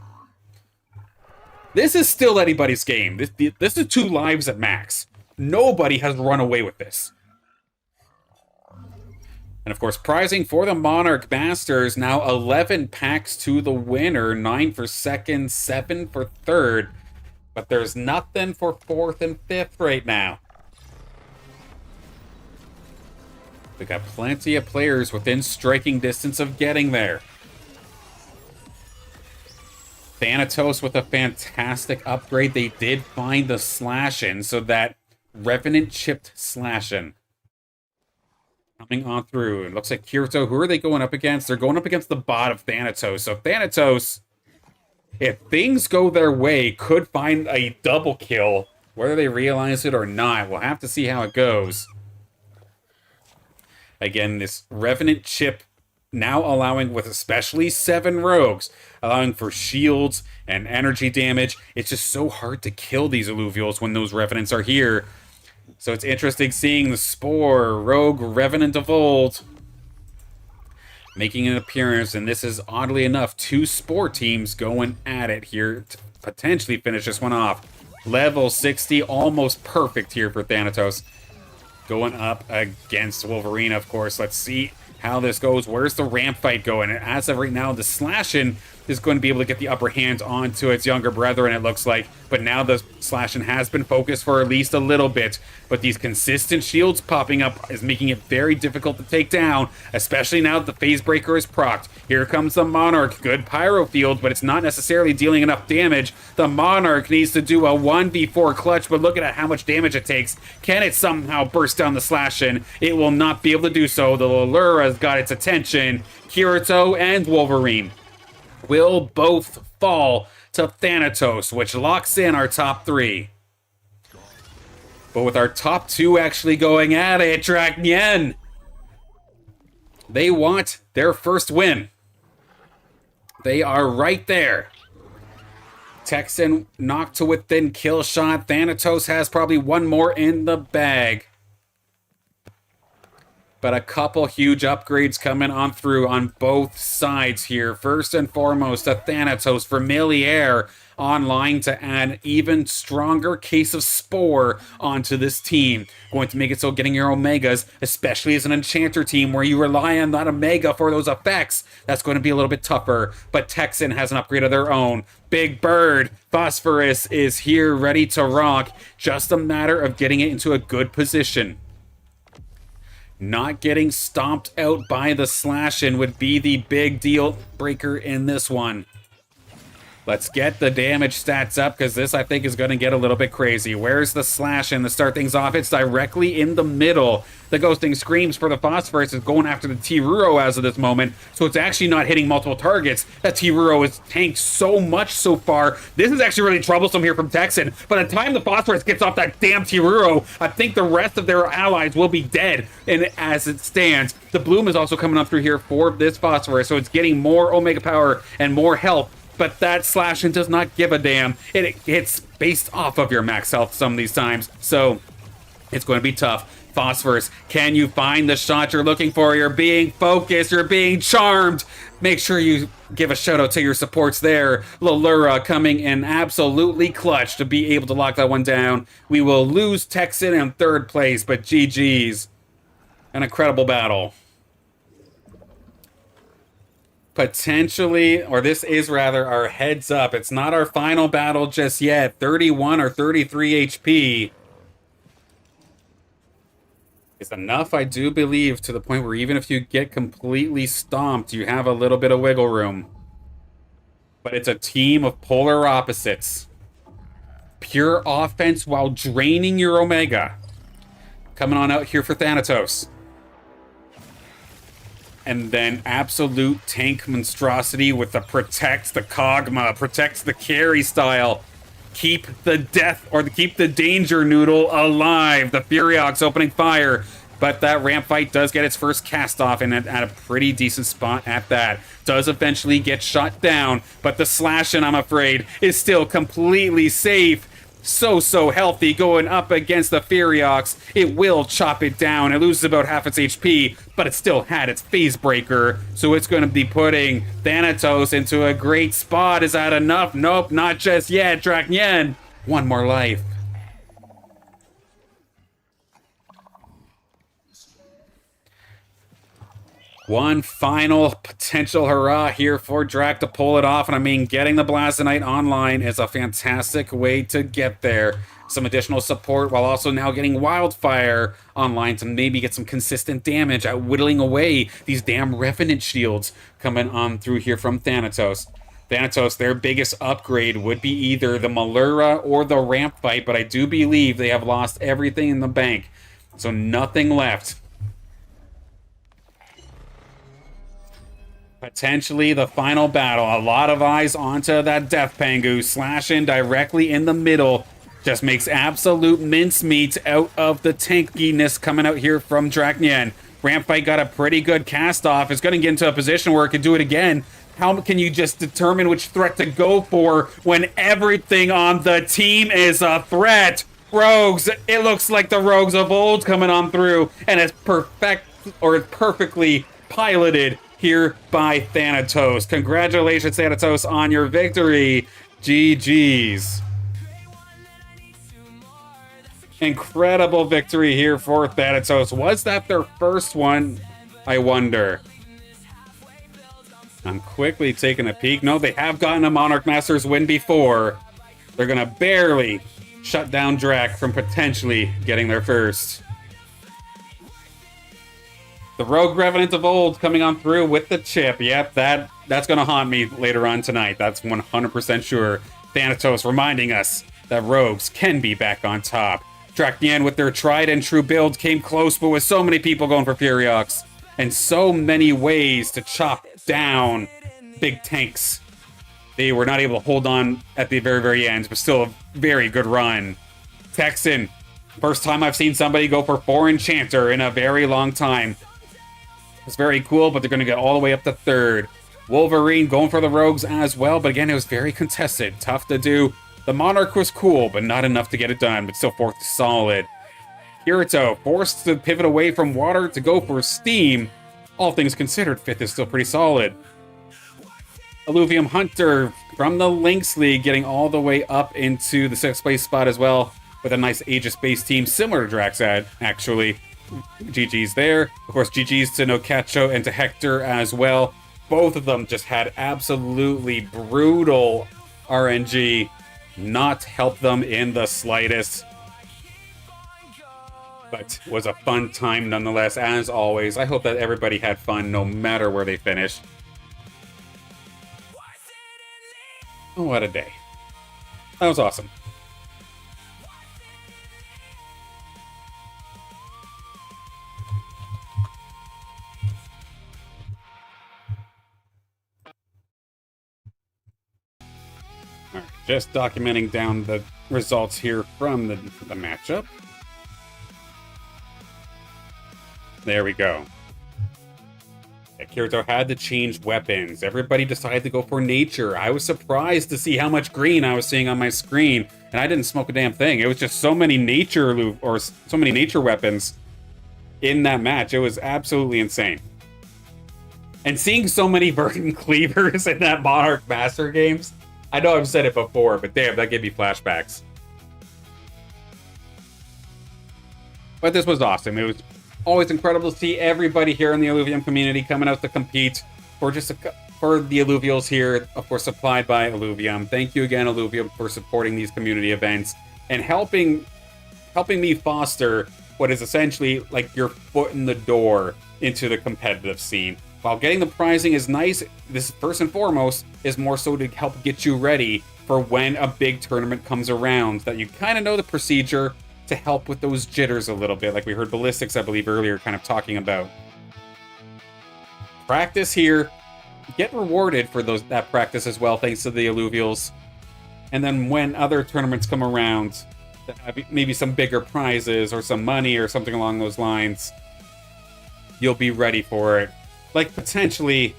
This is still anybody's game. This is 2 lives at max. Nobody has run away with this. And of course, prizing for the Monarch Masters, now 11 packs to the winner, 9 for second, 7 for third. But there's nothing for 4th and 5th right now. We got plenty of players within striking distance of getting there. Thanatos with a fantastic upgrade. They did find the slash-in, so that Revenant chipped slash-in coming on through. It looks like Kirito, who are they going up against? They're going up against the bot of Thanatos. So Thanatos, if things go their way, could find a double kill. Whether they realize it or not, we'll have to see how it goes. Again, this Revenant chip now allowing, with especially 7 rogues, allowing for shields and energy damage. It's just so hard to kill these Illuvials when those Revenants are here. So it's interesting seeing the Spore, Rogue, Revenant of old making an appearance, and this is, oddly enough, 2 Spore teams going at it here to potentially finish this one off. Level 60, almost perfect here for Thanatos. Going up against Wolverine, of course. Let's see how this goes. Where's the ramp fight going? And as of right now, the slashing is going to be able to get the upper hand onto its younger brethren, it looks like. But now the slashing has been focused for at least a little bit. But these consistent shields popping up is making it very difficult to take down, especially now that the phase breaker is procced. Here comes the Monarch. Good pyro field, but it's not necessarily dealing enough damage. The Monarch needs to do a 1v4 clutch, but look at how much damage it takes. Can it somehow burst down the slashing? It will not be able to do so. The Lalura has got its attention. Kirito and Wolverine will both fall to Thanatos, which locks in our top 3. But with our top 2 actually going at it, Draknyen, they want their first win. They are right there. Texan knocked to within kill shot. Thanatos has probably one more in the bag. but a couple huge upgrades coming on through on both sides here. First and foremost, a Thanatos Familiar online to add even stronger case of Spore onto this team. Going to make it so getting your Omegas, especially as an Enchanter team where you rely on that Omega for those effects, that's going to be a little bit tougher. But Texan has an upgrade of their own. Big Bird Phosphorus is here ready to rock. Just a matter of getting it into a good position. Not getting stomped out by the Slash-in would be the big deal breaker in this one. Let's get the damage stats up, because this, I think, is going to get a little bit crazy. Where's the Slash-in to start things off? It's directly in the middle. The Ghosting Screams for the Phosphorus is going after the T-Ruro as of this moment, so it's actually not hitting multiple targets. That T-Ruro is tanked so much so far. This is actually really troublesome here from Texan. By the time the Phosphorus gets off that damn T-Ruro, I think the rest of their allies will be dead. And as it stands, the Bloom is also coming up through here for this Phosphorus, so it's getting more Omega power and more health. But that Slash-in does not give a damn. It hits based off of your max health some of these times. So it's going to be tough. Phosphorus, can you find the shot you're looking for? You're being focused. You're being charmed. Make sure you give a shout out to your supports there. Lalura coming in absolutely clutch to be able to lock that one down. We will lose Texan in third place, but GG's. An incredible battle. Potentially, or this is rather our heads up. It's not our final battle just yet. 31 or 33 HP is enough, I do believe, to the point where even if you get completely stomped, you have a little bit of wiggle room. But it's a team of polar opposites. Pure offense while draining your Omega. Coming on out here for Thanatos. And then absolute tank monstrosity with the protect, the Kog'Maw, protects the carry style. Keep the death, or keep the danger noodle alive. The Furiox opening fire. But that ramp fight does get its first cast off, and at a pretty decent spot at that. Does eventually get shot down, but the Slash-in, I'm afraid, is still completely safe. So healthy going up against the Furiox. It will chop it down. It loses about half its HP, but it still had its phase breaker. So it's going to be putting Thanatos into a great spot. Is that enough? Nope, not just yet. Draknyen, one more life. One final potential hurrah here for Drak to pull it off. And I mean, getting the Blastonite online is a fantastic way to get there. Some additional support while also now getting Wildfire online to maybe get some consistent damage at whittling away these damn Revenant shields coming on through here from Thanatos. Thanatos, their biggest upgrade would be either the Malura or the ramp fight, but I do believe they have lost everything in the bank. So nothing left. Potentially the final battle. A lot of eyes onto that Death Pangu. Slash-in directly in the middle. Just makes absolute mincemeat out of the tankiness coming out here from Draknyen. Ramp fight got a pretty good cast off. It's going to get into a position where it can do it again. How can you just determine which threat to go for when everything on the team is a threat? Rogues. It looks like the Rogues of old coming on through. And it's perfectly piloted here by Thanatos. Congratulations, Thanatos, on your victory. GG's. Incredible victory here for Thanatos. Was that their first one? I wonder. I'm quickly taking a peek. No, they have gotten a Monarch Masters win before. They're going to barely shut down Drak from potentially getting their first. The Rogue Revenant of old coming on through with the chip. Yep, that's going to haunt me later on tonight. That's 100% sure. Thanatos reminding us that Rogues can be back on top. Draknyen with their tried and true build came close, but with so many people going for Furiox and so many ways to chop down big tanks, they were not able to hold on at the very end, but still a very good run. Texan, first time I've seen somebody go for 4 Enchanter in a very long time. It's very cool, but they're going to get all the way up to third. Wolverine going for the Rogues as well, but again, it was very contested. Tough to do. The Monarch was cool, but not enough to get it done, but still fourth solid. Kirito forced to pivot away from water to go for steam. All things considered, 5th is still pretty solid. Illuvium Hunter from the Lynx League getting all the way up into the 6th place spot as well, with a nice Aegis-based team similar to Draxad, actually. GG's there. Of course, GG's to Nokacho and to Hector as well. Both of them just had absolutely brutal RNG, not help them in the slightest. But was a fun time nonetheless, as always. I hope that everybody had fun no matter where they finished. Oh, what a day. That was awesome. All right, just documenting down the results here from the matchup. There we go. Kirito had to change weapons. Everybody decided to go for nature. I was surprised to see how much green I was seeing on my screen, and I didn't smoke a damn thing. It was just so many nature weapons in that match. It was absolutely insane. And seeing so many verdant cleavers in that Monarch Master games, I know I've said it before, but damn, that gave me flashbacks. But this was awesome. It was always incredible to see everybody here in the Illuvium community coming out to compete for for the Illuvials here, of course, supplied by Illuvium. Thank you again, Illuvium, for supporting these community events and helping me foster what is essentially like your foot in the door into the competitive scene. While getting the prizing is nice, this first and foremost is more so to help get you ready for when a big tournament comes around, that you kind of know the procedure, to help with those jitters a little bit, like we heard Ballistics, I believe, earlier kind of talking about. Practice here, get rewarded for that practice as well, thanks to the Illuvials. And then when other tournaments come around, that have maybe some bigger prizes or some money or something along those lines, you'll be ready for it. Like potentially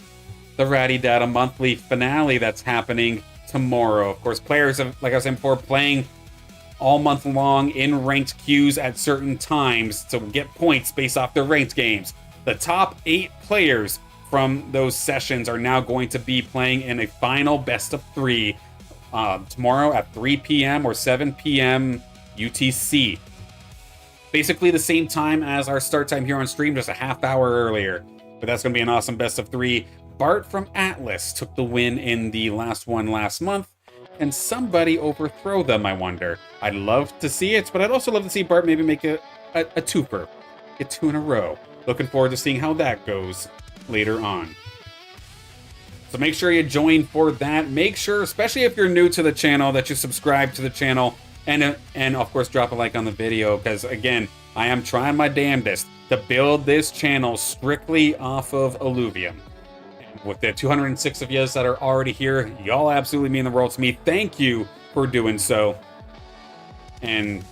the Ratty Data monthly finale that's happening tomorrow. Of course, players have, like I was saying before, playing all month long in ranked queues at certain times to get points based off their ranked games. The top 8 players from those sessions are now going to be playing in a final best of 3 tomorrow at 3 p.m. or 7 p.m. UTC. Basically the same time as our start time here on stream, just a half hour earlier. But that's going to be an awesome best of 3. Bart from Atlas took the win in the last one last month. Can somebody overthrow them, I wonder? I'd love to see it, but I'd also love to see Bart maybe make a twofer. Get 2 in a row. Looking forward to seeing how that goes later on. So make sure you join for that. Make sure, especially if you're new to the channel, that you subscribe to the channel. And of course, drop a like on the video, because again, I am trying my damnedest to build this channel strictly off of Illuvium. With the 206 of you that are already here, y'all absolutely mean the world to me. Thank you for doing so. And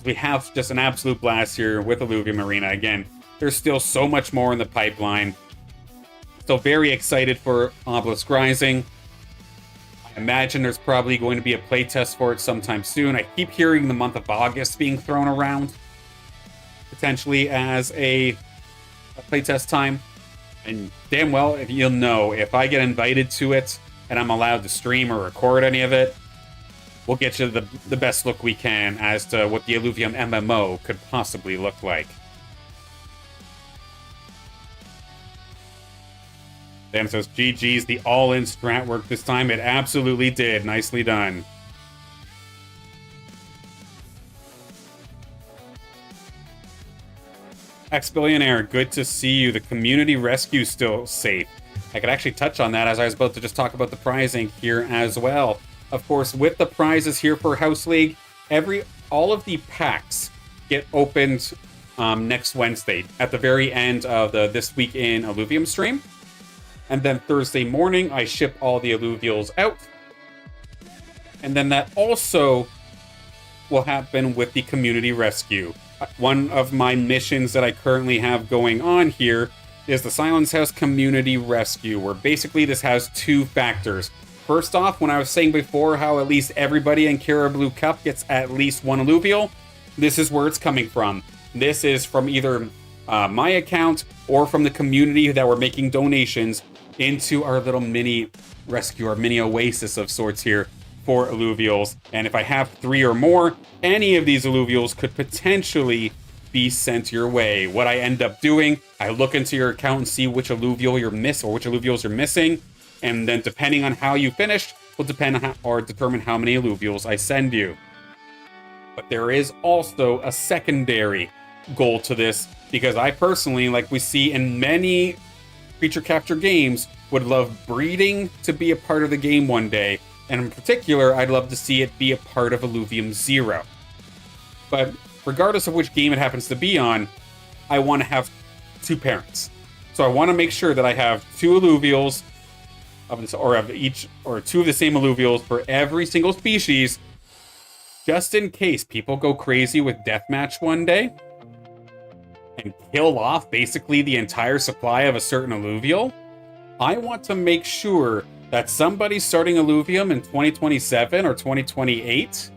we have just an absolute blast here with Illuvium Arena. Again, there's still so much more in the pipeline. Still very excited for Obelisk Rising. I imagine there's probably going to be a playtest for it sometime soon. I keep hearing the month of August being thrown around, potentially as a playtest time. And damn well, if you'll know, if I get invited to it and I'm allowed to stream or record any of it, we'll get you the best look we can as to what the Illuvium MMO could possibly look like. Dan says, GG's, the all-in strat work this time. It absolutely did. Nicely done. Ex-Billionaire, good to see you. The community rescue still safe. I could actually touch on that as I was about to just talk about the prizing here as well. Of course, with the prizes here for House League, all of the packs get opened next Wednesday at the very end of the This Week in Illuvium stream. And then Thursday morning, I ship all the Illuvials out. And then that also will happen with the community rescue. One of my missions that I currently have going on here is the Silence House Community Rescue, where basically this has 2 factors. First off, when I was saying before how at least everybody in Carablu Cup gets at least 1 Illuvial, this is where it's coming from. This is from either my account or from the community that were making donations into our little mini rescue, our mini oasis of sorts here for Illuvials. And if I have 3 or more, any of these Illuvials could potentially be sent your way. What I end up doing, I look into your account and see which Illuvial you're missing or which Illuvials you're missing, and then depending on how you finished, will depend on determine how many Illuvials I send you. But there is also a secondary goal to this, because I personally, like we see in many creature capture games, would love breeding to be a part of the game one day, and in particular, I'd love to see it be a part of Illuvium 0. But regardless of which game it happens to be on, I want to have 2 parents. So I want to make sure that I have 2 Illuvials, of each, or 2 of the same Illuvials for every single species, just in case people go crazy with Deathmatch one day and kill off basically the entire supply of a certain Illuvial. I want to make sure that somebody starting Illuvium in 2027 or 2028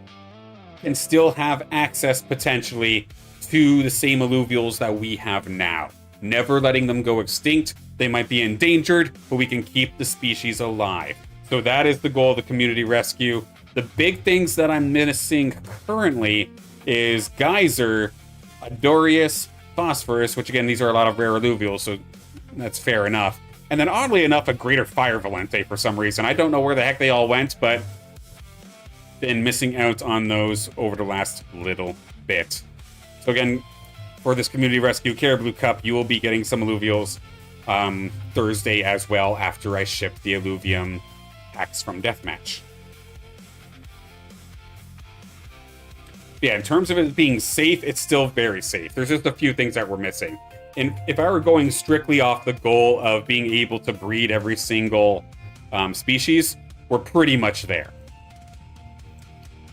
can still have access potentially to the same Illuvials that we have now. Never letting them go extinct. They might be endangered, but we can keep the species alive. So that is the goal of the community rescue. The big things that I'm missing currently is Geyser, Adorius, Phosphorus, which again, these are a lot of rare Illuvials, so that's fair enough. And then oddly enough, a Greater Fire Valente for some reason. I don't know where the heck they all went, but been missing out on those over the last little bit. So again, for this community rescue Carablu Cup, you will be getting some Illuvials Thursday as well, after I ship the Illuvium packs from Deathmatch. Yeah, in terms of it being safe, it's still very safe. There's just a few things that we're missing. And if I were going strictly off the goal of being able to breed every single species, we're pretty much there.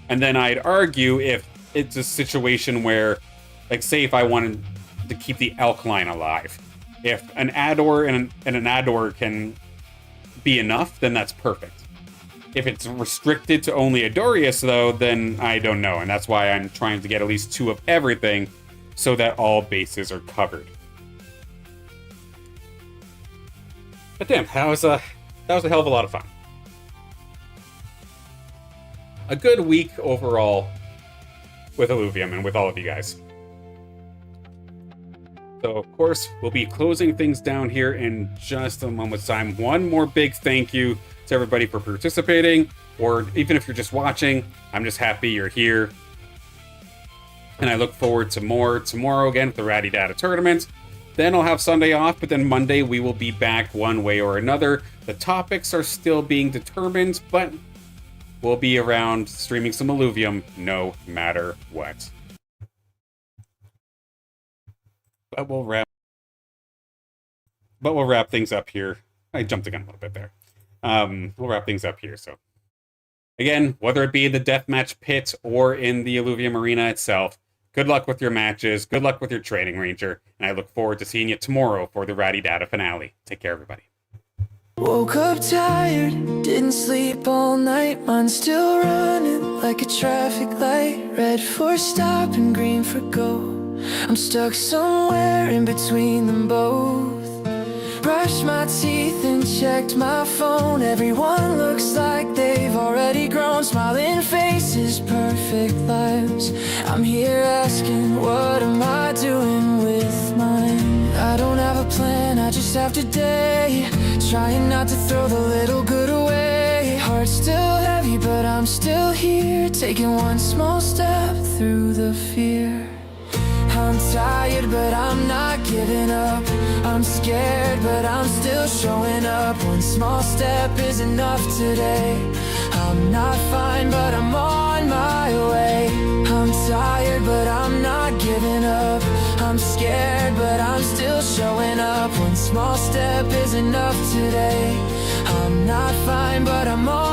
And then I'd argue if it's a situation where, like, say if I wanted to keep the elk line alive, if an Ador and an Ador can be enough, then that's perfect. If it's restricted to only Adorius, though, then I don't know. And that's why I'm trying to get at least 2 of everything so that all bases are covered. But damn, that was a hell of a lot of fun. A good week overall with Illuvium and with all of you guys. So, of course, we'll be closing things down here in just a moment's time. One more big thank you to everybody for participating, or even if you're just watching, I'm just happy you're here. And I look forward to more tomorrow again with the Ratty Data tournament. Then I'll have Sunday off, but then Monday we will be back one way or another. The topics are still being determined, but we'll be around streaming some Illuvium no matter what. But we'll wrap things up here. I jumped the gun a little bit there. We'll wrap things up here. So again, whether it be in the deathmatch pit or in the Illuvium Arena itself, good luck with your matches. Good luck with your training, Ranger. And I look forward to seeing you tomorrow for the Ratty Data finale. Take care, everybody. Woke up tired, didn't sleep all night. Mine's still running like a traffic light. Red for stop and green for go. I'm stuck somewhere in between them both. Brushed my teeth and checked my phone. Everyone looks like they've already grown. Smiling faces, perfect lives. I'm here asking, what am I doing with mine? I don't have a plan, I just have today. Trying not to throw the little good away. Heart's still heavy, but I'm still here. Taking one small step through the fear. I'm tired, but I'm not giving up. I'm scared, but I'm still showing up. One small step is enough today. I'm not fine, but I'm on my way. I'm tired, but I'm not giving up. I'm scared, but I'm still showing up. One small step is enough today. I'm not fine, but I'm on